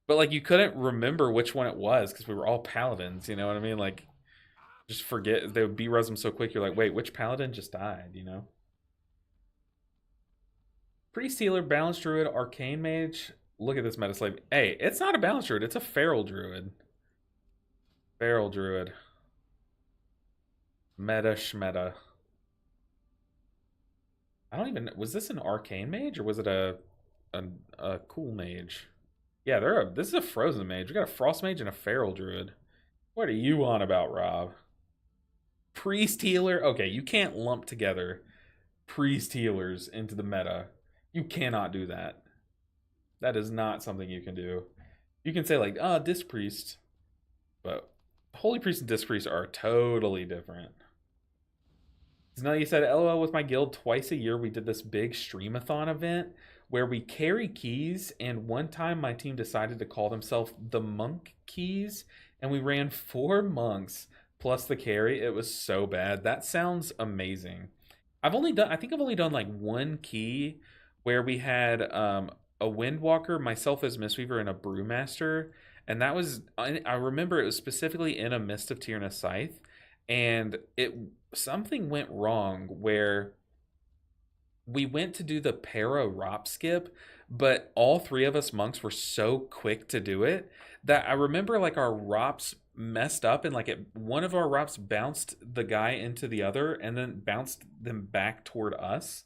But like you couldn't remember which one it was because we were all Paladins, you know what I mean? Like just forget, they would B-res them so quick, you're like, wait, which Paladin just died, you know? Priest Healer, Balanced Druid, Arcane Mage. Look at this meta slave. Hey, it's not a Balanced Druid, it's a Feral Druid. Feral Druid. Meta Shmeta. I don't even... Was this an Arcane Mage, or was it a cool Mage? Yeah, this is a Frozen Mage. We got a Frost Mage and a Feral Druid. What are you on about, Rob? Priest Healer? Okay, you can't lump together Priest Healers into the meta. You cannot do that. That is not something you can do. You can say like, Disc Priest. But Holy Priest and Disc Priest are totally different. Now you said, LOL, with my guild, twice a year we did this big streamathon event where we carry keys, and one time my team decided to call themselves the Monk Keys, and we ran 4 monks plus the carry. It was so bad. That sounds amazing. I think I've only done like 1 key where we had a Windwalker, myself as Mistweaver, and a Brewmaster, and that was, I remember it was specifically in a Mist of Tyrannus Scythe, and something went wrong where we went to do the para Rop skip, but all 3 of us monks were so quick to do it that I remember like our Rops messed up, and like one of our Rops bounced the guy into the other and then bounced them back toward us.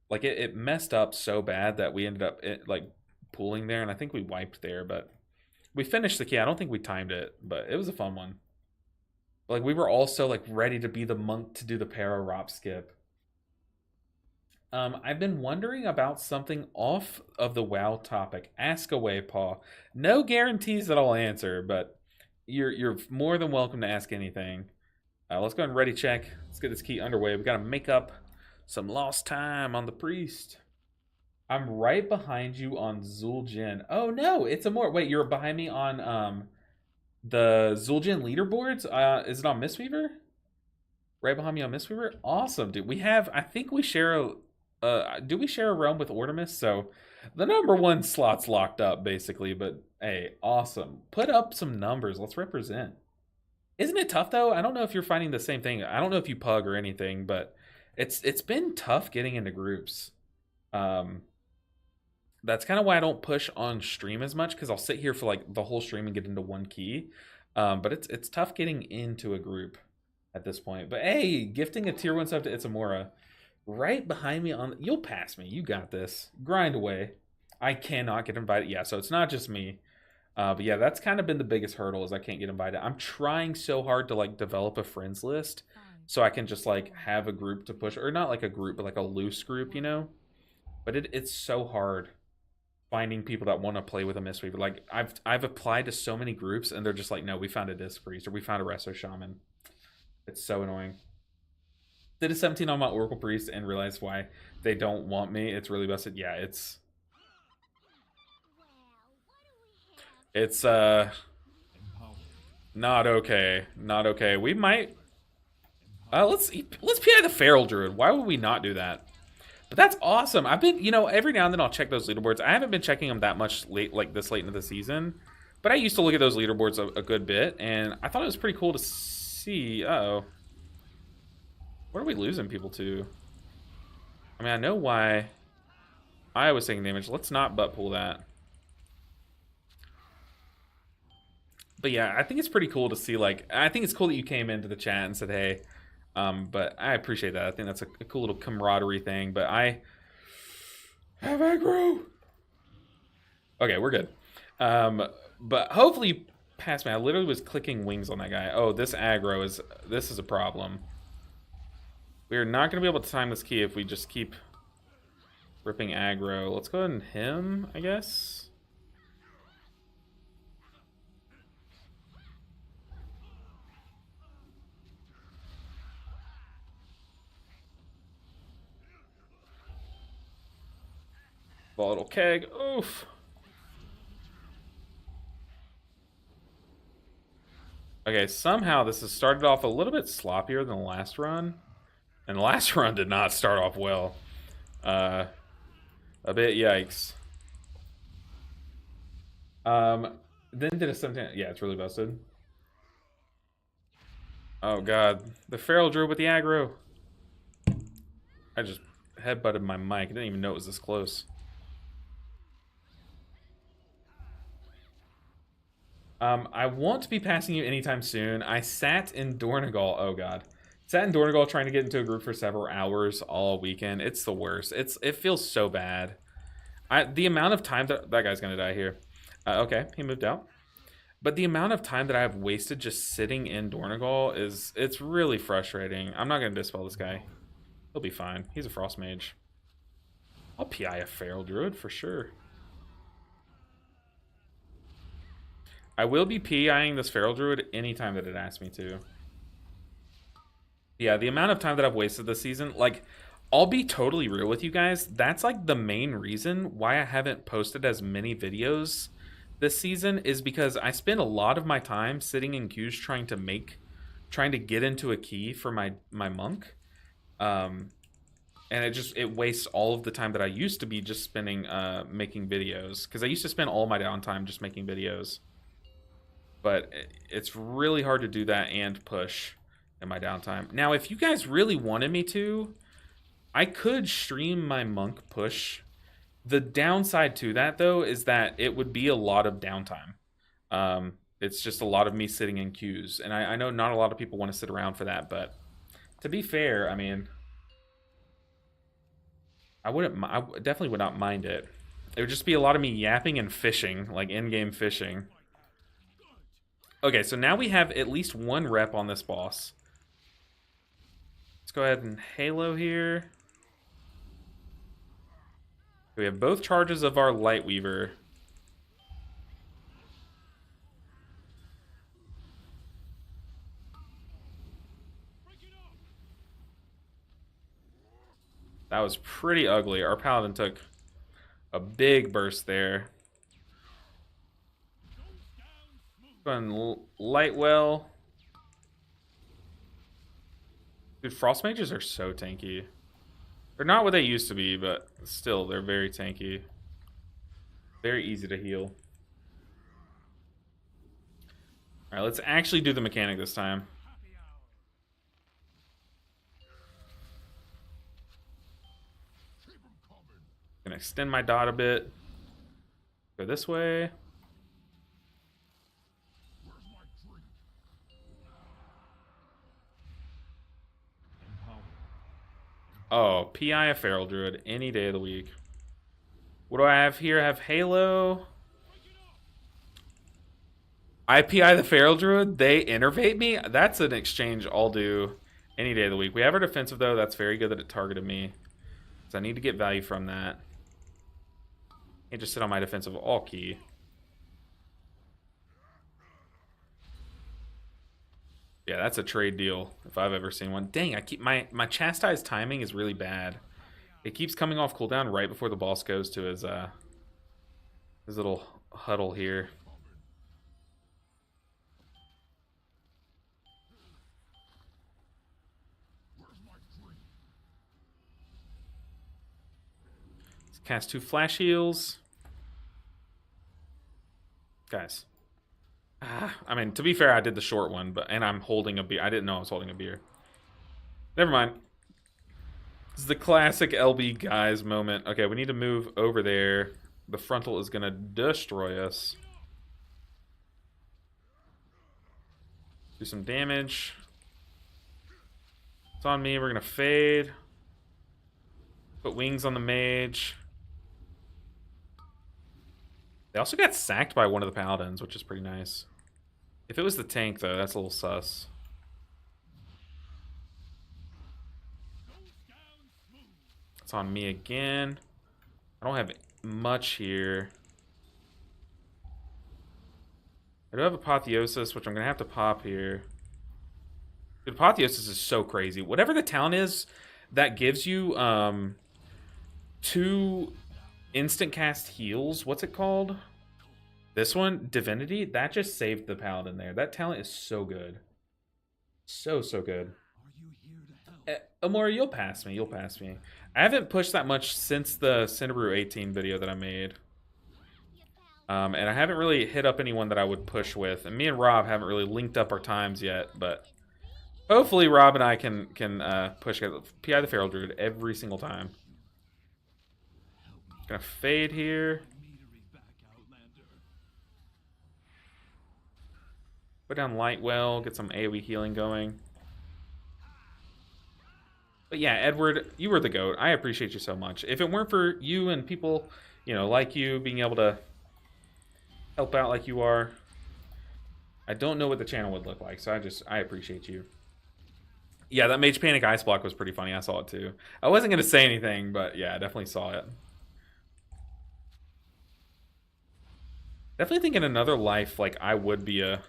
Like it messed up so bad that we ended up like pooling there, and I think we wiped there, but we finished the key. I don't think we timed it, but it was a fun one. Like we were also like ready to be the monk to do the para Rop skip. I've been wondering about something off of the WoW topic. Ask away, Paul. No guarantees that I'll answer, but you're more than welcome to ask anything. Let's go ahead and ready check. Let's get this key underway. We got to make up some lost time on the priest. I'm right behind you on Zul'jin. Oh no, it's a more. Wait, you're behind me on the Zul'jin leaderboards. Is it on Mistweaver? Right behind me on Mistweaver. Awesome, dude. We have. I think we share a. Do we share a realm with Ortimus? So the number 1 slot's locked up, basically. But hey, awesome. Put up some numbers. Let's represent. Isn't it tough though? I don't know if you're finding the same thing. I don't know if you pug or anything, but it's been tough getting into groups. That's kind of why I don't push on stream as much, because I'll sit here for like the whole stream and get into 1 key. But it's tough getting into a group at this point. But hey, gifting a tier 1 sub to Itzamora. Right behind me on... You'll pass me. You got this. Grind away. I cannot get invited. Yeah, so it's not just me. But yeah, that's kind of been the biggest hurdle, is I can't get invited. I'm trying so hard to like develop a friends list so I can just like have a group to push, or not like a group, but like a loose group, you know. But it's so hard finding people that want to play with a Mistweaver. Like I've applied to so many groups, and they're just like, no, we found a Disc Priest or we found a Resto Shaman. It's so annoying. Did a 17 on my Oracle Priest and realized why they don't want me. It's really busted. Yeah, it's not okay. Not okay. We might let's PI the Feral Druid. Why would we not do that? But that's awesome. I've been, every now and then I'll check those leaderboards. I haven't been checking them that much this late into the season, but I used to look at those leaderboards a good bit, and I thought it was pretty cool to see. Uh-oh. What are we losing people to? I mean, I know why I was taking damage. Let's not butt pull that. But yeah, I think it's pretty cool to see, like, I think it's cool that you came into the chat and said, hey, but I appreciate that. I think that's a cool little camaraderie thing, but I have aggro. Okay, we're good. But hopefully you passed me. I literally was clicking wings on that guy. Oh, this aggro is a problem. We're not going to be able to time this key if we just keep ripping aggro. Let's go ahead and him, I guess. Volatile Keg. Oof. Okay, somehow this has started off a little bit sloppier than the last run. And the last run did not start off well. A bit yikes. Then did a 17. Yeah, it's really busted. Oh god. The Feral Druid with the aggro. I just headbutted my mic. I didn't even know it was this close. I won't be passing you anytime soon. I sat in Dornegal. Oh god. Sat in Dornegal trying to get into a group for several hours all weekend. It's the worst. It feels so bad. The amount of time that guy's gonna die here. Okay, he moved out. But the amount of time that I've wasted just sitting in Dornegal it's really frustrating. I'm not gonna dispel this guy. He'll be fine. He's a Frost Mage. I'll PI a Feral Druid for sure. I will be PIing this Feral Druid anytime that it asks me to. Yeah, the amount of time that I've wasted this season, like, I'll be totally real with you guys. That's like the main reason why I haven't posted as many videos this season, is because I spend a lot of my time sitting in queues trying to get into a key for my monk. And it wastes all of the time that I used to be just spending making videos, because I used to spend all my downtime just making videos. But it's really hard to do that and push in my downtime. Now, if you guys really wanted me to, I could stream my monk push. The downside to that, though, is that it would be a lot of downtime. It's just a lot of me sitting in queues. And I know not a lot of people want to sit around for that, but to be fair, I mean, I definitely would not mind it. It would just be a lot of me yapping and fishing, like in-game fishing. Okay, so now we have at least one rep on this boss. Let's go ahead and Halo here. We have both charges of our Lightweaver. That was pretty ugly. Our Paladin took a big burst there. And Lightwell. Dude, Frost Mages are so tanky. They're not what they used to be, but still, they're very tanky. Very easy to heal. Alright, let's actually do the mechanic this time. Gonna extend my dot a bit. Go this way. Oh, PI a Feral Druid any day of the week. What do I have here? I have Halo. I PI the Feral Druid. They innervate me. That's an exchange I'll do Any day of the week. We have our defensive, though. That's very good that it targeted me. So I need to get value from that. Can't just sit on my defensive all key. Yeah, that's a trade deal if I've ever seen one. Dang, I keep my chastise timing is really bad. It keeps coming off cooldown right before the boss goes to his little huddle here. Let's cast 2 flash heals. Guys. I mean, to be fair, I did the short one, and I'm holding a beer. I didn't know I was holding a beer. Never mind. This is the classic LB guys moment. Okay, we need to move over there. The frontal is going to destroy us. Do some damage. It's on me. We're going to fade. Put wings on the mage. They also got sacked by one of the paladins, which is pretty nice. If it was the tank, though, that's a little sus. It's on me again. I don't have much here. I do have Apotheosis, which I'm going to have to pop here. Dude, Apotheosis is so crazy. Whatever the talent is that gives you 2 instant cast heals. What's it called? This one, Divinity, that just saved the paladin there. That talent is so good. So good. Amora, you'll pass me. You'll pass me. I haven't pushed that much since the Cinderbrew 18 video that I made. And I haven't really hit up anyone that I would push with. And me and Rob haven't really linked up our times yet. But hopefully Rob and I can push PI the Feral Druid every single time. Gonna fade here. Put down Lightwell, get some AoE healing going. But yeah, Edward, you were the GOAT. I appreciate you so much. If it weren't for you and people, you know, like you, being able to help out like you are, I don't know what the channel would look like. So I appreciate you. Yeah, that Mage Panic Ice Block was pretty funny. I saw it too. I wasn't going to say anything, but yeah, I definitely saw it. Definitely think in another life, like, I would be a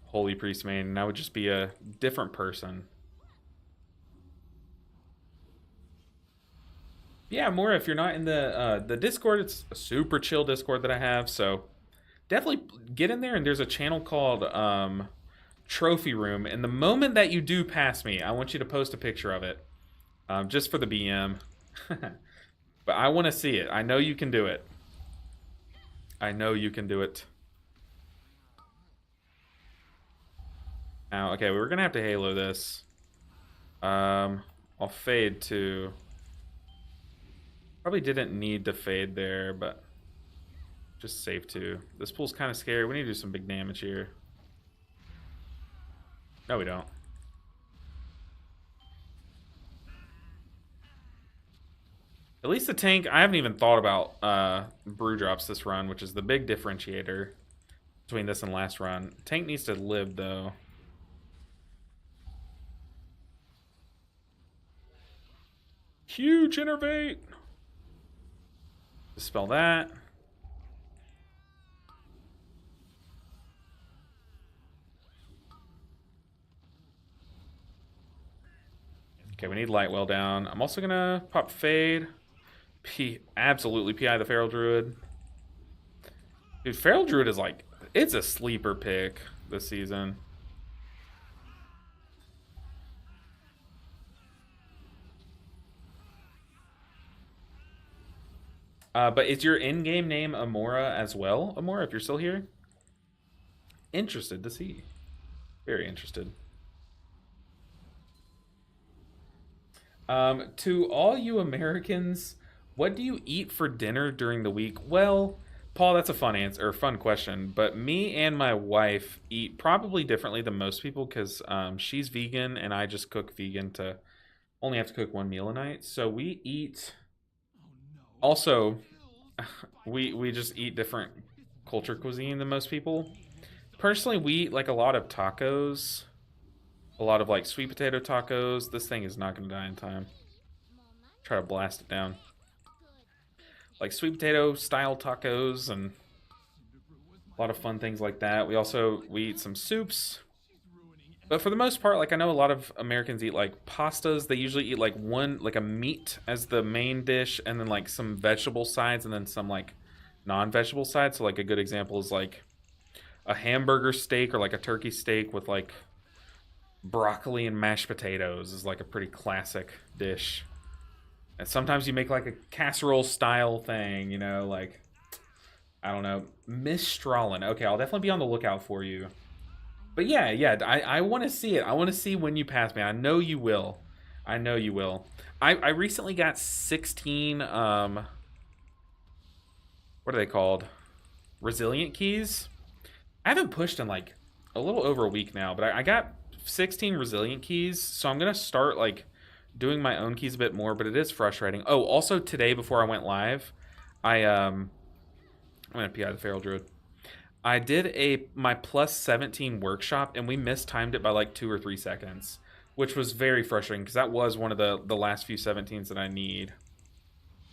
Holy Priest main, and I would just be a different person. Yeah, Mora, if you're not in the Discord, it's a super chill Discord that I have, so definitely get in there, and there's a channel called Trophy Room, and the moment that you do pass me, I want you to post a picture of it, just for the BM. But I want to see it. I know you can do it. I know you can do it. Now, okay, we're gonna have to Halo this. I'll fade too. Probably didn't need to fade there, but just save too. This pool's kind of scary. We need to do some big damage here. No, we don't. At least the tank, I haven't even thought about brew drops this run, which is the big differentiator between this and last run. Tank needs to live, though. Huge innervate. Dispel that. Okay, we need Lightwell down. I'm also gonna pop Fade. Absolutely PI the Feral Druid. Dude, Feral Druid is like, it's a sleeper pick this season. But is your in-game name Amora as well? Amora, if you're still here? Interested to see. Very interested. To all you Americans, what do you eat for dinner during the week? Well, Paul, that's a fun answer, or fun question. But me and my wife eat probably differently than most people because she's vegan and I just cook vegan to only have to cook one meal a night. So we eat. Also, we just eat different culture cuisine than most people. Personally, we eat like a lot of tacos. A lot of like sweet potato tacos. This thing is not going to die in time. More money? Try to blast it down. Good. Like sweet potato style tacos and a lot of fun things like that. We eat some soups. But for the most part, like I know a lot of Americans eat like pastas. They usually eat like like a meat as the main dish and then like some vegetable sides and then some like non-vegetable sides. So like a good example is like a hamburger steak or like a turkey steak with like broccoli and mashed potatoes is like a pretty classic dish. And sometimes you make like a casserole style thing, you know, like I don't know, Miss Strolin. Okay, I'll definitely be on the lookout for you. But yeah, I want to see it. I want to see when you pass me. I know you will. I know you will. I recently got 16, what are they called? Resilient keys? I haven't pushed in like a little over a week now, but I got 16 resilient keys, so I'm going to start like doing my own keys a bit more, but it is frustrating. Oh, also today before I went live, I'm going to PI the Feral Druid. I did my plus 17 workshop and we mistimed it by like 2 or 3 seconds, which was very frustrating because that was one of the last few 17s that I need.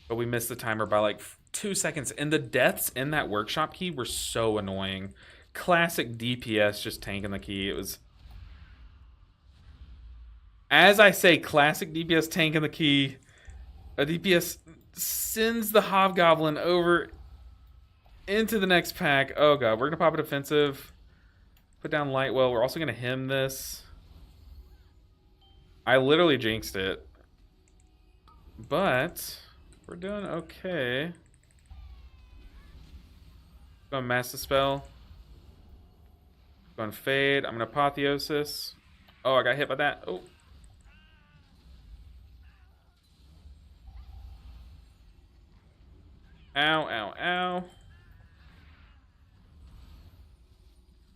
But we missed the timer by like 2 seconds, and the deaths in that workshop key were so annoying. Classic DPS just tanking the key. It was, as I say, classic DPS tanking the key. A DPS sends the Hobgoblin over into the next pack. Oh god, we're gonna pop a defensive. Put down Lightwell. We're also gonna him this. I literally jinxed it. But we're doing okay. Going Mass Dispel. Going Fade. I'm gonna Apotheosis. Oh, I got hit by that. Oh. Ow, ow, ow.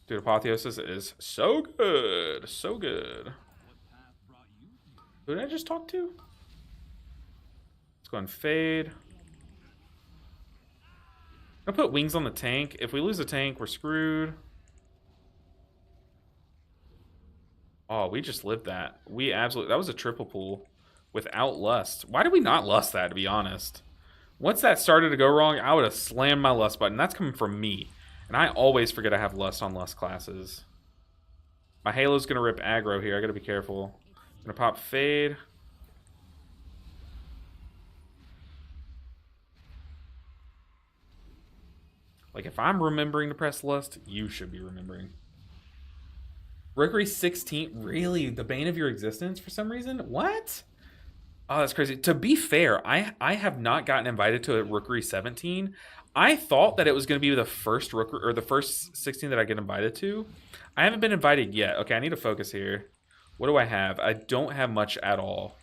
Dude, Apotheosis is so good. So good. Who did I just talk to? Let's go and Fade. I'm gonna put Wings on the tank. If we lose the tank, we're screwed. Oh, we just lived that. That was a triple pull without Lust. Why did we not Lust that, to be honest? Once that started to go wrong, I would have slammed my Lust button. That's coming from me. And I always forget I have Lust on Lust classes. My Halo's going to rip aggro here. I got to be careful. I'm going to pop Fade. Like, if I'm remembering to press Lust, you should be remembering. Rookery 16? Really? The bane of your existence for some reason? What? Oh, that's crazy. To be fair, I have not gotten invited to a Rookery 17. I thought that it was going to be the first Rookery, or the first 16 that I get invited to. I haven't been invited yet. Okay, I need to focus here. What do I have? I don't have much at all.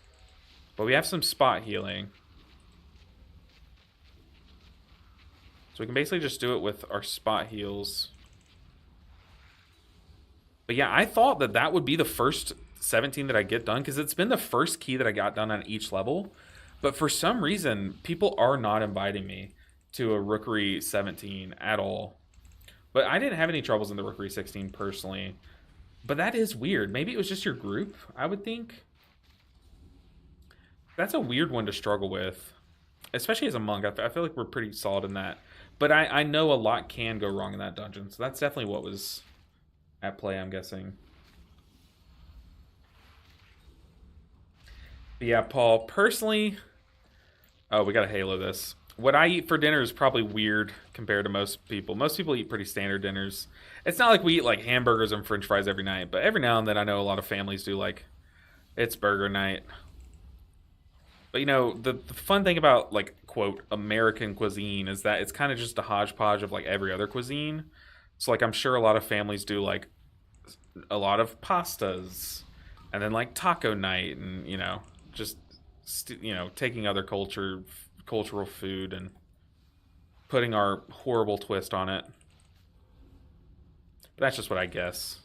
But we have some spot healing. So we can basically just do it with our spot heals. But yeah, I thought that that would be the first 17 that I get done, because it's been the first key that I got done on each level. But for some reason, people are not inviting me to a Rookery 17 at all. But I didn't have any troubles in the Rookery 16 personally. But that is weird. Maybe it was just your group, I would think. That's a weird one to struggle with. Especially as a monk. I feel like we're pretty solid in that. But I know a lot can go wrong in that dungeon. So that's definitely what was at play, I'm guessing. But yeah, Paul, personally... Oh, we gotta Halo this. What I eat for dinner is probably weird compared to most people. Most people eat pretty standard dinners. It's not like we eat like hamburgers and french fries every night, but every now and then I know a lot of families do, like, it's burger night. But you know, the fun thing about, like, quote, American cuisine is that it's kind of just a hodgepodge of like every other cuisine. So like I'm sure a lot of families do like a lot of pastas and then like taco night and, you know, just, you know, taking other cultural food and putting our horrible twist on it. But that's just what I guess.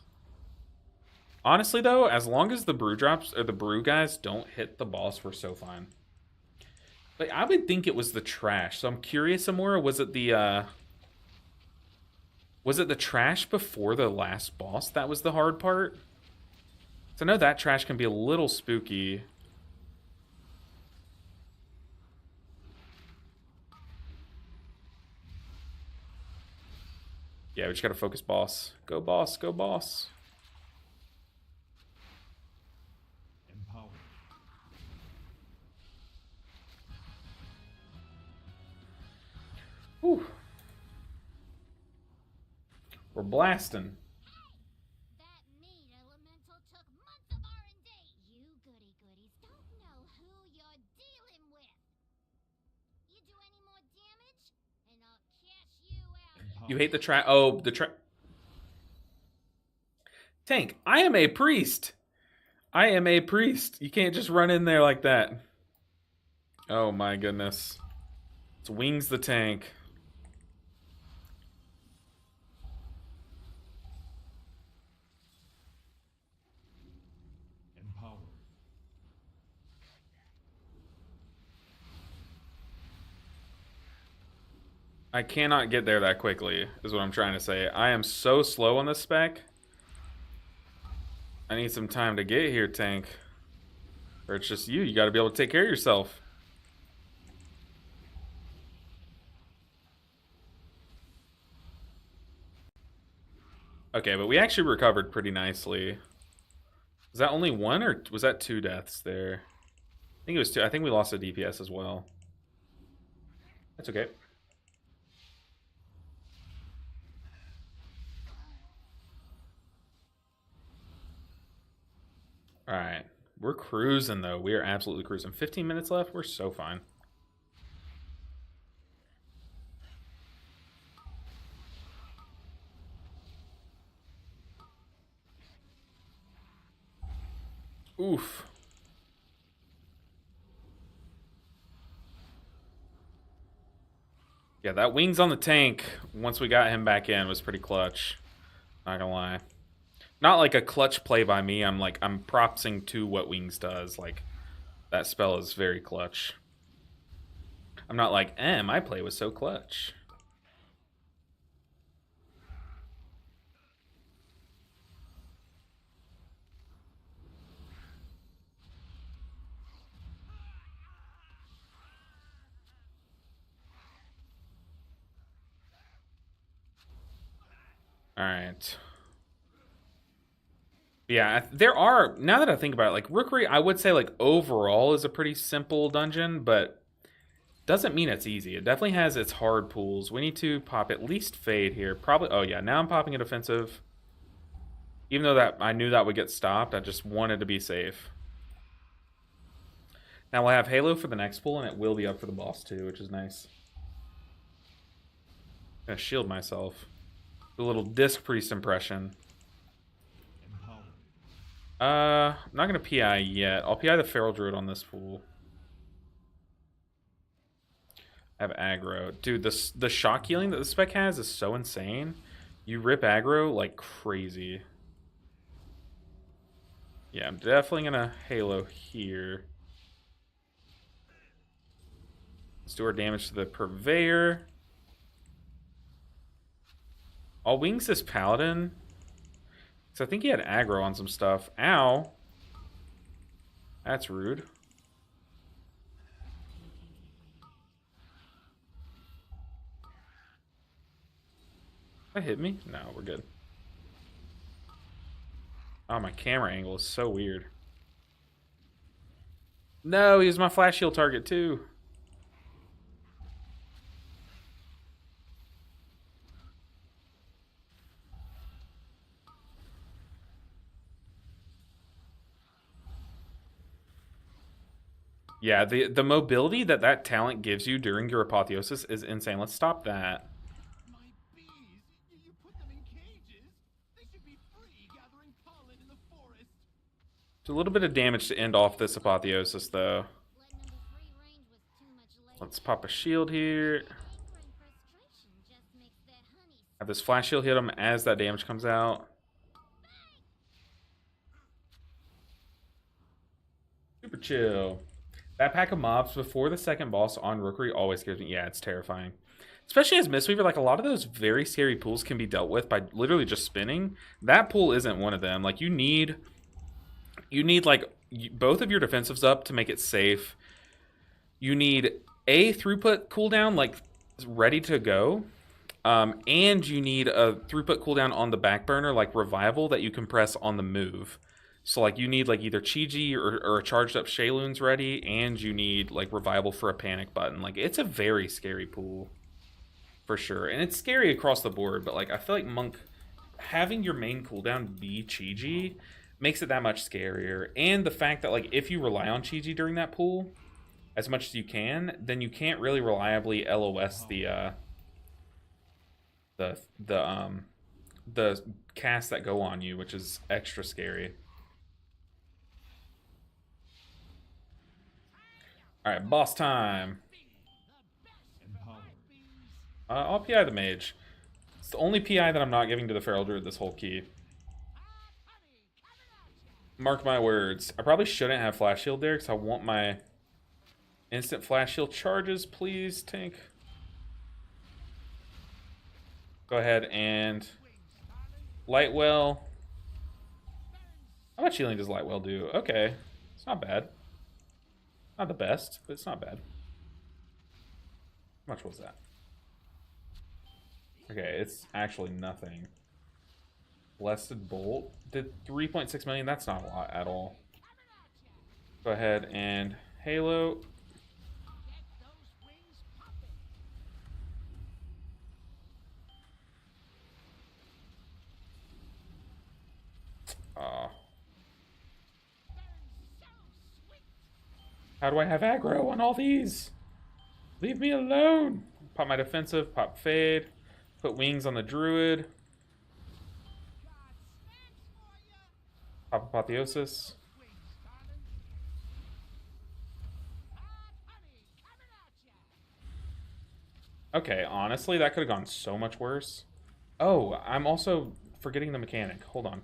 Honestly though, as long as the brew drops or the brew guys don't hit the boss, we're so fine. Like, I would think it was the trash. So I'm curious, Amora, was it the trash before the last boss that was the hard part? So I know that trash can be a little spooky. Yeah, we just gotta focus boss. Go boss, go boss. Empowered. Whew. We're blasting. That meat elemental took months of R&D. You goody goodies don't know who you're dealing with. You do any more damage, and I'll cash you out. You hate the trash. Oh, the trash. Tank, I am a priest. I am a priest. You can't just run in there like that. Oh my goodness. It's Wings the tank. Empowered. I cannot get there that quickly, is what I'm trying to say. I am so slow on this spec. I need some time to get here, tank. Or it's just you. You got to be able to take care of yourself. Okay, but we actually recovered pretty nicely. Was that only one, or was that 2 deaths there? I think it was 2. I think we lost a DPS as well. That's okay. Alright. We're cruising, though. We are absolutely cruising. 15 minutes left. We're so fine. Oof. Yeah, that Wings on the tank, once we got him back in, was pretty clutch. Not gonna lie. Not like a clutch play by me. I'm propsing to what Wings does. Like, that spell is very clutch. I'm not like, my play was so clutch. Alright. Yeah, there are, now that I think about it, like, Rookery, I would say, like, overall is a pretty simple dungeon, but doesn't mean it's easy. It definitely has its hard pools. We need to pop at least Fade here. Probably, oh yeah, now I'm popping a defensive. Even though that I knew that would get stopped, I just wanted to be safe. Now we'll have Halo for the next pool, and it will be up for the boss too, which is nice. I'm gonna shield myself. A little Disc Priest impression. I'm not gonna PI yet. I'll PI the Feral Druid on this pool. I have aggro. Dude, the shock healing that the spec has is so insane. You rip aggro like crazy. Yeah, I'm definitely gonna Halo here. Let's do our damage to the Purveyor. I'll Wings this Paladin. So I think he had aggro on some stuff. Ow. That's rude. That hit me? No, we're good. Oh, my camera angle is so weird. No, he was my flash shield target too. Yeah, the mobility that talent gives you during your apotheosis is insane. Let's stop that. My bees! You put them in cages? They should be free gathering pollen in the forest. It's a little bit of damage to end off this apotheosis, though. Let number 3 range was too much labor. Let's pop a shield here. Anger and frustration just makes that honey. Have this flash shield hit him as that damage comes out. Super chill. That pack of mobs before the second boss on Rookery always scares me. Yeah, it's terrifying. Especially as Mistweaver, like a lot of those very scary pools can be dealt with by literally just spinning. That pool isn't one of them. Like you need You need like both of your defensives up to make it safe. You need a throughput cooldown like ready to go. And you need a throughput cooldown on the back burner, like revival, that you can press on the move. So like you need like either Chi-Ji or a charged up Shayloons ready, and you need like revival for a panic button. Like it's a very scary pool for sure, and it's scary across the board. But like I feel like Monk having your main cooldown be Chi-Ji makes it that much scarier. And the fact that like if you rely on Chi-Ji during that pool as much as you can, then you can't really reliably LOS the casts that go on you, which is extra scary. All right, boss time. I'll PI the mage. It's the only PI that I'm not giving to the Feral Druid this whole key. Mark my words. I probably shouldn't have Flash Shield there because I want my instant Flash Shield charges, please, Tank. Go ahead and Lightwell. How much healing does Lightwell do? Okay, it's not bad. Not the best, but it's not bad. How much was that? Okay, it's actually nothing. Blessed Bolt did 3.6 million. That's not a lot at all. Go ahead and Halo. How do I have aggro on all these? Leave me alone. Pop my defensive, pop fade, put wings on the druid. Pop apotheosis. Okay, honestly, that could have gone so much worse. Oh, I'm also forgetting the mechanic. Hold on.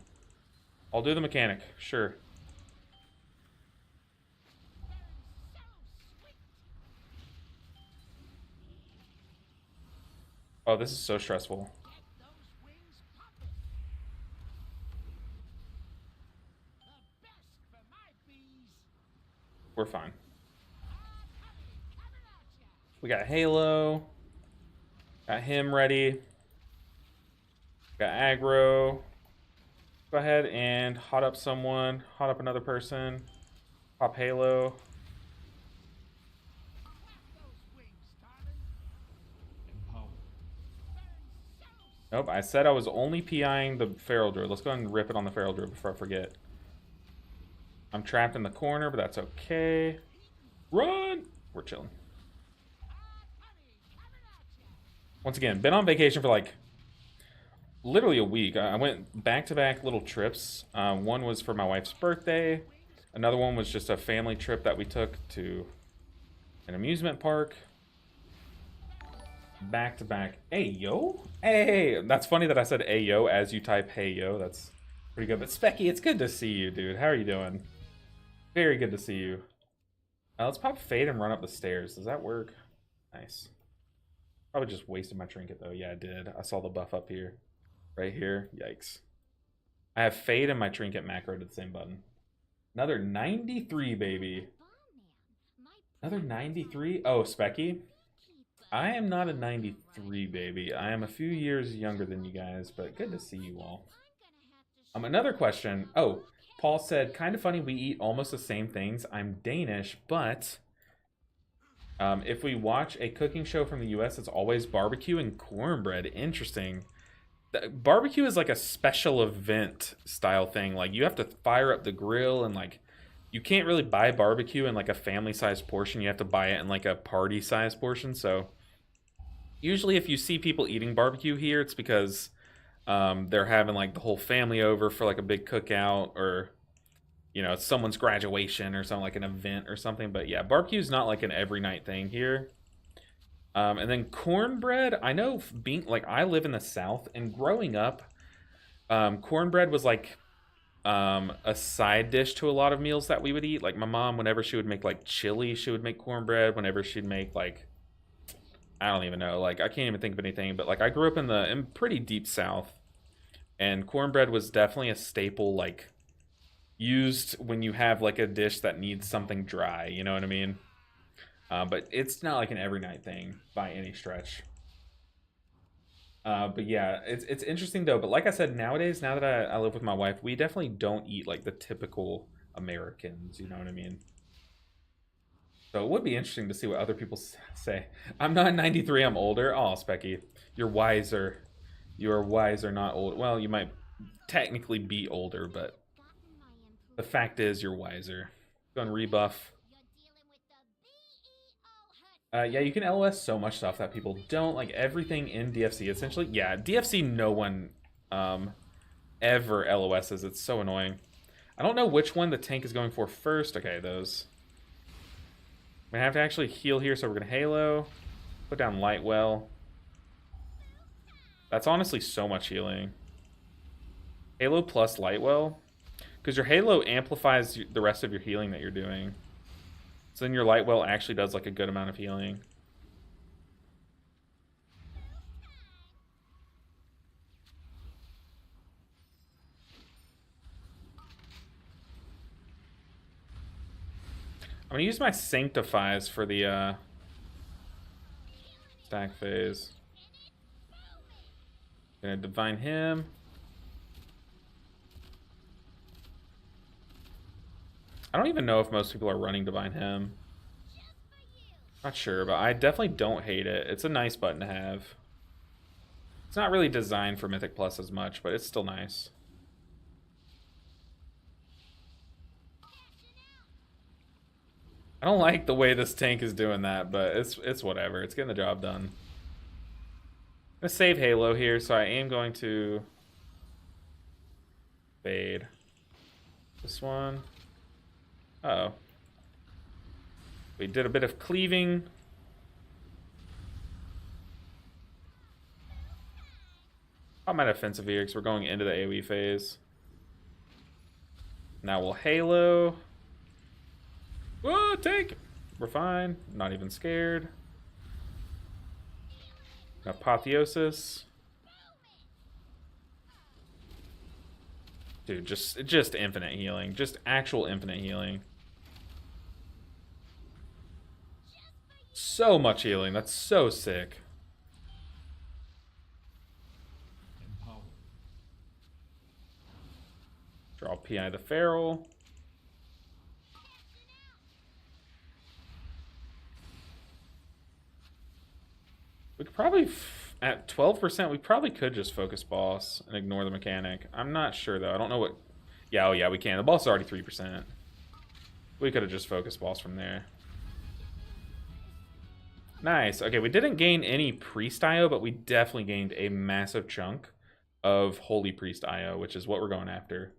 I'll do the mechanic, sure. Oh, this is so stressful. We're fine. We got Halo. Got him ready. Got aggro. Go ahead and hot up someone. Hot up another person. Pop Halo. Nope, I said I was only PIing the Feral Druid. Let's go ahead and rip it on the Feral Druid before I forget. I'm trapped in the corner, but that's okay. Run! We're chilling. Once again, been on vacation for like literally a week. I went back-to-back little trips. One was for my wife's birthday. Another one was just a family trip that we took to an amusement park. Back to back. Hey, yo. Hey, that's funny that I said hey, yo, as you type hey, yo. That's pretty good. But Specky, it's good to see you, dude. How are you doing? Very good to see you. Let's pop Fade and run up the stairs. Does that work? Nice. Probably just wasted my trinket, though. Yeah, I did. I saw the buff up here. Right here. Yikes. I have Fade and my trinket macroed at the same button. Another 93, baby. Another 93? Oh, Specky. I am not a 93, baby. I am a few years younger than you guys, but good to see you all. Another question. Oh, Paul said, kind of funny, we eat almost the same things. I'm Danish, but if we watch a cooking show from the US, it's always barbecue and cornbread. Interesting. Barbecue is like a special event style thing. Like you have to fire up the grill, and like you can't really buy barbecue in like a family-sized portion. You have to buy it in like a party-sized portion. So usually if you see people eating barbecue here, it's because they're having like the whole family over for like a big cookout, or you know, it's someone's graduation or something, like an event or something. But yeah, barbecue is not like an every night thing here. And then cornbread, I know being like, I live in the South, and growing up, cornbread was like a side dish to a lot of meals that we would eat. Like my mom, whenever she would make like chili, she would make cornbread. Whenever she'd make like, I don't even know, like I can't even think of anything, but like I grew up in pretty deep South, and cornbread was definitely a staple like used when you have like a dish that needs something dry. You know what I mean? But it's not like an every night thing by any stretch. But yeah, it's interesting though. But like I said, nowadays, now that I live with my wife, we definitely don't eat like the typical Americans. You know what I mean? So it would be interesting to see what other people say. I'm not 93. I'm older. Oh, Specky, you're wiser. You are wiser, not old. Well, you might technically be older, but Gotten my improvement. the fact is you're wiser. Go and rebuff. You're dealing with the BEO hut. Yeah, you can LOS so much stuff that people don't like. Everything in DFC essentially. Yeah, DFC no one ever LOSs. It's so annoying. I don't know which one the tank is going for first. Okay, those. I'm gonna have to actually heal here, so we're gonna Halo, put down Lightwell. That's honestly so much healing. Halo plus Lightwell, because your Halo amplifies the rest of your healing that you're doing. So then your Lightwell actually does like a good amount of healing. I'm gonna use my Sanctifies for the stack phase. Gonna divine him. I don't even know if most people are running divine him. Not sure, but I definitely don't hate it. It's a nice button to have. It's not really designed for Mythic Plus as much, but it's still nice. I don't like the way this tank is doing that, but it's whatever. It's getting the job done. I'm gonna save Halo here, so I am going to fade this one. Uh-oh. We did a bit of cleaving. I'm at offensive here because we're going into the AoE phase. Now we'll Halo. Whoa, take! We're fine. Not even scared. Apotheosis. Dude, just infinite healing. Just actual infinite healing. So much healing. That's so sick. Empowered. Draw PI the Feral. We could probably, at 12%, we probably could just focus boss and ignore the mechanic. I'm not sure, though. I don't know what... Yeah, oh yeah, we can. The boss is already 3%. We could have just focused boss from there. Nice. Okay, we didn't gain any Priest IO, but we definitely gained a massive chunk of Holy Priest IO, which is what we're going after.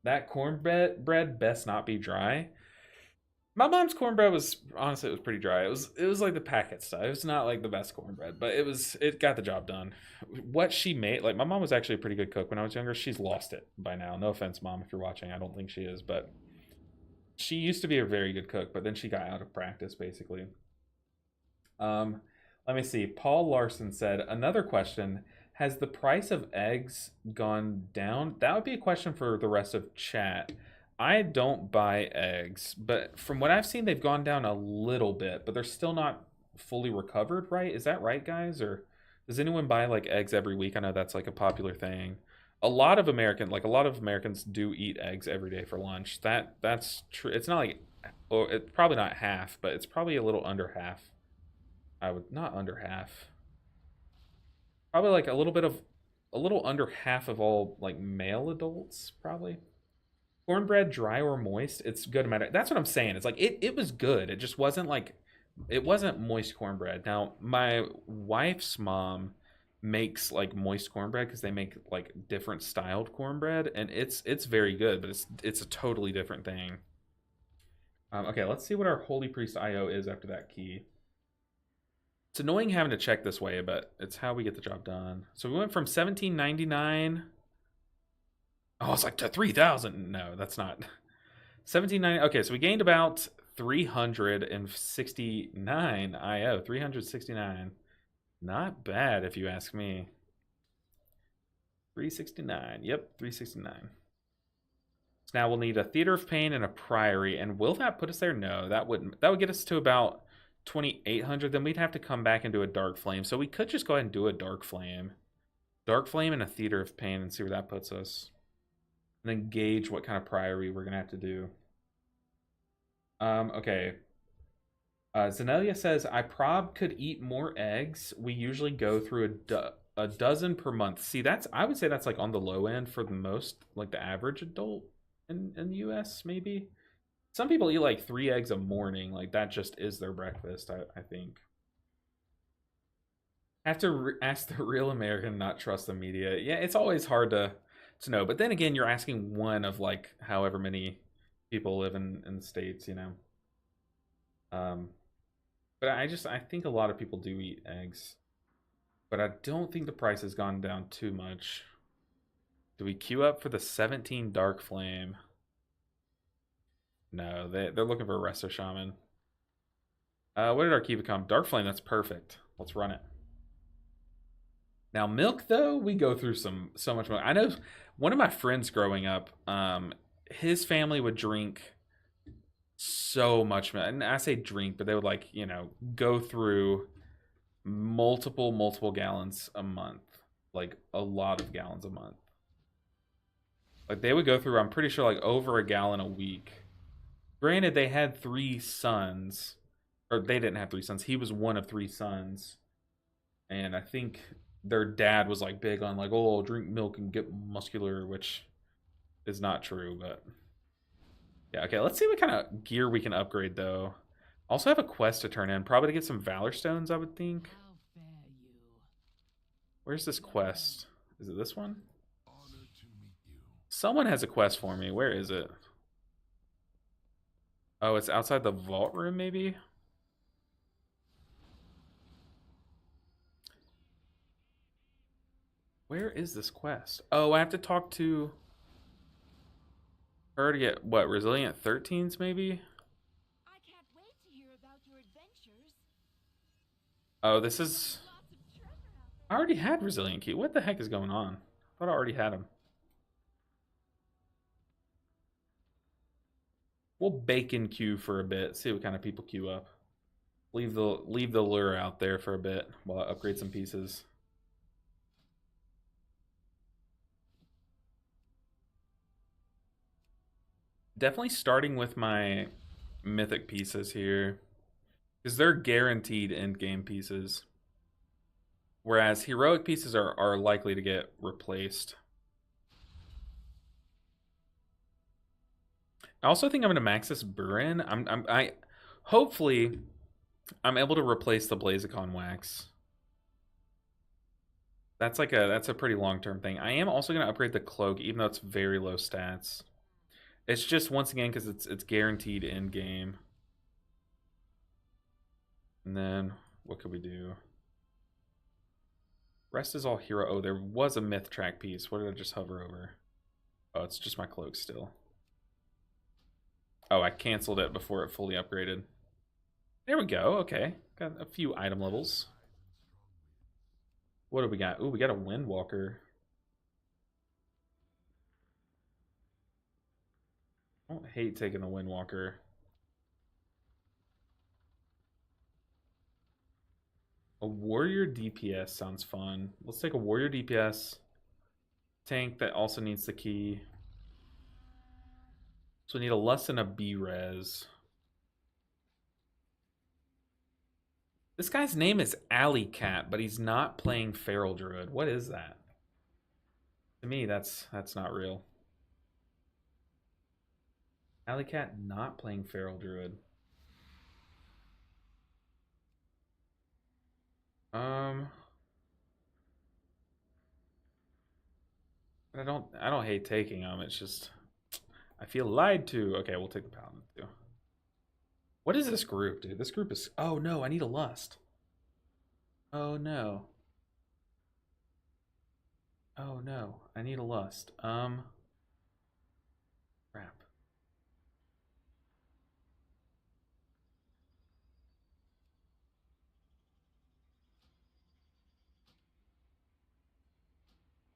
That cornbread best not be dry. My mom's cornbread was, honestly, it was pretty dry. It was like the packet stuff. It was not like the best cornbread, but it got the job done. What she made, like my mom was actually a pretty good cook when I was younger. She's lost it by now. No offense, Mom, if you're watching. I don't think she is, but she used to be a very good cook, but then she got out of practice basically. Let me see. Paul Larson said, another question. Has the price of eggs gone down? That would be a question for the rest of chat. I don't buy eggs, but from what I've seen, they've gone down a little bit, but they're still not fully recovered, right? Is that right, guys? Or does anyone buy like eggs every week? I know that's like a popular thing. A lot of Americans do eat eggs every day for lunch. That's true. It's not like, or it's probably not half, but it's probably a little under half. Not under half. Probably like a little under half of all like male adults, probably. Cornbread, dry or moist, it's good matter. That's what I'm saying. It's like it was good. It just wasn't like it wasn't moist cornbread. Now my wife's mom makes like moist cornbread because they make like different styled cornbread, and it's very good, but it's a totally different thing. Okay, let's see what our Holy Priest IO is after that key. It's annoying having to check this way, but it's how we get the job done. So we went from 1799. Oh, it's like to 3,000. No, that's not. 1790. Okay, so we gained about 369 IO. 369. Not bad, if you ask me. 369. Yep, 369. So now we'll need a Theater of Pain and a Priory. And will that put us there? No, that wouldn't. That would get us to about 2,800. Then we'd have to come back and do a Dark Flame. So we could just go ahead and do a Dark Flame. Dark Flame and a Theater of Pain and see where that puts us. And then gauge what kind of Priory we're going to have to do. Okay. Zenelia says, I prob could eat more eggs. We usually go through a dozen per month. See, I would say that's like on the low end for the most, like the average adult in the US, maybe. Some people eat like 3 eggs a morning. Like that just is their breakfast, I think. I have to ask the real American, not trust the media. Yeah, it's always hard to know. But then again, you're asking one of like however many people live in the States, you know. But I think a lot of people do eat eggs. But I don't think the price has gone down too much. Do we queue up for the 17 Dark Flame? No, they're looking for a Resto Shaman. What did our keep become? Dark Flame, that's perfect. Let's run it. Now milk though, we go through so much milk. I know one of my friends growing up, his family would drink so much milk. And I say drink, but they would like, you know, go through multiple gallons a month. Like a lot of gallons a month. Like they would go through, I'm pretty sure, like over a gallon a week. Granted, they had 3 sons. Or they didn't have 3 sons. He was one of 3 sons. And I think their dad was like big on like, oh, drink milk and get muscular, which is not true, but yeah, okay, let's see what kind of gear we can upgrade though. Also have a quest to turn in, probably to get some Valor Stones, I would think. How fare you? Where's this quest? Is it this one? Honor to meet you. Someone has a quest for me. Where is it? Oh, it's outside the vault room, maybe? Where is this quest? Oh, I have to talk to her to get, what, Resilient 13s, maybe? I can't wait to hear about your adventures. Oh, this is... Lots of treasure out I already had Resilient Key. What the heck is going on? I thought I already had him. We'll bacon queue for a bit, see what kind of people queue up. Leave the lure out there for a bit while I upgrade some pieces. Definitely starting with my mythic pieces here, because they're guaranteed end game pieces. Whereas heroic pieces are likely to get replaced. I also think I'm going to max this Burin. Hopefully I'm able to replace the Blaziken wax. That's a pretty long-term thing. I am also going to upgrade the cloak, even though it's very low stats. It's just, once again, because it's guaranteed end game. And then what could we do? Rest is all hero. Oh, there was a myth track piece. What did I just hover over? Oh, it's just my cloak still. Oh, I canceled it before it fully upgraded. There we go. Okay. Got a few item levels. What do we got? Ooh, we got a Windwalker. I don't hate taking the Windwalker. A Warrior DPS sounds fun. Let's take a Warrior DPS. Tank that also needs the key. So we need a Lust and a B-Res. This guy's name is Alley Cat, but he's not playing Feral Druid. What is that? To me, that's not real. Alley Cat not playing Feral Druid. I don't hate taking them. It's just I feel lied to. Okay, we'll take the Paladin too. What is this group, dude? This group is... Oh, no, I need a Lust. Oh, no. Oh, no, I need a Lust. Crap.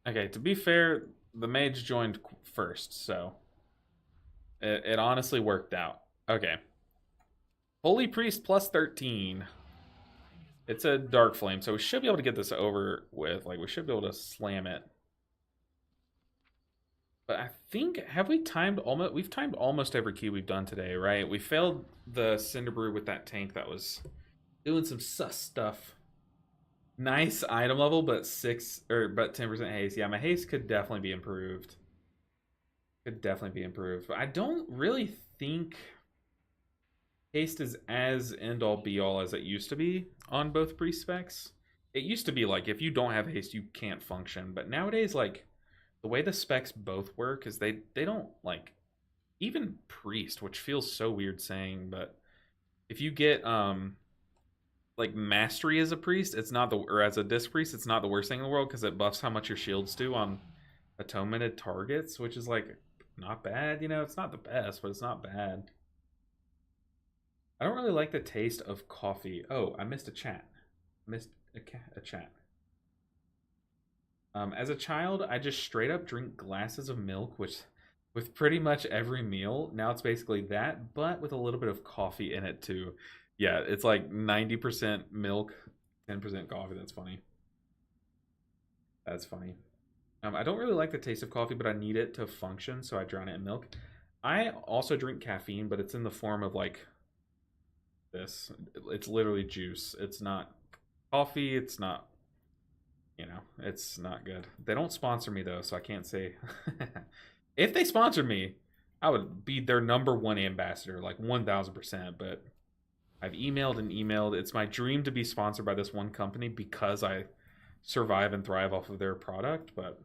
Okay, to be fair, the mage joined first, so It honestly worked out. Okay. Holy Priest plus 13. It's a Dark Flame, so we should be able to get this over with. Like, we should be able to slam it. But I think, have we timed almost, we've timed almost every key we've done today, right? We failed the Cinderbrew with that tank that was doing some sus stuff. Nice item level, but 10% haste. Yeah, my haste could definitely be improved. Could definitely be improved. But I don't really think haste is as end-all be-all as it used to be on both priest specs. It used to be like, if you don't have haste, you can't function. But nowadays, like, the way the specs both work is they don't, like, even priest, which feels so weird saying, but if you get like mastery as a priest, it's not the, or as a disc priest, it's not the worst thing in the world because it buffs how much your shields do on atonemented targets, which is like not bad, you know. It's not the best, but it's not bad. I don't really like the taste of coffee. Oh, I missed a chat. Missed a chat. As a child, I just straight up drink glasses of milk, which with pretty much every meal. Now it's basically that, but with a little bit of coffee in it too. Yeah, it's like 90% milk, 10% coffee. That's funny. That's funny. I don't really like the taste of coffee, but I need it to function, so I drown it in milk. I also drink caffeine, but it's in the form of like this. It's literally juice. It's not coffee. It's not, you know, it's not good. They don't sponsor me though, so I can't say. If they sponsored me, I would be their #1 ambassador, like 1000%. But I've emailed and emailed. It's my dream to be sponsored by this one company because I survive and thrive off of their product. But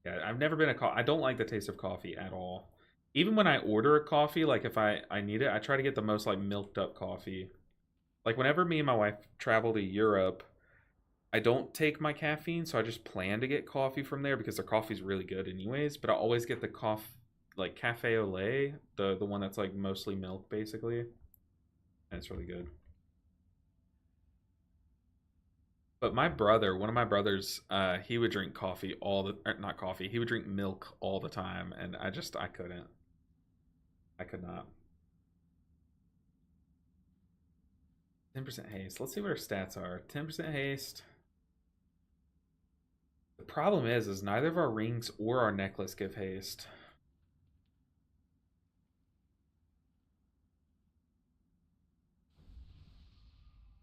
yeah, I've never been I don't like the taste of coffee at all. Even when I order a coffee, like if I need it, I try to get the most like milked up coffee. Like whenever me and my wife travel to Europe, I don't take my caffeine, so I just plan to get coffee from there because their coffee's really good anyways. But I always get the like cafe au lait, the one that's like mostly milk basically, and it's really good. But my brother, one of my brothers, he would drink coffee not coffee. He would drink milk all the time, and I couldn't. I could not. 10% haste. Let's see what our stats are. 10% haste. The problem is neither of our rings or our necklace give haste.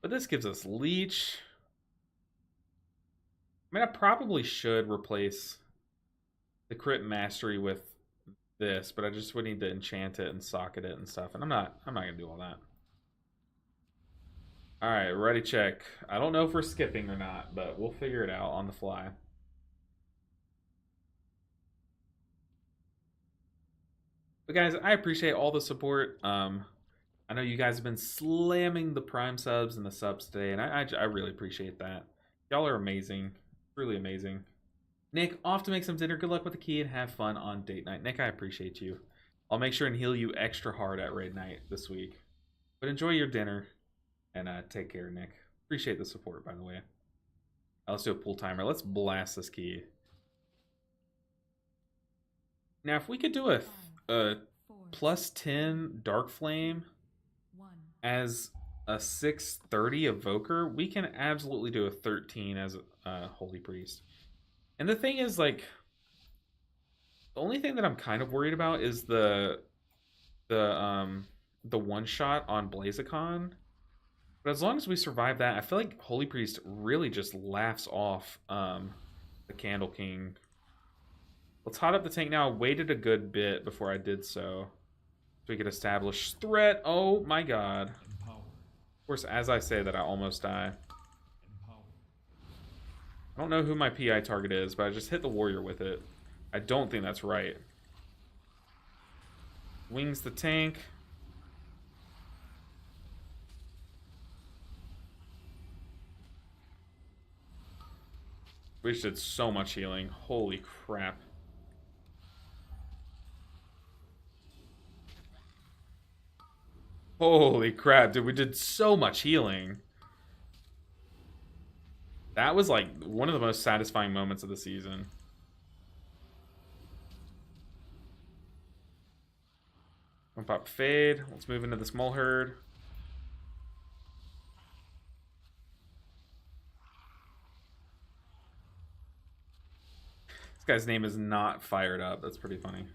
But this gives us leech. I mean, I probably should replace the crit mastery with this, but I just would need to enchant it and socket it and stuff, and I'm not gonna do all that. All right, ready check. I don't know if we're skipping or not, but we'll figure it out on the fly. But guys, I appreciate all the support. I know you guys have been slamming the Prime subs and the subs today, and I really appreciate that. Y'all are amazing. Really amazing. Nick, off to make some dinner. Good luck with the key and have fun on date night. Nick, I appreciate you. I'll make sure and heal you extra hard at raid night this week. But enjoy your dinner, and take care, Nick. Appreciate the support, by the way. Let's do a pull timer. Let's blast this key. Now, if we could do a plus 10 Dark Flame as a 630 Evoker, we can absolutely do a 13 as a Holy Priest. And the thing is, like, the only thing that I'm kind of worried about is the one shot on Blaziken. But as long as we survive that, I feel like Holy Priest really just laughs off the Candle King. Let's hot up the tank now. I waited a good bit before I did so we could establish threat. Oh my god. Of course, as I say that, I almost die. I don't know who my PI target is, but I just hit the warrior with it. I don't think that's right. Wings the tank. We just did so much healing. Holy crap. Holy crap, dude, we did so much healing. That was like one of the most satisfying moments of the season. One pop fade. Let's move into this mole herd. This guy's name is not fired up. That's pretty funny.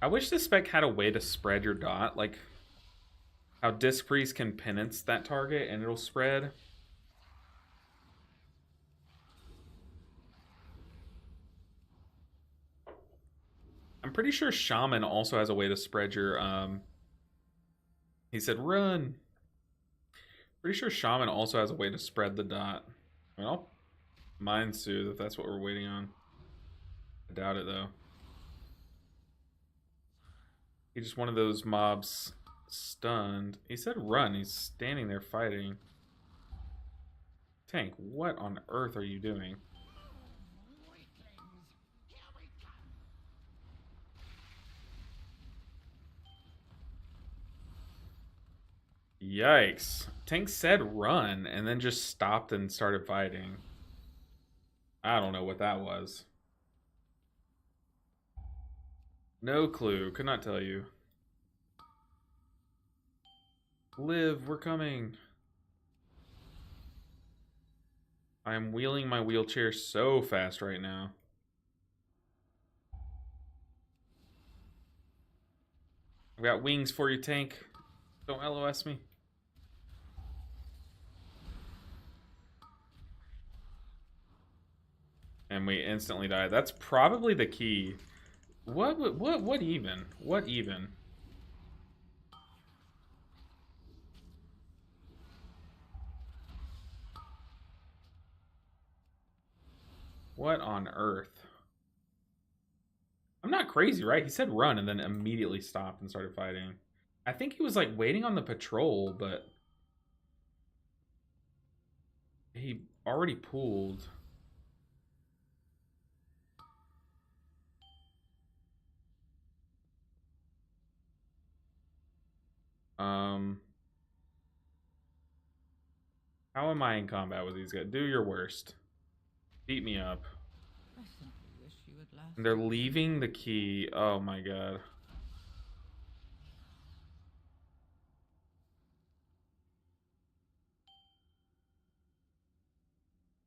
I wish this spec had a way to spread your dot, like how Disc Priest can penance that target and it'll spread. I'm pretty sure Shaman also has a way to spread your, he said run. Pretty sure Shaman also has a way to spread the dot. I mean, I'll Mind Soothe if that's what we're waiting on. I doubt it though. He just one of those mobs stunned. He said run. He's standing there fighting. Tank, what on earth are you doing? Yikes. Tank said run and then just stopped and started fighting. I don't know what that was. No clue. Could not tell you. Live, we're coming. I am wheeling my wheelchair so fast right now. I've got wings for you, Tank. Don't LOS me. And we instantly die. That's probably the key. What even? What even? What on earth? I'm not crazy, right? He said run and then immediately stopped and started fighting. I think he was like waiting on the patrol, but he already pulled. How am I in combat with these guys? Do your worst. Beat me up. I simply wish you would last. And they're leaving the key. Oh my god.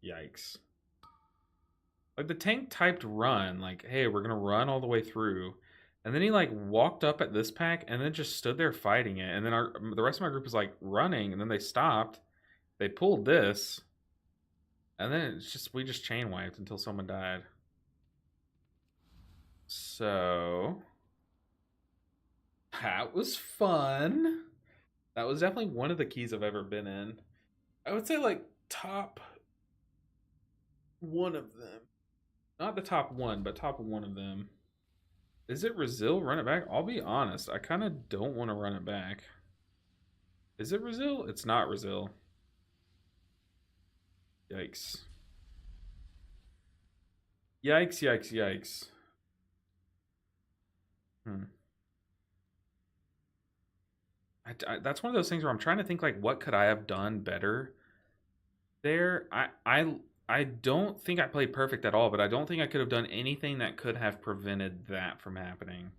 Yikes. Like the tank typed run, like, hey, we're gonna run all the way through. And then he like walked up at this pack and then just stood there fighting it. And then the rest of my group was like running and then they stopped. They pulled this. And then it's just we just chain wiped until someone died. So that was fun. That was definitely one of the keys I've ever been in. I would say like top one of them. Not the top one, but top one of them. Is it Brazil? Run it back? I'll be honest. I kind of don't want to run it back. Is it Brazil? It's not Brazil. Yikes. Yikes, yikes, yikes. That's one of those things where I'm trying to think like what could I have done better there. I don't think I played perfect at all, but I don't think I could have done anything that could have prevented that from happening.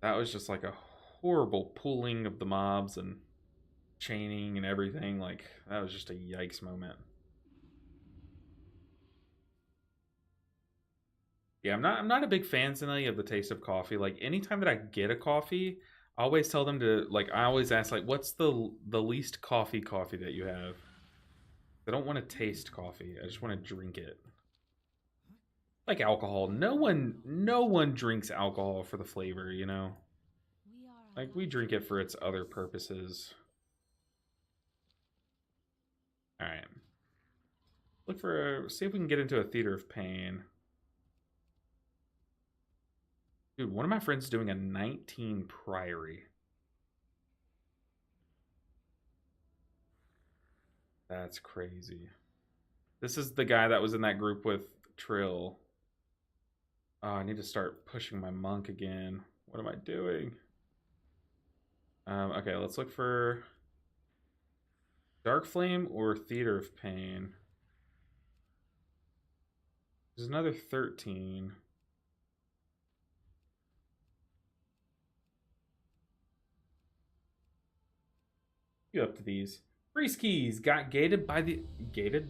That was just like a horrible pulling of the mobs and chaining and everything. Like that was just a yikes moment. Yeah, I'm not a big fan Cinelli of the taste of coffee. Like anytime that I get a coffee, I always tell them to like I always ask like what's the least coffee that you have? I don't want to taste coffee. I just want to drink it. Like alcohol. No one drinks alcohol for the flavor, you know? Like we drink it for its other purposes. All right. See if we can get into a Theater of Pain. Dude, one of my friends is doing a 19 Priory. That's crazy. This is the guy that was in that group with Trill. Oh, I need to start pushing my monk again. What am I doing? Okay, let's look for Dark Flame or Theater of Pain. There's another 13. You up to these. Freeze keys got gated by the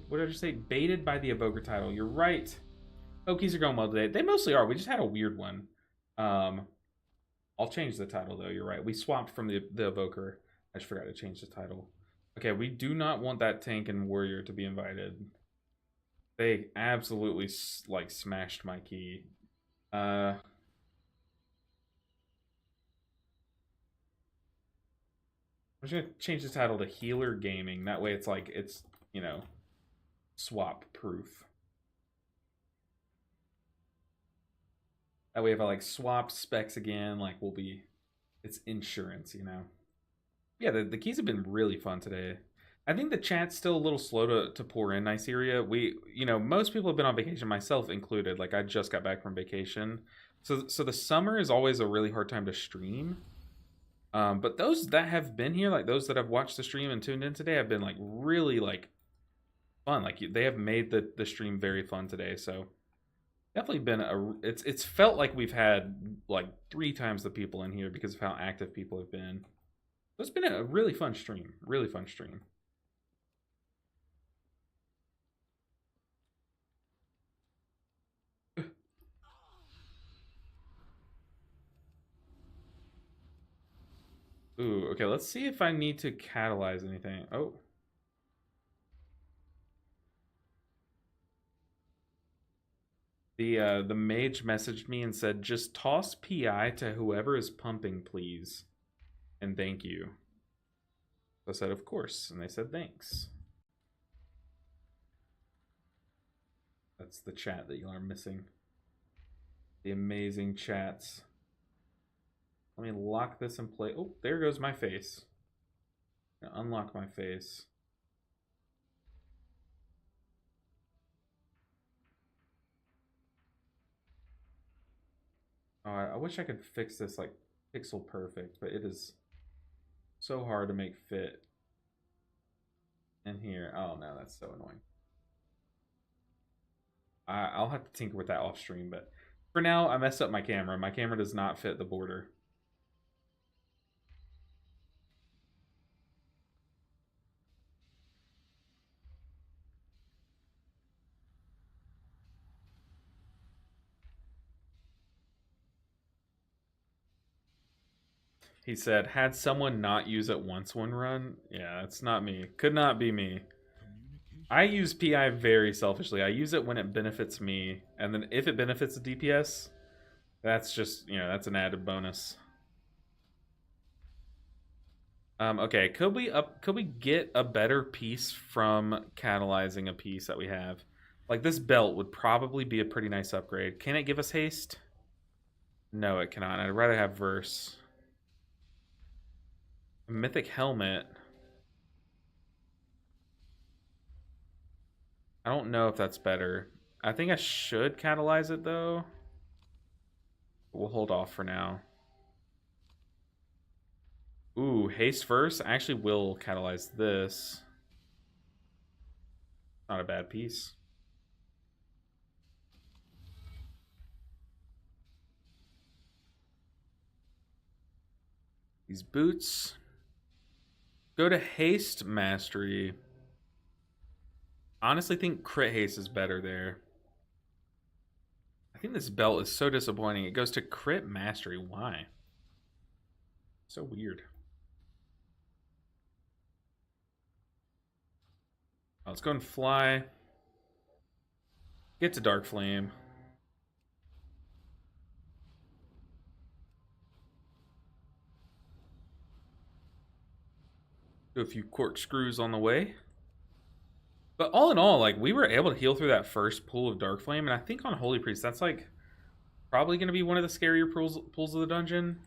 what did I just say? Baited by the evoker title. You're right. Oh, keys are going well today. They mostly are. We just had a weird one. I'll change the title though. You're right. We swapped from the evoker. I just forgot to change the title. Okay, we do not want that tank and warrior to be invited. They absolutely like smashed my key. I'm just gonna change the title to Healer Gaming. That way it's like it's, you know, swap proof. That way if I like swap specs again, like we'll be, it's insurance, you know. Yeah, the keys have been really fun today. I think the chat's still a little slow to pour in Nigeria. We, you know, most people have been on vacation, myself included. Like I just got back from vacation. So the summer is always a really hard time to stream. But those that have been here, like those that have watched the stream and tuned in today, have been like really like fun. Like they have made the stream very fun today. So definitely been it's felt like we've had like 3 times the people in here because of how active people have been. So it's been a really fun stream. Really fun stream. Ooh, okay, let's see if I need to catalyze anything. Oh. The mage messaged me and said, just toss PI to whoever is pumping, please. And thank you. So I said, of course. And they said, thanks. That's the chat that you are missing. The amazing chats. Let me lock this in place. Oh, there goes my face. Unlock my face. Oh, I wish I could fix this like pixel perfect, but it is so hard to make fit in here. Oh no, that's so annoying. I'll have to tinker with that off stream, but for now, I messed up my camera. My camera does not fit the border. He said, had someone not use it once one run? Yeah, that's not me. Could not be me. I use PI very selfishly. I use it when it benefits me. And then if it benefits the DPS, that's just, you know, that's an added bonus. Okay, could we get a better piece from catalyzing a piece that we have? Like this belt would probably be a pretty nice upgrade. Can it give us haste? No, it cannot. I'd rather have verse. Mythic helmet. I don't know if that's better. I think I should catalyze it though. We'll hold off for now. Ooh, haste verse. I actually will catalyze this. Not a bad piece. These boots. Go to haste mastery. Honestly think crit haste is better there. I think this belt is so disappointing. It goes to crit mastery. Why? So weird. Oh, let's go and fly. Get to Dark Flame. Do a few corkscrews on the way. But all in all, like, we were able to heal through that first pool of Dark Flame, and I think on Holy Priest, that's, like, probably going to be one of the scarier pools of the dungeon.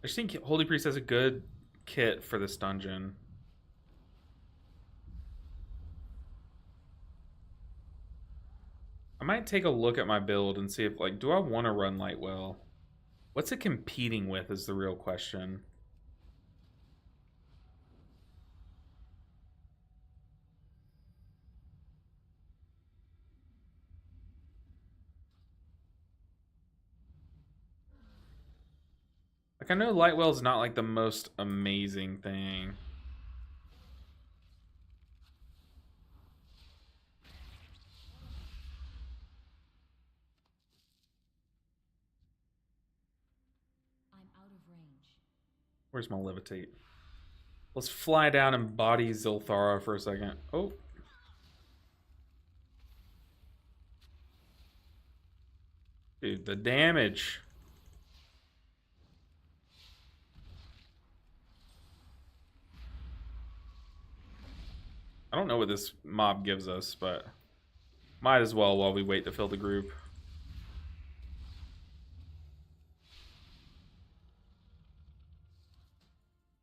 I just think Holy Priest has a good kit for this dungeon. I might take a look at my build and see if, like, do I want to run Lightwell? What's it competing with is the real question. Like, I know Lightwell's not like the most amazing thing. I'm out of range. Where's my levitate? Let's fly down and body Zilthara for a second. Oh. Dude, the damage. I don't know what this mob gives us, but might as well while we wait to fill the group.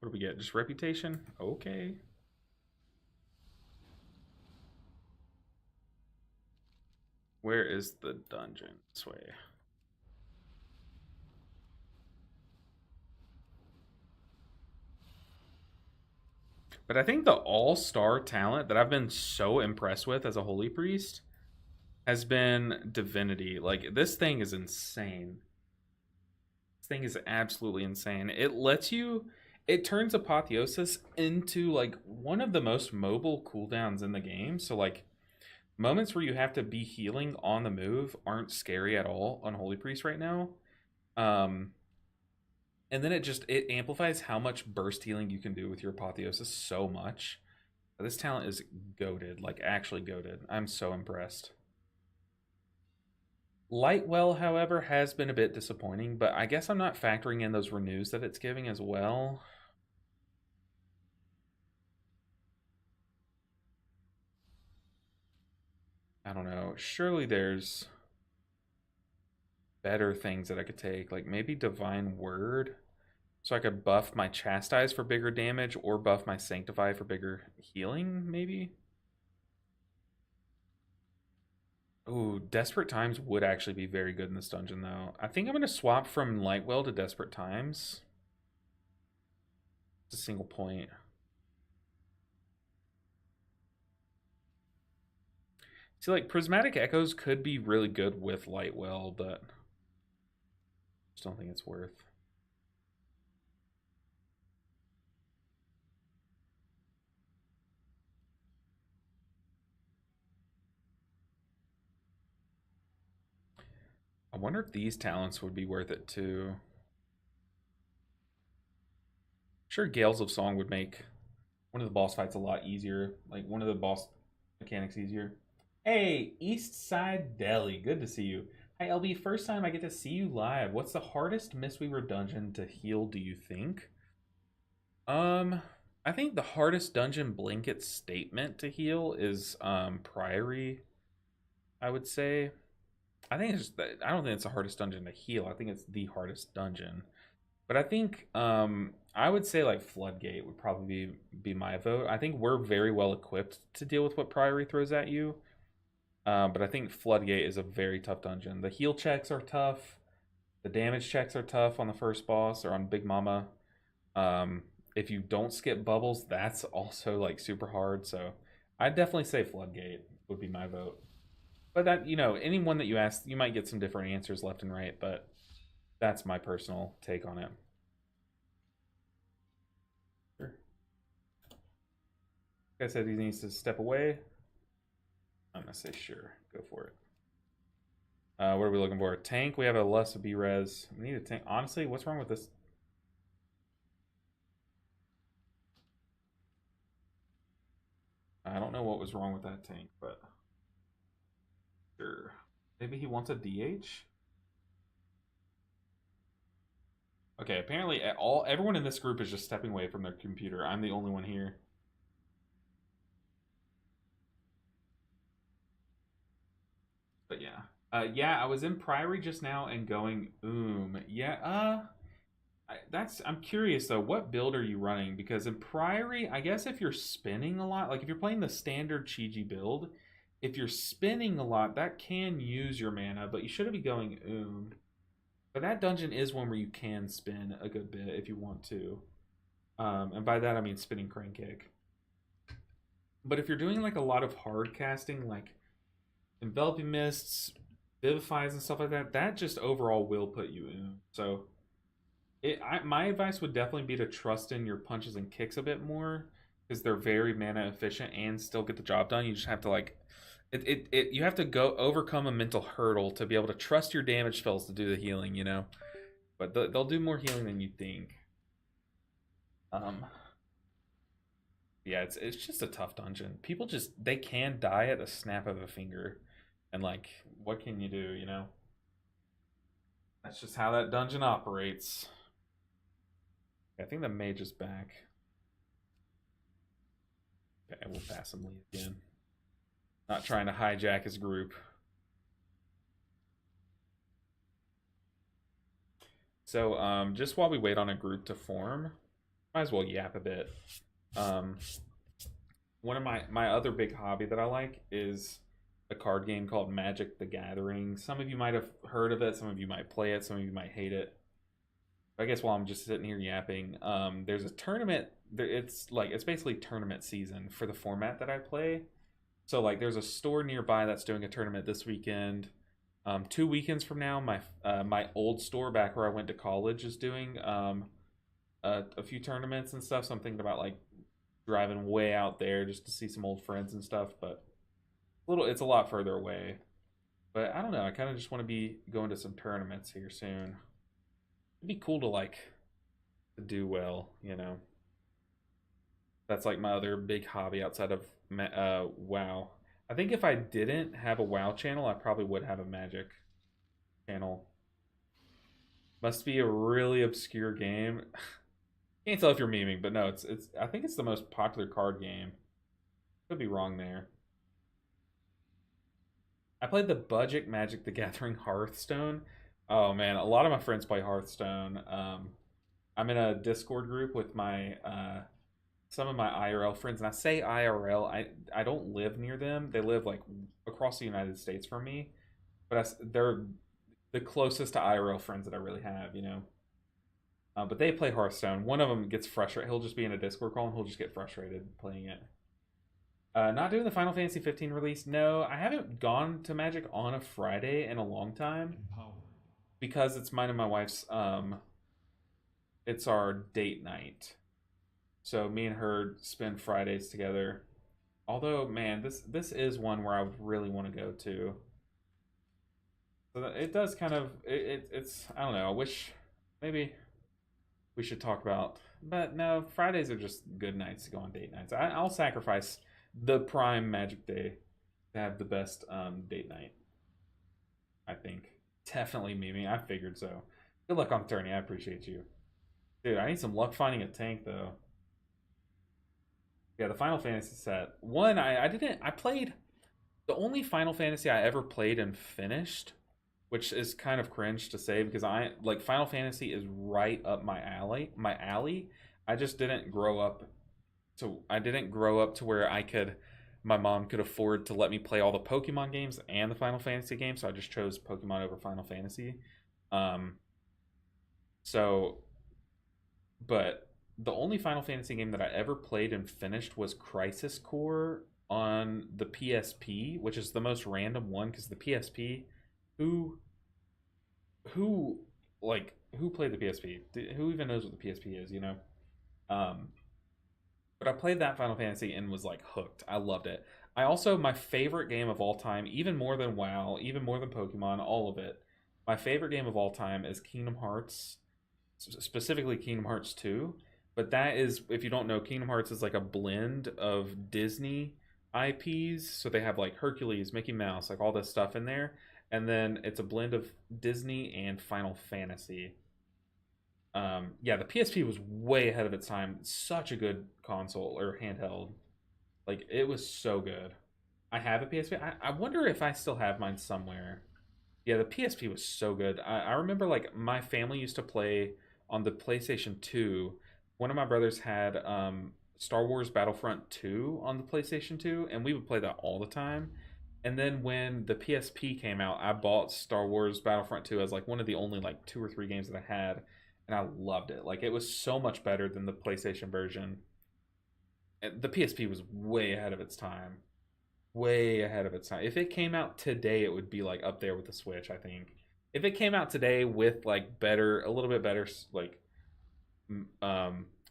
What do we get? Just reputation? Okay. Where is the dungeon? This way. But I think the all-star talent that I've been so impressed with as a holy priest has been divinity. Like, this thing is insane. This thing is absolutely insane. It turns apotheosis into like one of the most mobile cooldowns in the game. So like moments where you have to be healing on the move aren't scary at all on Holy Priest right now. And then it amplifies how much burst healing you can do with your apotheosis so much. This talent is goated, like actually goated. I'm so impressed. Lightwell, however, has been a bit disappointing, but I guess I'm not factoring in those renews that it's giving as well. I don't know. Surely there's better things that I could take, like maybe Divine Word, so I could buff my Chastise for bigger damage or buff my Sanctify for bigger healing, maybe? Ooh, Desperate Times would actually be very good in this dungeon, though. I think I'm going to swap from Lightwell to Desperate Times. It's a single point. See, like, Prismatic Echoes could be really good with Lightwell, but I just don't think it's worth. I wonder if these talents would be worth it too. Sure, Gales of Song would make one of the boss fights a lot easier. Like one of the boss mechanics easier. Hey, East Side Deli, good to see you. Hi LB, first time I get to see you live. What's the hardest Mistweaver dungeon to heal, do you think? I think the hardest dungeon blanket statement to heal is Priory, I would say. I think it's just I don't think it's the hardest dungeon to heal. I think it's the hardest dungeon. But I think I would say like Floodgate would probably be my vote. I think we're very well equipped to deal with what Priory throws at you. But I think Floodgate is a very tough dungeon. The heal checks are tough. The damage checks are tough on the first boss or on Big Mama. If you don't skip bubbles, that's also like super hard. So I'd definitely say Floodgate would be my vote. But that, you know, anyone that you ask, you might get some different answers left and right, but that's my personal take on it. Sure. Like I said, he needs to step away. I'm going to say sure. Go for it. What are we looking for? Tank. We have a less B-res. We need a tank. Honestly, what's wrong with this? I don't know what was wrong with that tank, but... Sure. Maybe he wants a DH? Okay, apparently everyone in this group is just stepping away from their computer. I'm the only one here. But yeah. Yeah, I was in Priory just now and going, yeah, I'm curious though, what build are you running? Because in Priory, I guess if you're spinning a lot, like if you're playing the standard Chi-Ji build, if you're spinning a lot, that can use your mana, but you shouldn't be going But that dungeon is one where you can spin a good bit if you want to. And by that I mean spinning Crane Kick. But if you're doing like a lot of hard casting, like Enveloping Mists, Vivifies and stuff like that, that just overall will put you in. So My advice would definitely be to trust in your punches and kicks a bit more because they're very mana efficient and still get the job done. You just have to like you have to go overcome a mental hurdle to be able to trust your damage spells to do the healing, you know. But they'll do more healing than you think. Um, yeah, it's just a tough dungeon. People just they can die at the snap of a finger, and like, what can you do? You know, that's just how that dungeon operates. I think the mage is back. Okay, we'll pass him lead again. Not trying to hijack his group. So, just while we wait on a group to form, might as well yap a bit. One of my other big hobby that I like is a card game called Magic: The Gathering. Some of you might have heard of it. Some of you might play it. Some of you might hate it. I guess while I'm just sitting here yapping, there's a tournament. It's basically tournament season for the format that I play. So like, there's a store nearby that's doing a tournament this weekend. 2 weekends from now, my old store back where I went to college is doing a few tournaments and stuff. So I'm thinking about like driving way out there just to see some old friends and stuff. But it's a lot further away. But I don't know. I kind of just want to be going to some tournaments here soon. It'd be cool to like do well, you know. That's like my other big hobby outside of WoW. I think if I didn't have a WoW channel, I probably would have a Magic channel. Must be a really obscure game. Can't tell if you're memeing, but no, it's. I think it's the most popular card game. Could be wrong there. I played the budget Magic: The Gathering Hearthstone. Oh man, a lot of my friends play Hearthstone. I'm in a Discord group with my some of my IRL friends, and I say IRL. I don't live near them. They live like across the United States from me, but they're the closest to IRL friends that I really have, you know. But they play Hearthstone. One of them gets frustrated. He'll just be in a Discord call and he'll just get frustrated playing it. Not doing the Final Fantasy 15 release. No, I haven't gone to Magic on a Friday in a long time because it's mine and my wife's. It's our date night, so me and her spend Fridays together. Although, man, this is one where I would really want to go to. So it does kind of it's I don't know. I wish maybe we should talk about, but no, Fridays are just good nights to go on date nights. I'll sacrifice the prime Magic Day to have the best date night. I think definitely Mimi. I figured so. Good luck on tourney. I appreciate you, dude. I need some luck finding a tank though. Yeah, the Final Fantasy set. One, I played the only Final Fantasy I ever played and finished, which is kind of cringe to say because I like Final Fantasy is right up my alley. I just didn't grow up to where my mom could afford to let me play all the Pokemon games and the Final Fantasy games, so I just chose Pokemon over Final Fantasy. But the only Final Fantasy game that I ever played and finished was Crisis Core on the PSP, which is the most random one because the PSP, who played the PSP? Who even knows what the PSP is, you know? But I played that Final Fantasy and was like hooked. I loved it. My favorite game of all time, even more than WoW, even more than Pokemon, all of it. My favorite game of all time is Kingdom Hearts, specifically Kingdom Hearts 2. But that is, if you don't know, Kingdom Hearts is like a blend of Disney IPs. So they have like Hercules, Mickey Mouse, like all this stuff in there. And then it's a blend of Disney and Final Fantasy. Yeah, the PSP was way ahead of its time. Such a good console or handheld. Like, it was so good. I have a PSP. I wonder if I still have mine somewhere. Yeah, the PSP was so good. I remember, like, my family used to play on the PlayStation 2. One of my brothers had Star Wars Battlefront 2 on the PlayStation 2, and we would play that all the time. And then when the PSP came out, I bought Star Wars Battlefront 2 as, like, one of the only, like, 2 or 3 games that I had. And I loved it. Like, it was so much better than the PlayStation version. The PSP was way ahead of its time. Way ahead of its time. If it came out today, it would be, like, up there with the Switch, I think. If it came out today with, like, a little bit better, like,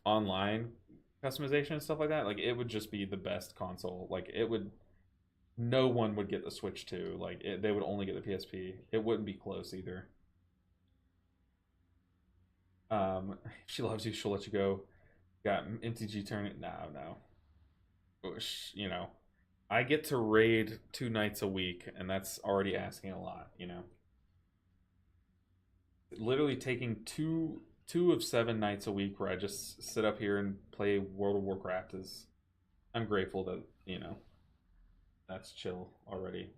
online customization and stuff like that, like it would just be the best console. Like it would, no one would get the Switch 2. Like they would only get the PSP. It wouldn't be close either. If she loves you, she'll let you go. Got MTG tournament? No. You know, I get to raid 2 nights a week, and that's already asking a lot. You know, literally taking two of 7 nights a week where I just sit up here and play World of Warcraft is. I'm grateful that that's chill already.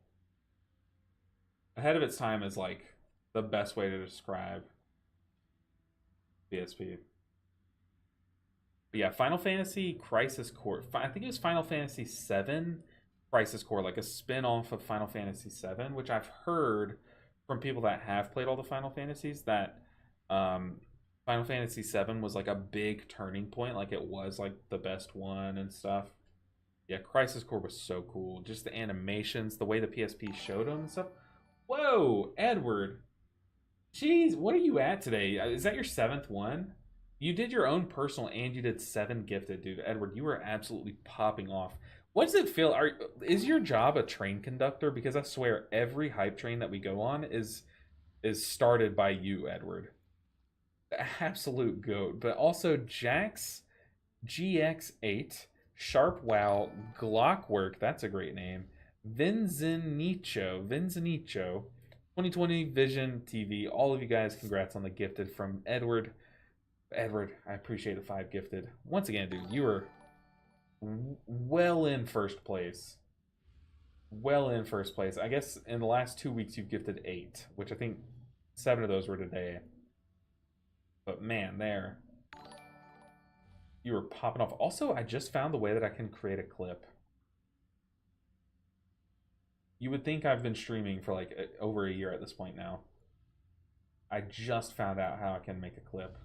Ahead of its time is like the best way to describe PSP. But yeah, Final Fantasy Crisis Core. I think it was Final Fantasy VII Crisis Core, like a spin-off of Final Fantasy VII, which I've heard from people that have played all the Final Fantasies that Final Fantasy VII was like a big turning point, like it was like the best one and stuff. Yeah, Crisis Core was so cool. Just the animations, the way the PSP showed them and stuff. Whoa, Edward. Jeez, what are you at today? Is that your 7th one? You did your own personal and you did 7 gifted, dude. Edward, you are absolutely popping off. What does it feel? Is your job a train conductor? Because I swear every hype train that we go on is started by you, Edward. Absolute goat. But also Jax GX8, Sharp Wow, Glockwork, that's a great name. Vinzenicho, 2020 Vision TV. All of you guys, congrats on the gifted from Edward. Edward, I appreciate the 5 gifted. Once again, dude, you are well in first place. Well in first place. I guess in the last 2 weeks you've gifted 8, which I think 7 of those were today. But man, there. You were popping off. Also, I just found the way that I can create a clip. You would think I've been streaming for like over a year at this point now. I just found out how I can make a clip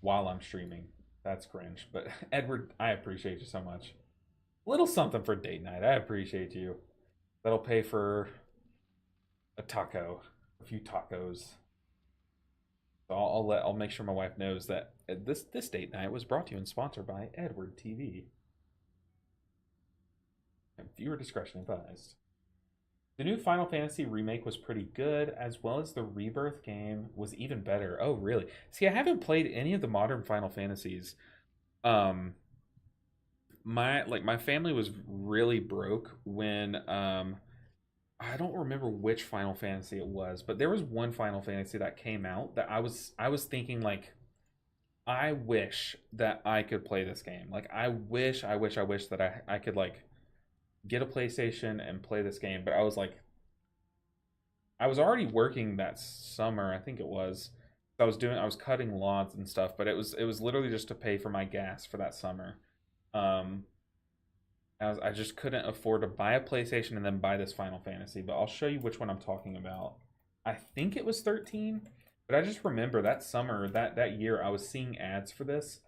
while I'm streaming. That's cringe. But Edward, I appreciate you so much. Little something for date night. I appreciate you. That'll pay for a taco, a few tacos. So I'll make sure my wife knows that this date night was brought to you and sponsored by Edward TV. And viewer discretion advised. The new Final Fantasy remake was pretty good, as well as the Rebirth game was even better. Oh, really? See, I haven't played any of the modern Final Fantasies. My family was really broke when I don't remember which Final Fantasy it was, but there was one Final Fantasy that came out that I was thinking like, I wish that I could play this game. Like I wish that I could like get a PlayStation and play this game, but I was already working that summer, I think it was. I was cutting lawns and stuff, but it was literally just to pay for my gas for that summer. I just couldn't afford to buy a PlayStation and then buy this Final Fantasy, but I'll show you which one I'm talking about. I think it was 13, but I just remember that summer, that year, I was seeing ads for this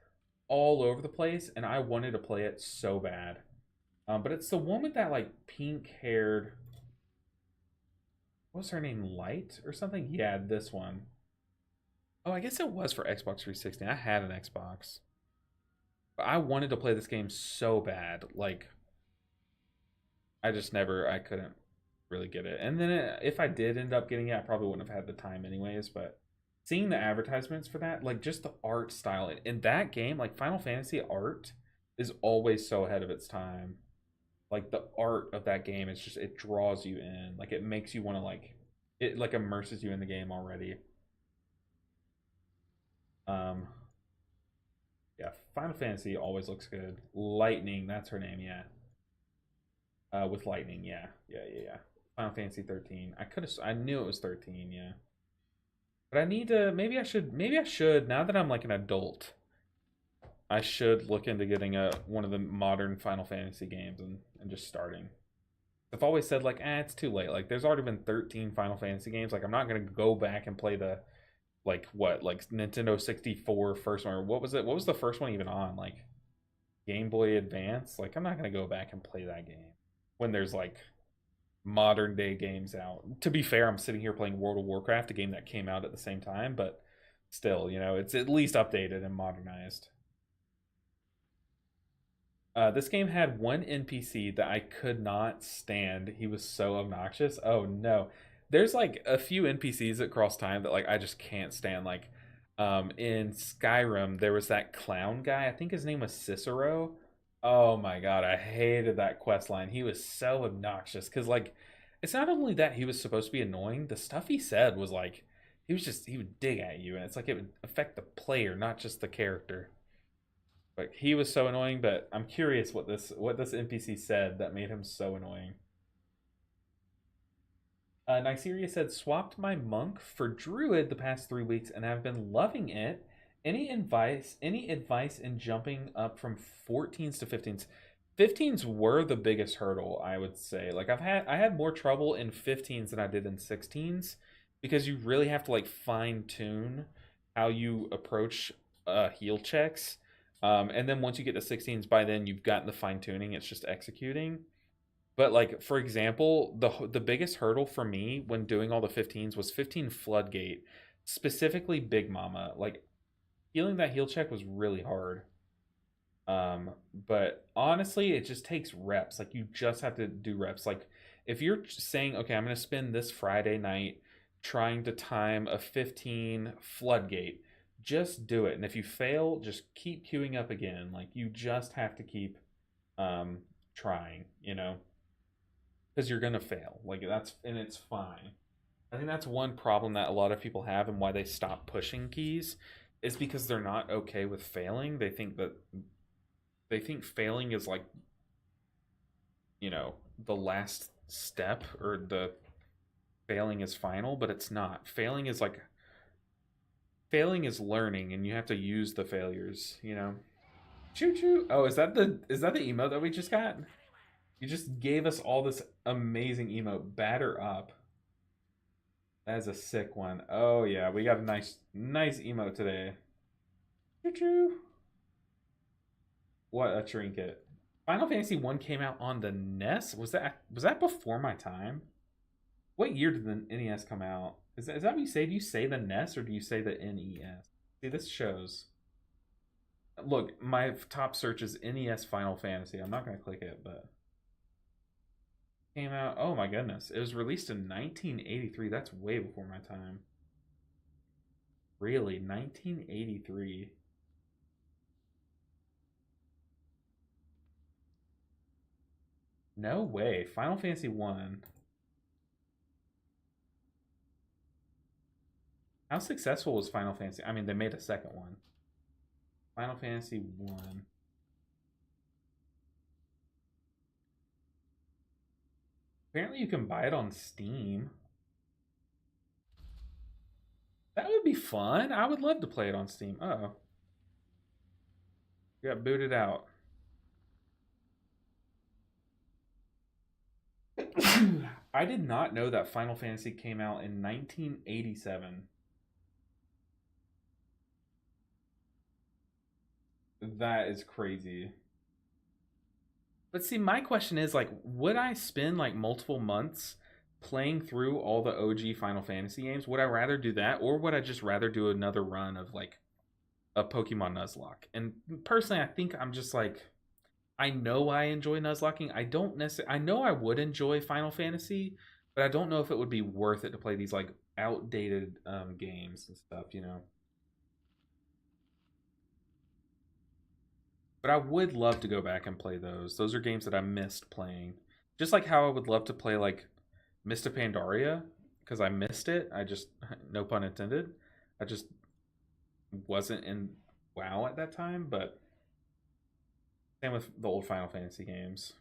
all over the place, and I wanted to play it so bad. But it's the one with that like pink-haired, what was her name, Light or something? Yeah, this one. Oh, I guess it was for Xbox 360. I had an Xbox. But I wanted to play this game so bad. Like, I couldn't really get it. And then if I did end up getting it, I probably wouldn't have had the time anyways. But seeing the advertisements for that, like just the art style in that game, like Final Fantasy art is always so ahead of its time. Like the art of that game is just, it draws you in. Like it makes you want to like, it like immerses you in the game already. Yeah, Final Fantasy always looks good. Lightning, that's her name, yeah. With Lightning, yeah. Final Fantasy 13. I knew it was 13, yeah. But I need to, maybe I should, now that I'm like an adult, I should look into getting one of the modern Final Fantasy games and just starting. I've always said like, it's too late. Like there's already been 13 Final Fantasy games. Like I'm not gonna go back and play the like Nintendo 64 first one, or what was it? What was the first one even on? Like Game Boy Advance? Like I'm not gonna go back and play that game when there's like modern day games out. To be fair, I'm sitting here playing World of Warcraft, a game that came out at the same time, but still, you know, it's at least updated and modernized. This game had one NPC that I could not stand. He was so obnoxious. Oh no. There's like a few NPCs across time that like I just can't stand. Like in Skyrim, there was that clown guy. I think his name was Cicero. Oh my god, I hated that quest line. He was so obnoxious because like it's not only that he was supposed to be annoying, the stuff he said was like he would dig at you and it's like it would affect the player, not just the character. Like he was so annoying, but I'm curious what this NPC said that made him so annoying. Nyceria said, swapped my monk for druid the past 3 weeks and have been loving it. Any advice? Any advice in jumping up from 14s to 15s? 15s were the biggest hurdle, I would say. Like I had more trouble in 15s than I did in 16s because you really have to like fine tune how you approach heal checks. And then once you get to 16s, by then you've gotten the fine tuning. It's just executing. But like for example, the biggest hurdle for me when doing all the 15s was 15 Floodgate, specifically Big Mama. Like healing that heal check was really hard. But honestly, it just takes reps. Like you just have to do reps. Like if you're saying, okay, I'm gonna spend this Friday night trying to time a 15 Floodgate, just do it. And if you fail, just keep queuing up again. Like you just have to keep trying, you know, because you're gonna fail. Like and it's fine. I think that's one problem that a lot of people have and why they stop pushing keys is because they're not okay with failing. They think failing is like, you know, the last step or the failing is final, but it's not. Failing is learning and you have to use the failures, you know. Choo choo. Oh, is that the emote that we just got? You just gave us all this amazing emote. Batter up. That is a sick one. Oh yeah, we got a nice emote today. Choo choo. What a trinket. Final Fantasy 1 came out on the NES? Was that before my time? What year did the NES come out? Is that what you say? Do you say the NES or do you say the NES? See, this shows. Look, my top search is NES Final Fantasy. I'm not going to click it, but came out. Oh my goodness. It was released in 1983. That's way before my time. Really? 1983. No way. Final Fantasy 1. How successful was Final Fantasy? I mean, they made a second one. Final Fantasy 1. Apparently you can buy it on Steam. That would be fun. I would love to play it on Steam. Uh-oh. We got booted out. I did not know that Final Fantasy came out in 1987. That is crazy. But see, my question is like, would I spend like multiple months playing through all the OG Final Fantasy games? Would I rather do that, or would I just rather do another run of like a Pokemon Nuzlocke? And personally, I think I'm just like, I know I enjoy Nuzlocking. I don't necessarily. I know I would enjoy Final Fantasy, but I don't know if it would be worth it to play these like outdated games and stuff, you know. But I would love to go back and play those. Those are games that I missed playing. Just like how I would love to play like Mist of Pandaria because I missed it. I just, no pun intended, I just wasn't in WoW at that time. But same with the old Final Fantasy games.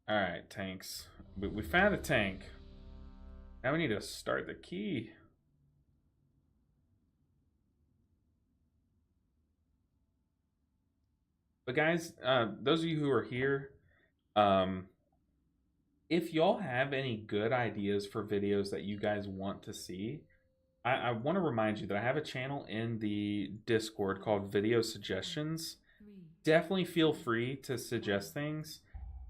All right, tanks. We found a tank. Now we need to start the key. But guys, those of you who are here, if y'all have any good ideas for videos that you guys want to see, I want to remind you that I have a channel in the Discord called Video Suggestions. definitely feel free to suggest things.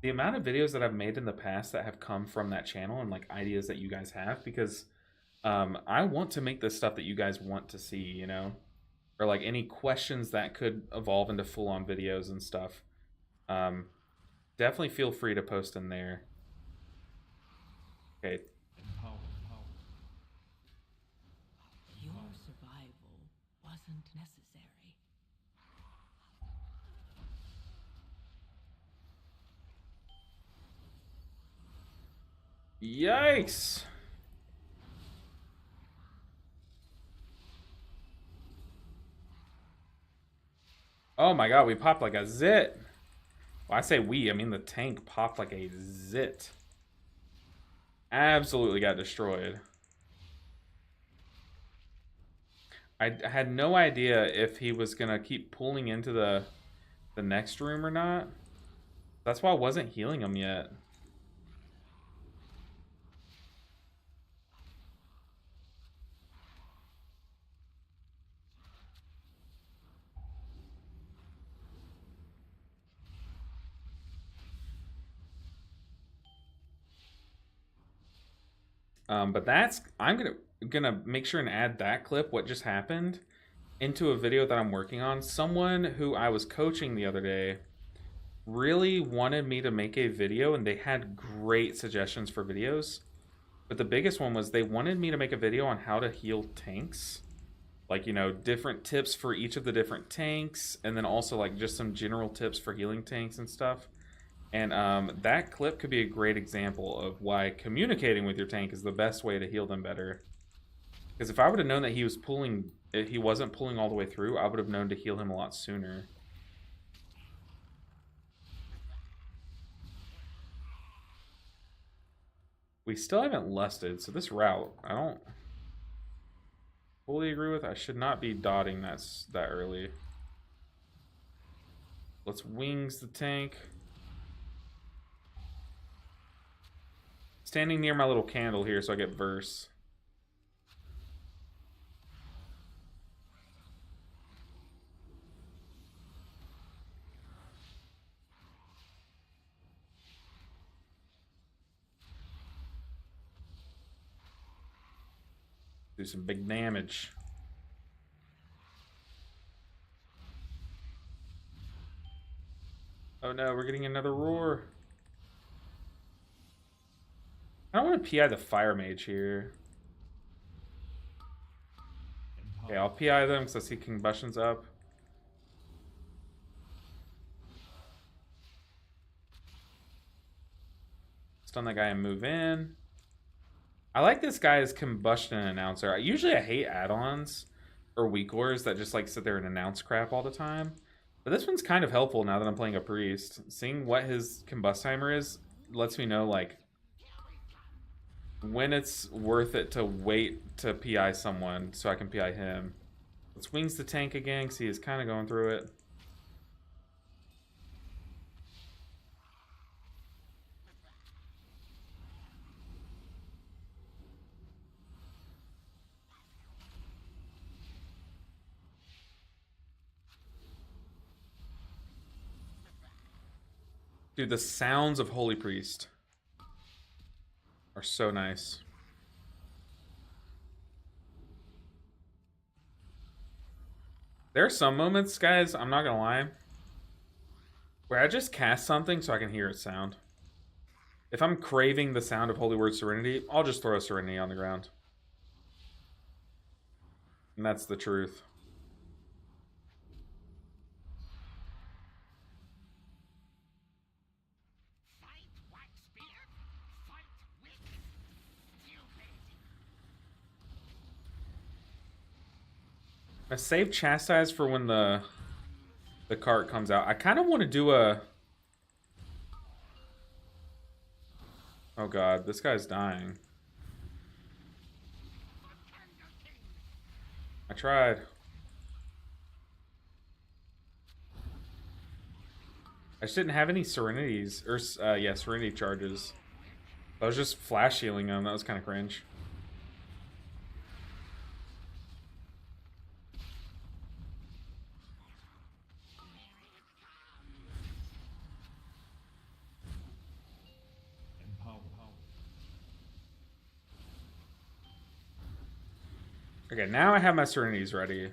The amount of videos that I've made in the past that have come from that channel and like ideas that you guys have, because I want to make the stuff that you guys want to see, you know, or like any questions that could evolve into full-on videos and stuff. Um, Definitely feel free to post in there. Okay. Your survival wasn't necessary. Yikes! Oh my god, we popped like a zit. Well, I say we, I mean the tank popped like a zit. Absolutely got destroyed. I had no idea if he was gonna keep pulling into the next room or not. That's why I wasn't healing him yet. But that's I'm gonna make sure and add that clip, what just happened, into a video that I'm working on. Someone who I was coaching the other day really wanted me to make a video, and they had great suggestions for videos. But the biggest one was they wanted me to make a video on how to heal tanks. Like, you know, different tips for each of the different tanks, and then also like just some general tips for healing tanks and stuff. And that clip could be a great example of why communicating with your tank is the best way to heal them better. Because if I would have known that he wasn't pulling all the way through, I would have known to heal him a lot sooner. We still haven't lusted, so this route, I don't fully agree with. I should not be dotting that early. Let's wings the tank. Standing near my little candle here so I get verse. Do some big damage. Oh no, we're getting another roar. I don't want to PI the fire mage here. Okay, I'll PI them because I see combustion's up. Stun that guy and move in. I like this guy as combustion announcer. Usually I hate add-ons or weak ores that just like sit there and announce crap all the time. But this one's kind of helpful now that I'm playing a priest. Seeing what his combust timer is lets me know like when it's worth it to wait to PI someone so I can PI him. Let's wings the tank again because he is kind of going through it. Dude, the sounds of Holy Priest are so nice. There are some moments, guys, I'm not gonna lie, where I just cast something so I can hear it sound. If I'm craving the sound of Holy Word Serenity, I'll just throw a Serenity on the ground. And that's the truth. I save Chastise for when the cart comes out. I kind of want to do a... Oh god, this guy's dying. I tried. I just didn't have any Serenities, or yeah, Serenity charges. I was just flash healing them. That was kind of cringe. Okay, now I have my Serenities ready.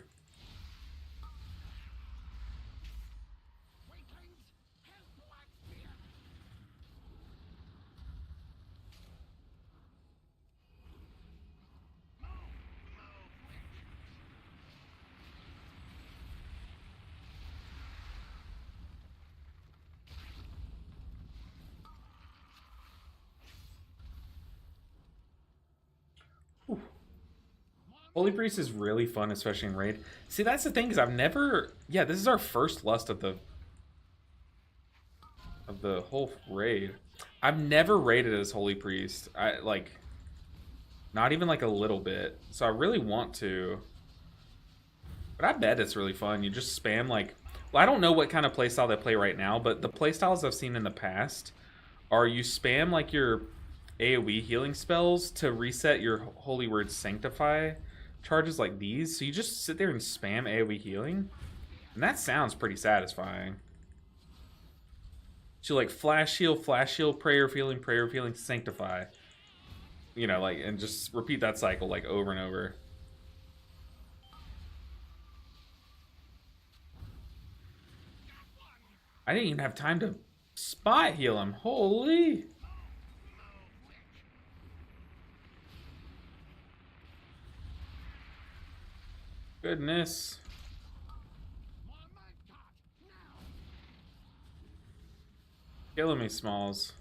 Holy Priest is really fun, especially in raid. See, that's the thing, is I've never... Yeah, this is our first lust of the whole raid. I've never raided as Holy Priest. I like not even like a little bit. So I really want to. But I bet it's really fun. You just spam like, well, I don't know what kind of playstyle they play right now, but the playstyles I've seen in the past are you spam like your AoE healing spells to reset your Holy Word Sanctify charges like these. So you just sit there and spam AoE healing. And that sounds pretty satisfying. So like flash heal, prayer healing, sanctify. You know, like, and just repeat that cycle like over and over. I didn't even have time to spot heal him. Holy. Goodness. Killing me, Smalls.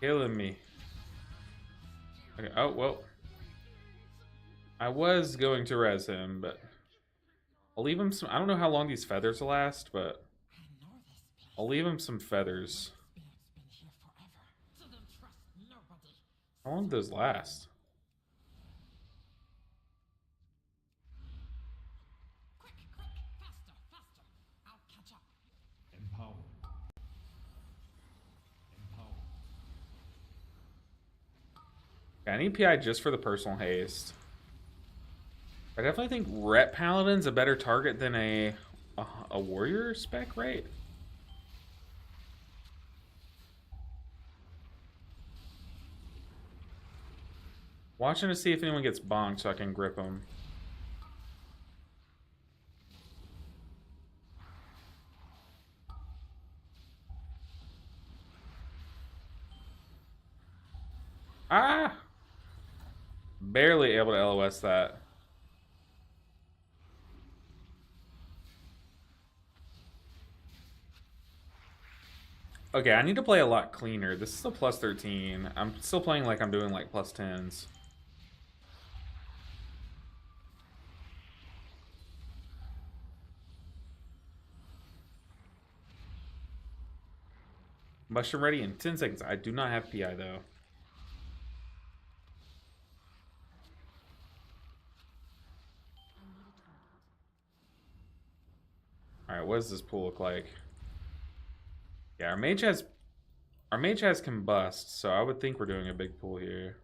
Killing me. Okay, oh, well. I was going to res him, but I'll leave him some... I don't know how long these feathers will last, but I'll leave him some feathers. How long do those last? Yeah, I need PI just for the personal haste. I definitely think Ret Paladin's a better target than a warrior spec, right? Watching to see if anyone gets bonked so I can grip them. Ah! Barely able to LOS that. Okay, I need to play a lot cleaner. This is a plus 13. I'm still playing like I'm doing like plus 10s. Mushroom ready in 10 seconds. I do not have PI though. Alright, what does this pool look like? Yeah, our mage has combust, so I would think we're doing a big pool here.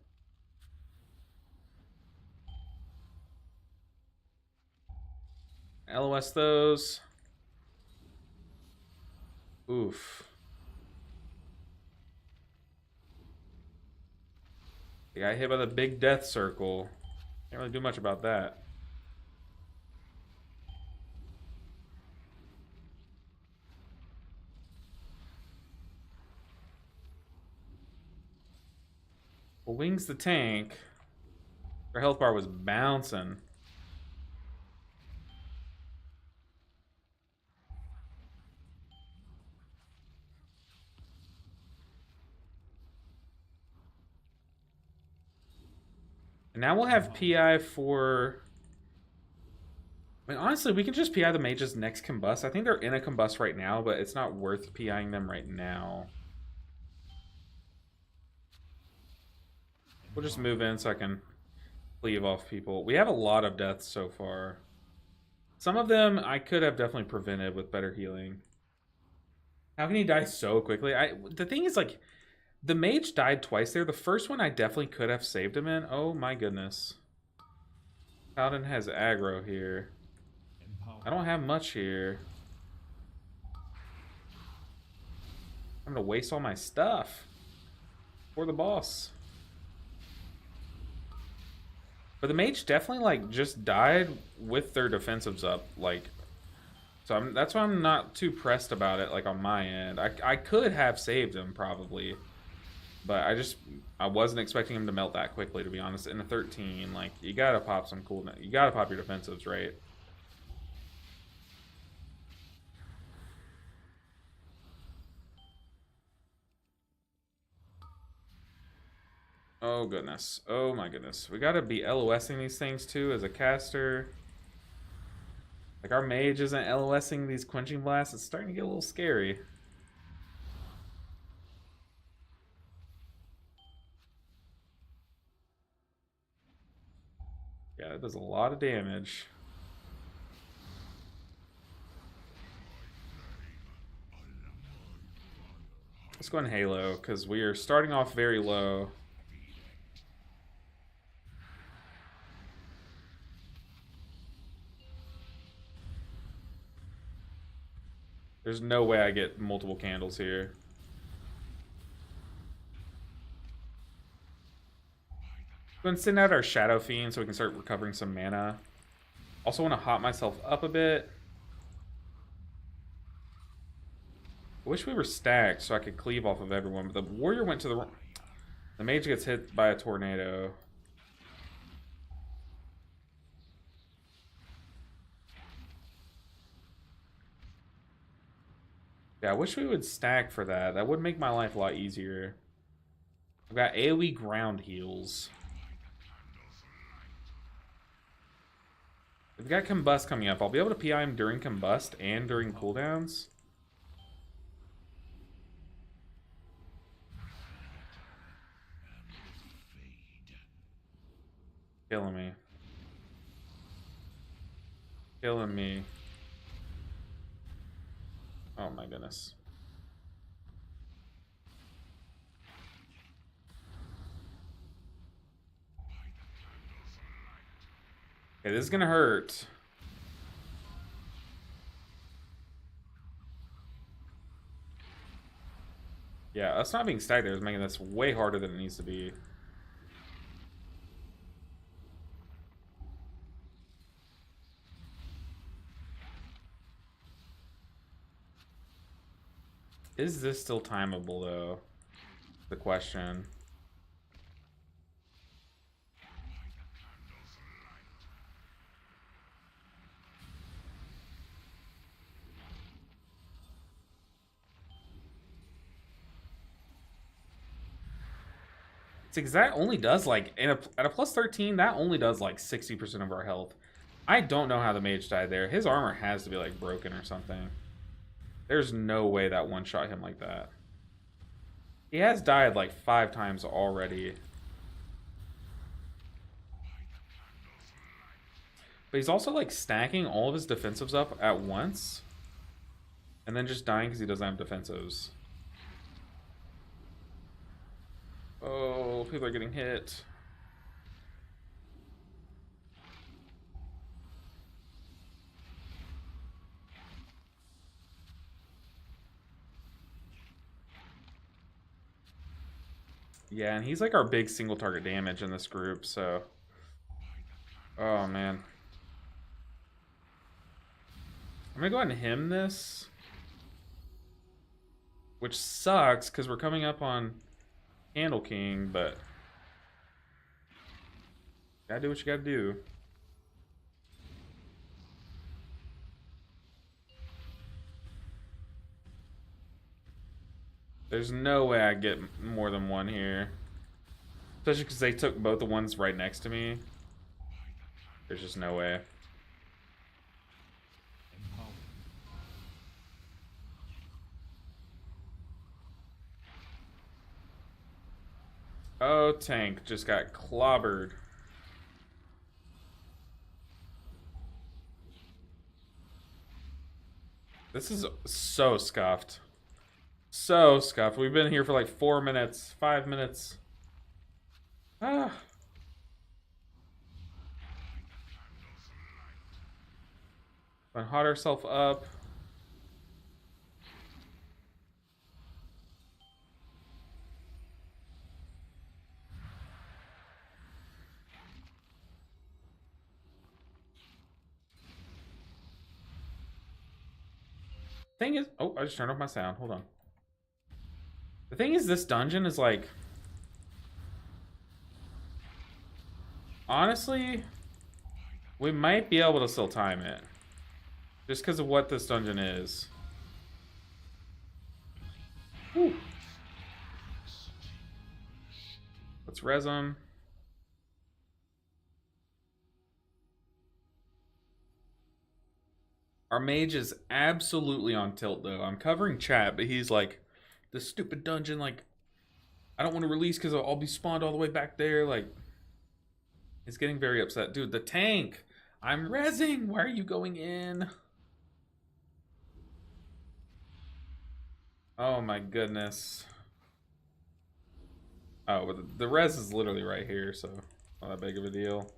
LOS those. Oof. Yeah, I hit by the big death circle. Can't really do much about that. Well, Wings the tank. Her health bar was bouncing. And now we'll have PI for... I mean, honestly, we can just PI the mage's next combust. I think they're in a combust right now, but it's not worth PIing them right now. We'll just move in so I can cleave off people. We have a lot of deaths so far. Some of them I could have definitely prevented with better healing. How can he die so quickly? The thing is, like, the mage died twice there. The first one I definitely could have saved him in. Oh my goodness. Paladin has aggro here. I don't have much here. I'm gonna waste all my stuff for the boss. But the mage definitely like just died with their defensives up, like, so that's why I'm not too pressed about it. Like on my end, I could have saved him probably, but I wasn't expecting him to melt that quickly, to be honest. In a 13, like you gotta pop some coolness, you gotta pop your defensives, right? Oh goodness. Oh my goodness. We gotta be LOSing these things too as a caster. Like our mage isn't LOSing these quenching blasts. It's starting to get a little scary. Yeah, it does a lot of damage. Let's go in Halo, because we are starting off very low. There's no way I get multiple candles here. Go and send out our Shadow Fiend so we can start recovering some mana. Also want to hop myself up a bit. I wish we were stacked so I could cleave off of everyone, but the warrior went to the... The mage gets hit by a tornado. Yeah, I wish we would stack for that. That would make my life a lot easier. I've got AoE ground heals. We've got Combust coming up. I'll be able to PI him during Combust and during cooldowns. Killing me. Killing me. Oh my goodness. Okay, this is gonna hurt. Yeah, us not being stacked there is making this way harder than it needs to be. Is this still timeable, though? The question. That only does like at a plus 13, that only does like 60% of our health. I don't know how the mage died there. His armor has to be like broken or something. There's no way that one shot him like that. He has died like 5 times already. But he's also like stacking all of his defensives up at once. And then just dying because he doesn't have defensives. Oh, people are getting hit. Yeah, and he's like our big single target damage in this group, so... Oh, man. I'm gonna go ahead and hymn this. Which sucks, because we're coming up on Candle King, but... Gotta do what you gotta do. There's no way I get more than one here. Especially because they took both the ones right next to me. There's just no way. Oh, tank just got clobbered. This is so scuffed. So scuffed. We've been here for like 4 minutes, 5 minutes. Ah. Hot herself up. thing is, oh, I just turned off my sound. Hold on. The thing is, this dungeon is like, honestly, we might be able to still time it, just because of what this dungeon is. Whew. Let's res him. Our mage is absolutely on tilt, though. I'm covering chat, but he's like, this stupid dungeon, like, I don't want to release because I'll be spawned all the way back there. Like, he's getting very upset. Dude, the tank! I'm rezzing! Why are you going in? Oh my goodness. Oh, but the res is literally right here, so not that big of a deal.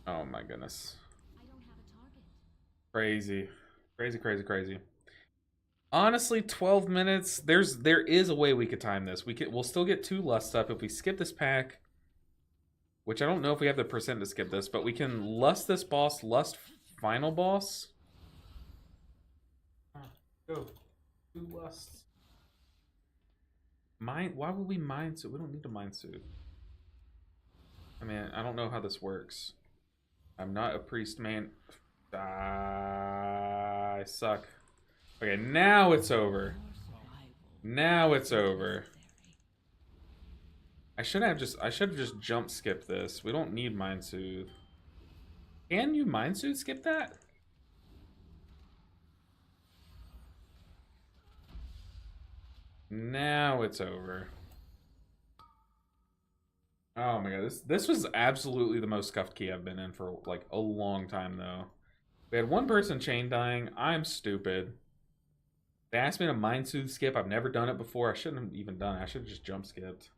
Oh my goodness. I don't have a target. Crazy. Crazy, crazy, crazy. Honestly, 12 minutes. There is a way we could time this. We'll still get 2 lusts up if we skip this pack. Which I don't know if we have the percent to skip this, but we can lust this boss, lust final boss. Go. 2 lusts. Mine, why would we mind suit? We don't need a mind suit. I mean, I don't know how this works. I'm not a priest, man. I suck. Okay, now it's over. Now it's over. I should have just jump skipped this. We don't need mind soothe. Can you mind soothe skip that? Now it's over. Oh my god, this was absolutely the most scuffed key I've been in for like a long time though. We had one person chain dying. I'm stupid. They asked me to mind soothe skip. I've never done it before. I shouldn't have even done it. I should have just jump skipped.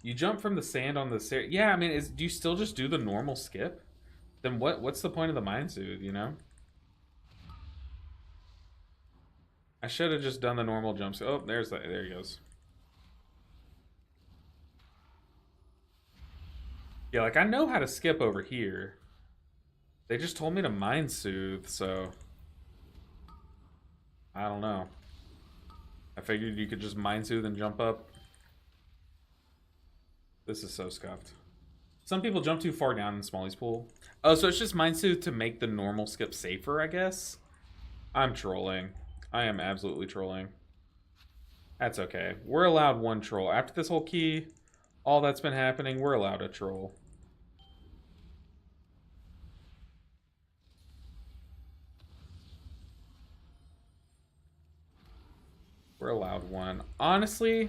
You jump from the sand on the stair. Yeah, I mean, do you still just do the normal skip? Then what's the point of the mind soothe, you know? I should have just done the normal jump. Oh, there he goes. Yeah, like I know how to skip over here. They just told me to mind soothe, so I don't know. I figured you could just mind soothe and jump up. This is so scuffed. Some people jump too far down in Smalley's pool. Oh, so it's just mind soothe to make the normal skip safer, I guess? I'm trolling. I am absolutely trolling. That's okay. We're allowed 1 troll. After this whole key, all that's been happening, we're allowed a troll. We're allowed 1. Honestly,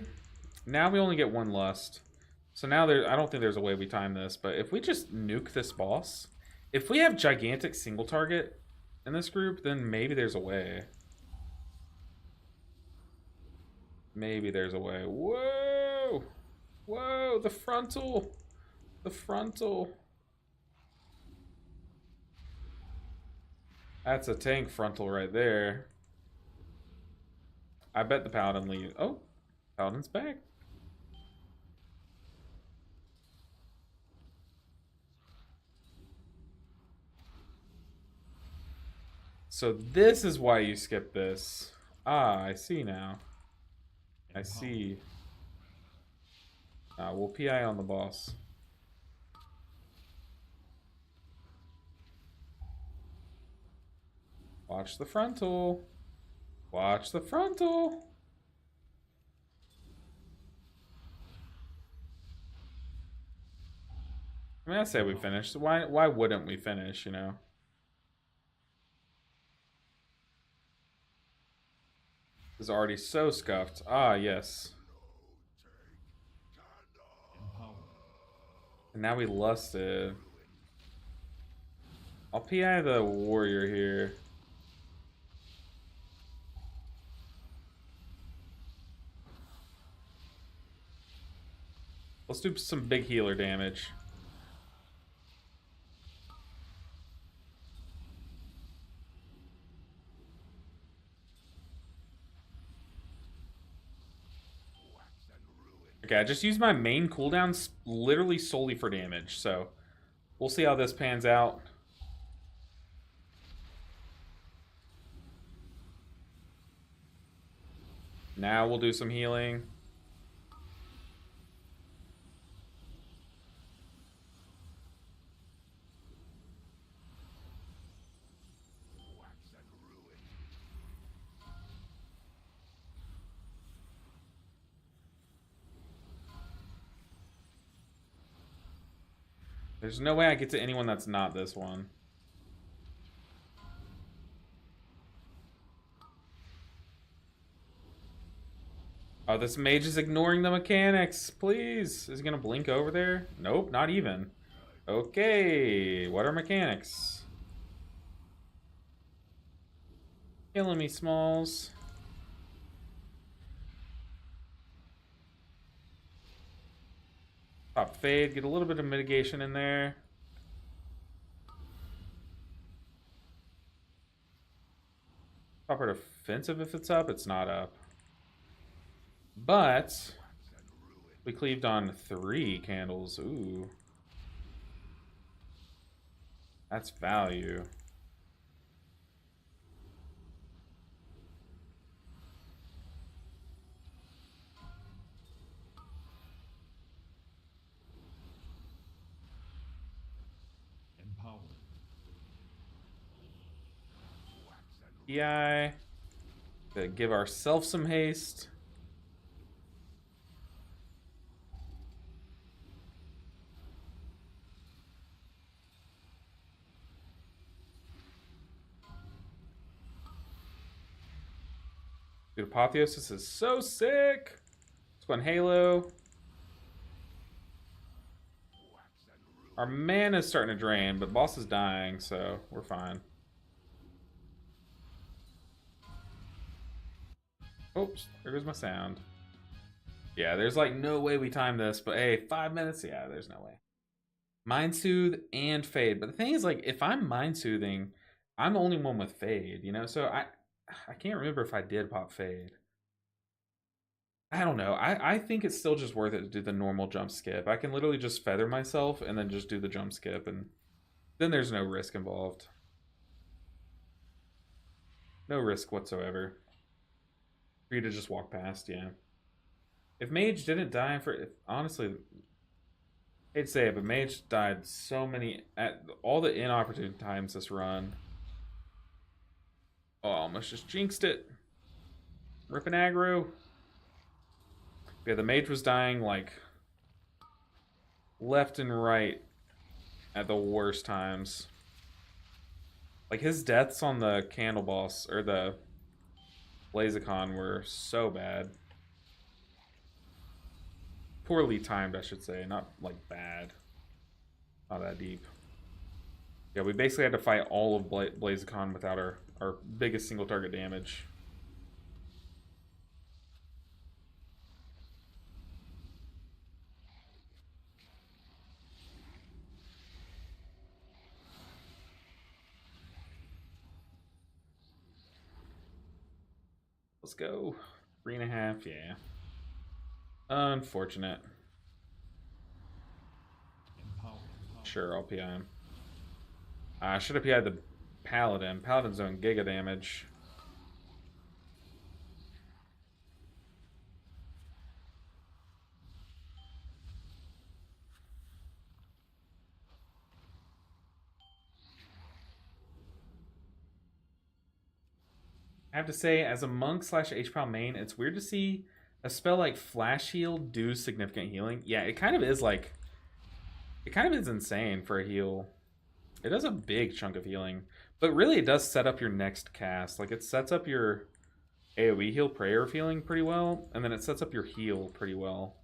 now we only get 1 lust. So now I don't think there's a way we time this, but if we just nuke this boss, if we have gigantic single target in this group, then maybe there's a way. Maybe there's a way. Whoa! Whoa, the frontal! The frontal! That's a tank frontal right there. I bet the paladin leaves. Oh, paladin's back. So this is why you skip this. Ah, I see now. I see. We'll PI on the boss. Watch the frontal. Watch the frontal. I mean, I say we finished. Why wouldn't we finish, you know? Is already so scuffed. Ah, yes. And now we lusted. I'll PI the warrior here. Let's do some big healer damage. Okay, I just used my main cooldowns literally solely for damage, so We'll see how this pans out. Now we'll do some healing. There's no way I get to anyone that's not this one. Oh, this mage is ignoring the mechanics. Please. Is he going to blink over there? Nope, not even. Okay, what are mechanics? Killing me, Smalls. Pop Fade, get a little bit of mitigation in there. Pop her defensive if it's up. It's not up. But we cleaved on 3 candles. Ooh. That's value. PI. To give ourselves some haste. Dude, Apotheosis is so sick. Let's go on Halo. Our mana is starting to drain, but boss is dying, so we're fine. Oops, there goes my sound. Yeah, there's like no way we time this, but hey, 5 minutes? Yeah, there's no way. Mind Soothe and Fade. But the thing is, like, if I'm Mind Soothing, I'm the only one with Fade, you know? So I can't remember if I did pop Fade. I don't know. I think it's still just worth it to do the normal jump skip. I can literally just feather myself and then just do the jump skip, and then there's no risk involved. No risk whatsoever. For you to just walk past, yeah. If Mage didn't die honestly, I hate to say it, but Mage died so many at all the inopportune times this run. Oh, almost just jinxed it. Ripping aggro. Yeah, the Mage was dying like left and right at the worst times. Like his deaths on the Candle Boss or the Blaziken were so bad. Poorly timed, I should say. Not like bad. Not that deep. Yeah, we basically had to fight all of Blaziken without our biggest single target damage. Let's go. 3.5, yeah. Unfortunate. Sure, I'll PI him. I should have PI'd the Paladin. Paladin's doing giga damage. I have to say, as a monk / HPAL main, it's weird to see a spell like Flash Heal do significant healing. Yeah, it kind of is like... It kind of is insane for a heal. It does a big chunk of healing. But really, it does set up your next cast. Like, it sets up your AoE heal prayer feeling pretty well, and then it sets up your heal pretty well.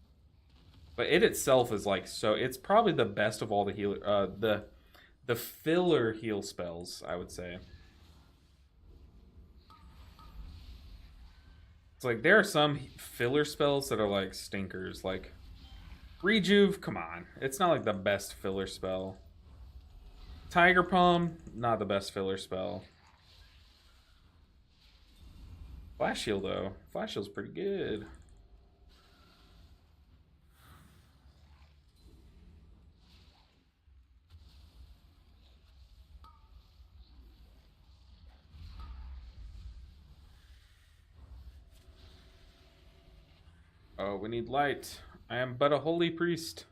But it itself is like... So, it's probably the best of all the healer... the filler heal spells, I would say. It's like, there are some filler spells that are like stinkers. Like, Rejuve, come on. It's not like the best filler spell. Tiger Palm, not the best filler spell. Flash Heal, though. Flash Heal's pretty good. Oh, we need light. I am but a holy priest.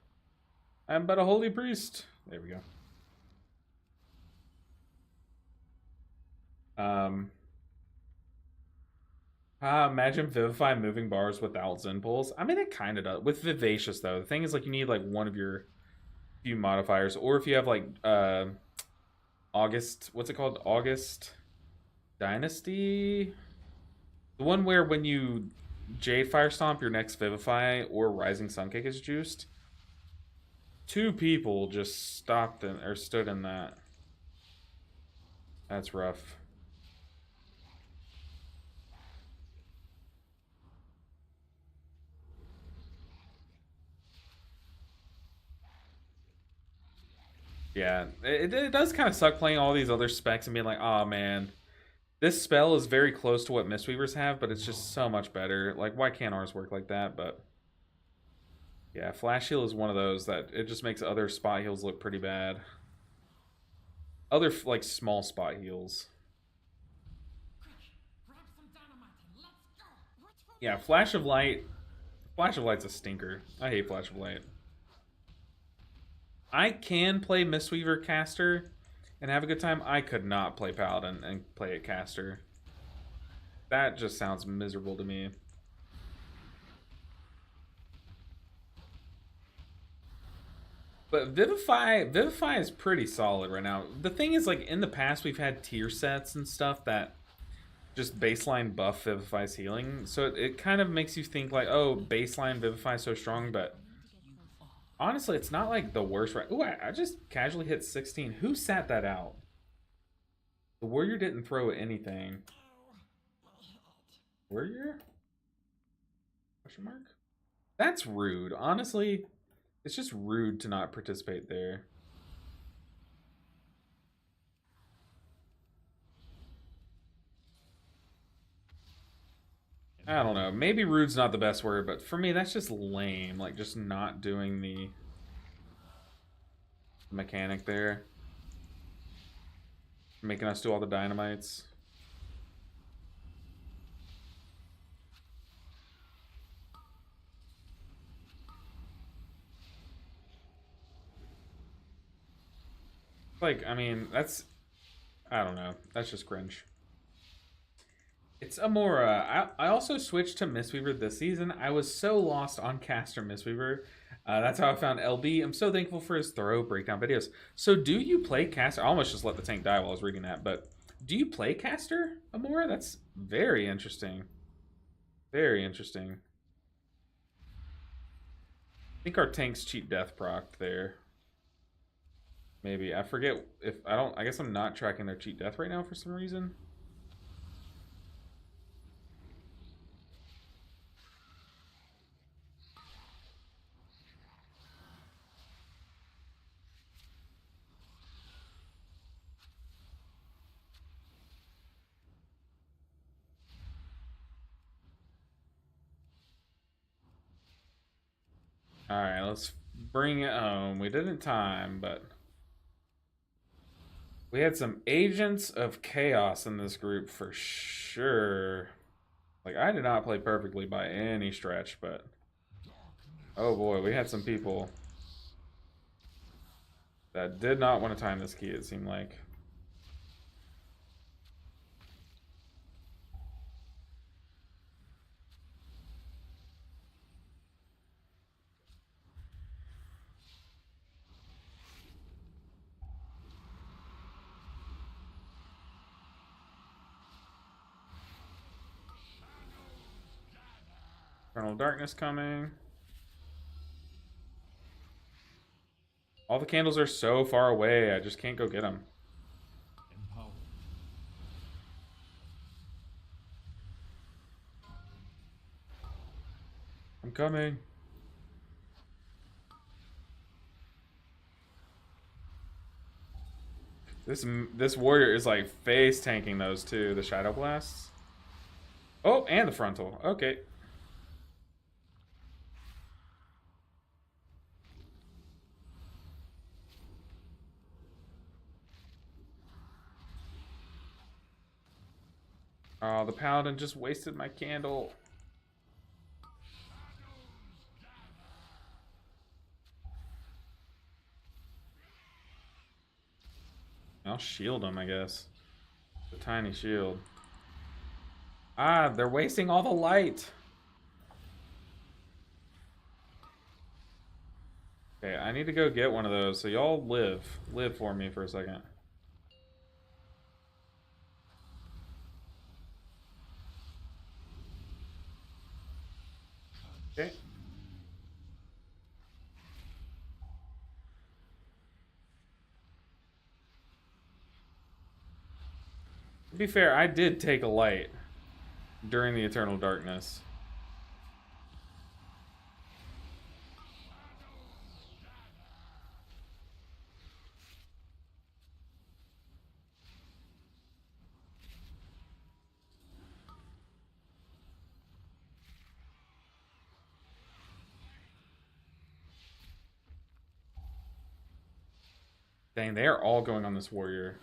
I am but a holy priest. There we go. Imagine Vivify moving bars without Zen pulls. I mean, it kind of does. With Vivacious, though, the thing is, like, you need, like, one of your few modifiers. Or if you have, like, August... What's it called? August Dynasty? The one where when you Jade Fire Stomp, your next Vivify or Rising Sunkick is juiced. 2 people just stopped in, or stood in that. That's rough. Yeah, it does kind of suck playing all these other specs and being like, oh man, this spell is very close to what Mistweavers have, but it's just so much better. Like, why can't ours work like that? But yeah, Flash Heal is one of those that it just makes other spot heals look pretty bad. Other, like, small spot heals. Yeah, Flash of Light. Flash of Light's a stinker. I hate Flash of Light. I can play Mistweaver caster and have a good time. I could not play Paladin and play a caster. That just sounds miserable to me. But Vivify is pretty solid right now. The thing is, like, in the past we've had tier sets and stuff that just baseline buff Vivify's healing. So it kind of makes you think like, oh, baseline Vivify is so strong, but honestly, it's not like the worst. Ooh, I just casually hit 16. Who sat that out? The warrior didn't throw anything. Warrior? Question mark? That's rude. Honestly, it's just rude to not participate there. I don't know. Maybe rude's not the best word, but for me, that's just lame. Like, just not doing the mechanic there. Making us do all the dynamites. Like, I mean, that's... I don't know. That's just cringe. It's Amora. I also switched to Mistweaver this season. I was so lost on caster Mistweaver. That's how I found LB. I'm so thankful for his thorough breakdown videos. So do you play caster? I almost just let the tank die while I was reading that. But do you play caster, Amora? That's very interesting. Very interesting. I think our tanks cheat death proc there. Maybe. I forget if... I guess I'm not tracking their cheat death right now for some reason. Alright, let's bring it home. We did it in time, but... we had some agents of chaos in this group for sure. Like, I did not play perfectly by any stretch, but... oh boy, we had some people that did not want to time this key, it seemed like. Eternal Darkness coming. All the candles are so far away, I just can't go get them. I'm coming. This warrior is like face tanking those too, the Shadow Blasts. Oh, and the frontal. Okay. Oh, the paladin just wasted my candle. I'll shield him, I guess. The tiny shield. Ah, they're wasting all the light. Okay, I need to go get one of those. So y'all live. Live for me for a second. Okay. To be fair, I did take a light during the Eternal Darkness. Dang, they are all going on this warrior.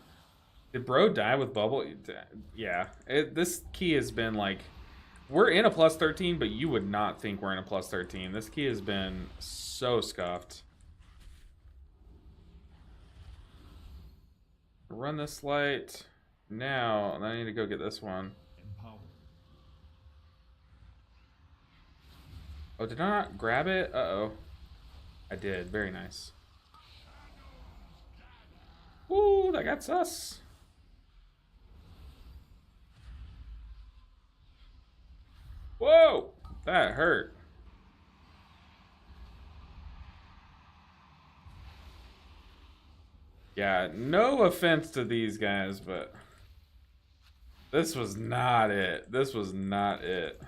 Did bro die with bubble? Yeah. This key has been like... We're in a plus 13, but you would not think we're in a plus 13. This key has been so scuffed. Run this light. Now, I need to go get this one. Oh, did I not grab it? Uh-oh. I did. Very nice. Ooh, that got sus. Whoa! That hurt. Yeah, no offense to these guys, but this was not it. This was not it.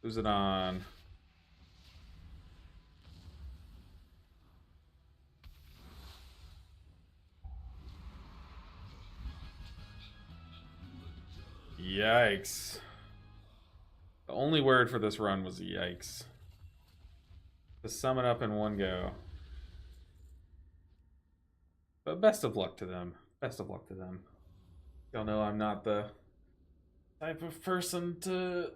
Who's it on? Yikes. The only word for this run was yikes. To sum it up in one go. But best of luck to them. Best of luck to them. Y'all know I'm not the type of person to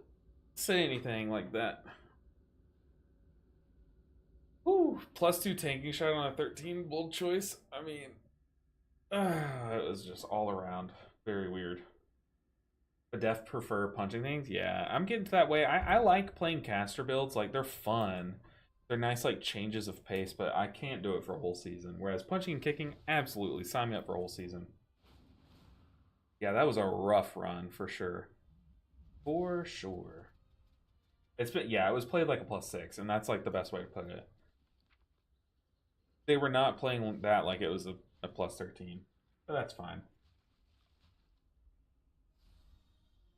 say anything like that. Ooh, +2 tanking shot on a 13 bold choice. I mean, it was just all around very weird. But def prefer punching things. Yeah, I'm getting to that way. I like playing caster builds. Like, they're fun. They're nice, like, changes of pace, but I can't do it for a whole season. Whereas punching and kicking, absolutely. Sign me up for a whole season. Yeah, that was a rough run for sure. For sure. It's been, yeah, it was played like a +6, and that's like the best way to put it. They were not playing that like it was a +13, but that's fine.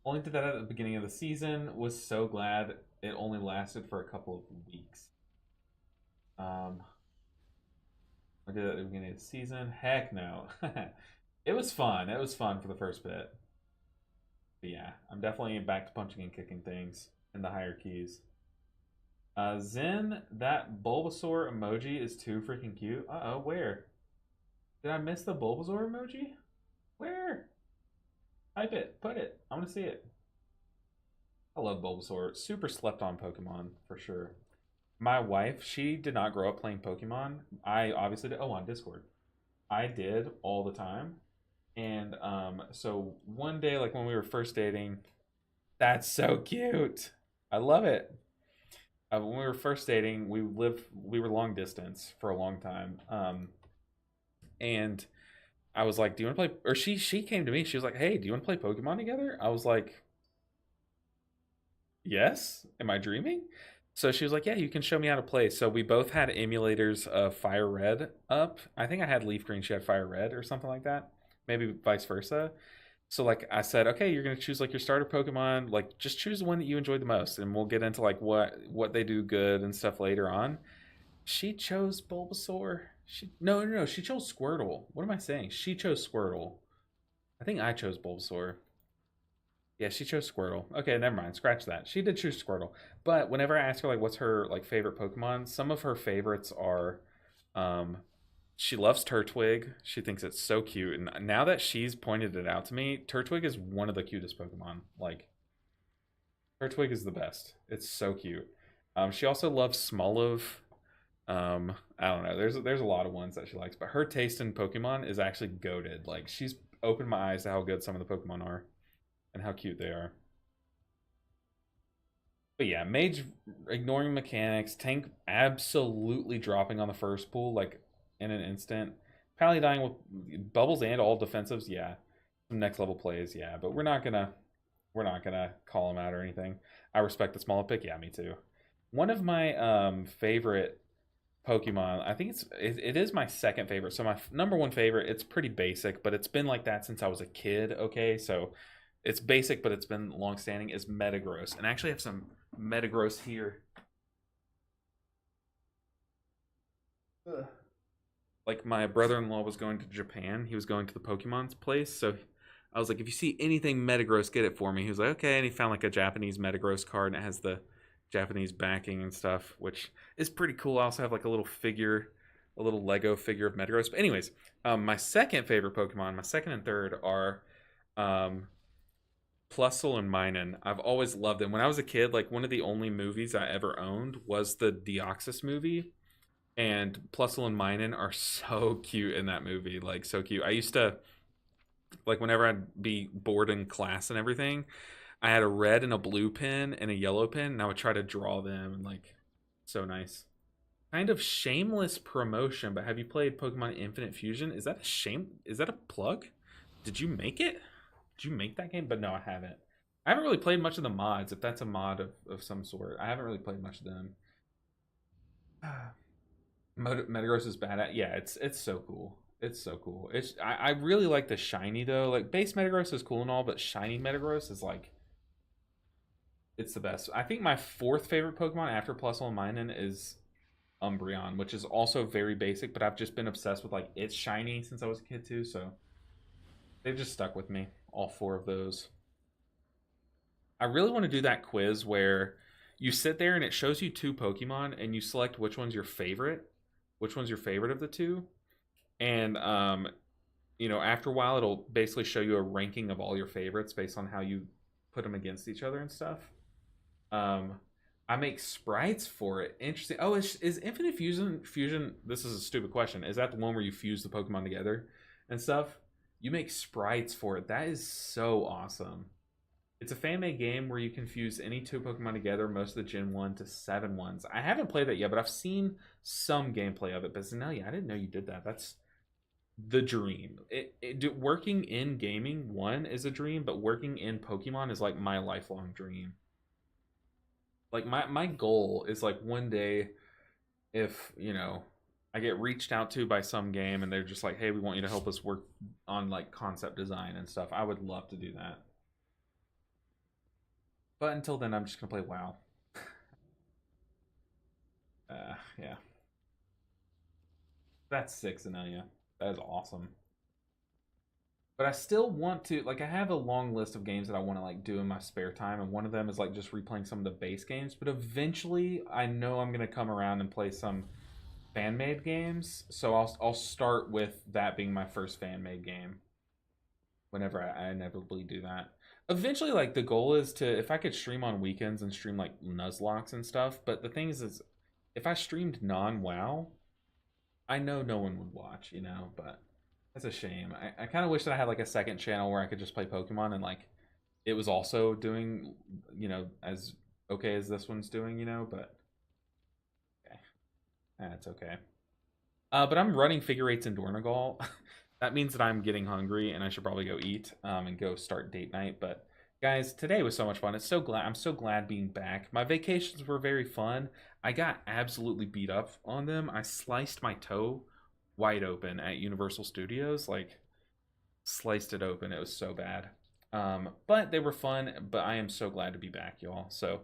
Only did that at the beginning of the season. Was so glad it only lasted for a couple of weeks. I did it at the beginning of the season. Heck no. It was fun. It was fun for the first bit. But yeah, I'm definitely back to punching and kicking things in the higher keys. Zen, that Bulbasaur emoji is too freaking cute. Uh-oh, where? Did I miss the Bulbasaur emoji? Where? Type it. Put it. I want to see it. I love Bulbasaur. Super slept on Pokemon, for sure. My wife, she did not grow up playing Pokemon. I obviously did. Oh, on Discord. I did all the time. And so one day, like when we were first dating, that's so cute. I love it. When we were first dating, we were long distance for a long time. And I was like, "Do you want to play?" Or she came to me. She was like, "Hey, do you want to play Pokemon together?" I was like, "Yes." Am I dreaming? So she was like, "Yeah, you can show me how to play." So we both had emulators of Fire Red up. I think I had Leaf Green. She had Fire Red or something like that. Maybe vice versa. So like I said, okay, you're gonna choose like your starter Pokemon. Like just choose the one that you enjoy the most, and we'll get into like what they do good and stuff later on. She chose Bulbasaur. No. She chose Squirtle. What am I saying? She chose Squirtle. I think I chose Bulbasaur. Yeah, she chose Squirtle. Okay, never mind. Scratch that. She did choose Squirtle. But whenever I ask her like what's her like favorite Pokemon, some of her favorites are she loves Turtwig. She thinks it's so cute. And now that she's pointed it out to me, Turtwig is one of the cutest Pokemon. Like Turtwig is the best. It's so cute. She also loves Smoliv. I don't know. There's a lot of ones that she likes, but her taste in Pokemon is actually goated. Like she's opened my eyes to how good some of the Pokemon are and how cute they are. But yeah, Mage ignoring mechanics, Tank absolutely dropping on the first pull like in an instant. Pally dying with bubbles and all defensives, yeah. Some next level plays, yeah. But we're not gonna call him out or anything. I respect the smaller pick, yeah, me too. One of my favorite Pokemon, I think it is my second favorite. So my number one favorite, it's pretty basic, but it's been like that since I was a kid. Okay, so it's basic, but it's been long standing. Is Metagross, and I actually have some Metagross here. Ugh. Like my brother-in-law was going to Japan. He was going to the Pokemon's place, so I was like, if you see anything Metagross, get it for me. He was like, okay, and he found like a Japanese Metagross card, and it has the Japanese backing and stuff, which is pretty cool. I also have like a little figure, a little Lego figure of Metagross. But anyways, my second favorite Pokemon, my second and third are Plusle and Minun. I've always loved them. When I was a kid, like one of the only movies I ever owned was the Deoxys movie. And Plusle and Minun are so cute in that movie. Like so cute. I used to like whenever I'd be bored in class and everything, I had a red and a blue pen and a yellow pen, and I would try to draw them and like so nice. Kind of shameless promotion, but have you played Pokemon Infinite Fusion? Is that a shame? Is that a plug? Did you make it? Did you make that game? But no, I haven't. I haven't really played much of the mods, if that's a mod of some sort. I haven't really played much of them. Metagross is bad at, yeah, it's so cool. It's so cool. I really like the shiny though. Like base Metagross is cool and all, but shiny Metagross is like it's the best. I think my fourth favorite Pokemon after Plusle and Minun is Umbreon, which is also very basic, but I've just been obsessed with like it's shiny since I was a kid too, so they've just stuck with me, all four of those. I really want to do that quiz where you sit there and it shows you two Pokemon and you select which one's your favorite, of the two, and after a while it'll basically show you a ranking of all your favorites based on how you put them against each other and stuff. I make sprites for it. Interesting. Oh, is Infinite Fusion? This is a stupid question. Is that the one where you fuse the Pokemon together and stuff? You make sprites for it. That is so awesome. It's a fan-made game where you can fuse any two Pokemon together, most of the Gen 1 to 7 ones. I haven't played that yet, but I've seen some gameplay of it. But Zenelia, I didn't know you did that. That's the dream. Working in gaming, one, is a dream, but working in Pokemon is like my lifelong dream. Like my goal is like one day, if I get reached out to by some game and they're just like, hey, we want you to help us work on like concept design and stuff, I would love to do that. But until then, I'm just gonna play WoW. Yeah. That's 6, Anelia. That is awesome. But I still want to, like, I have a long list of games that I want to like do in my spare time, and one of them is like just replaying some of the base games. But eventually, I know I'm gonna come around and play some fan-made games. So I'll start with that being my first fan-made game. Whenever I inevitably do that. Eventually, like the goal is to, if I could stream on weekends and stream like Nuzlocke and stuff. But the thing is if I streamed non-WoW, I know no one would watch, but that's a shame. I kind of wish that I had like a second channel where I could just play Pokemon and like it was also doing, as okay as this one's doing, but okay. That's okay. But I'm running figure eights in Dornogal. That means that I'm getting hungry and I should probably go eat and go start date night. But guys, today was so much fun. I'm so glad being back. My vacations were very fun. I got absolutely beat up on them. I sliced my toe wide open at Universal Studios, like sliced it open. It was so bad. But they were fun. But I am so glad to be back, y'all. So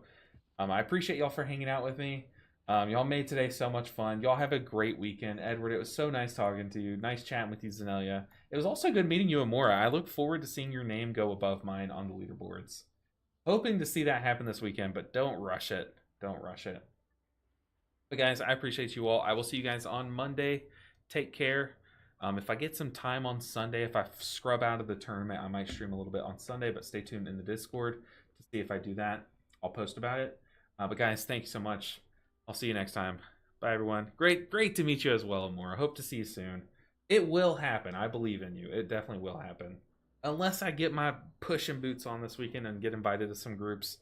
I appreciate y'all for hanging out with me. Y'all made today so much fun. Y'all have a great weekend. Edward, it was so nice talking to you. Nice chatting with you, Zenelia. It was also good meeting you, Amora. I look forward to seeing your name go above mine on the leaderboards. Hoping to see that happen this weekend, but don't rush it. Don't rush it. But guys, I appreciate you all. I will see you guys on Monday. Take care. If I get some time on Sunday, if I scrub out of the tournament, I might stream a little bit on Sunday, but stay tuned in the Discord to see if I do that. I'll post about it. But guys, thank you so much. I'll see you next time. Bye, everyone. Great to meet you as well, Amora. Hope to see you soon. It will happen. I believe in you. It definitely will happen. Unless I get my pushing boots on this weekend and get invited to some groups.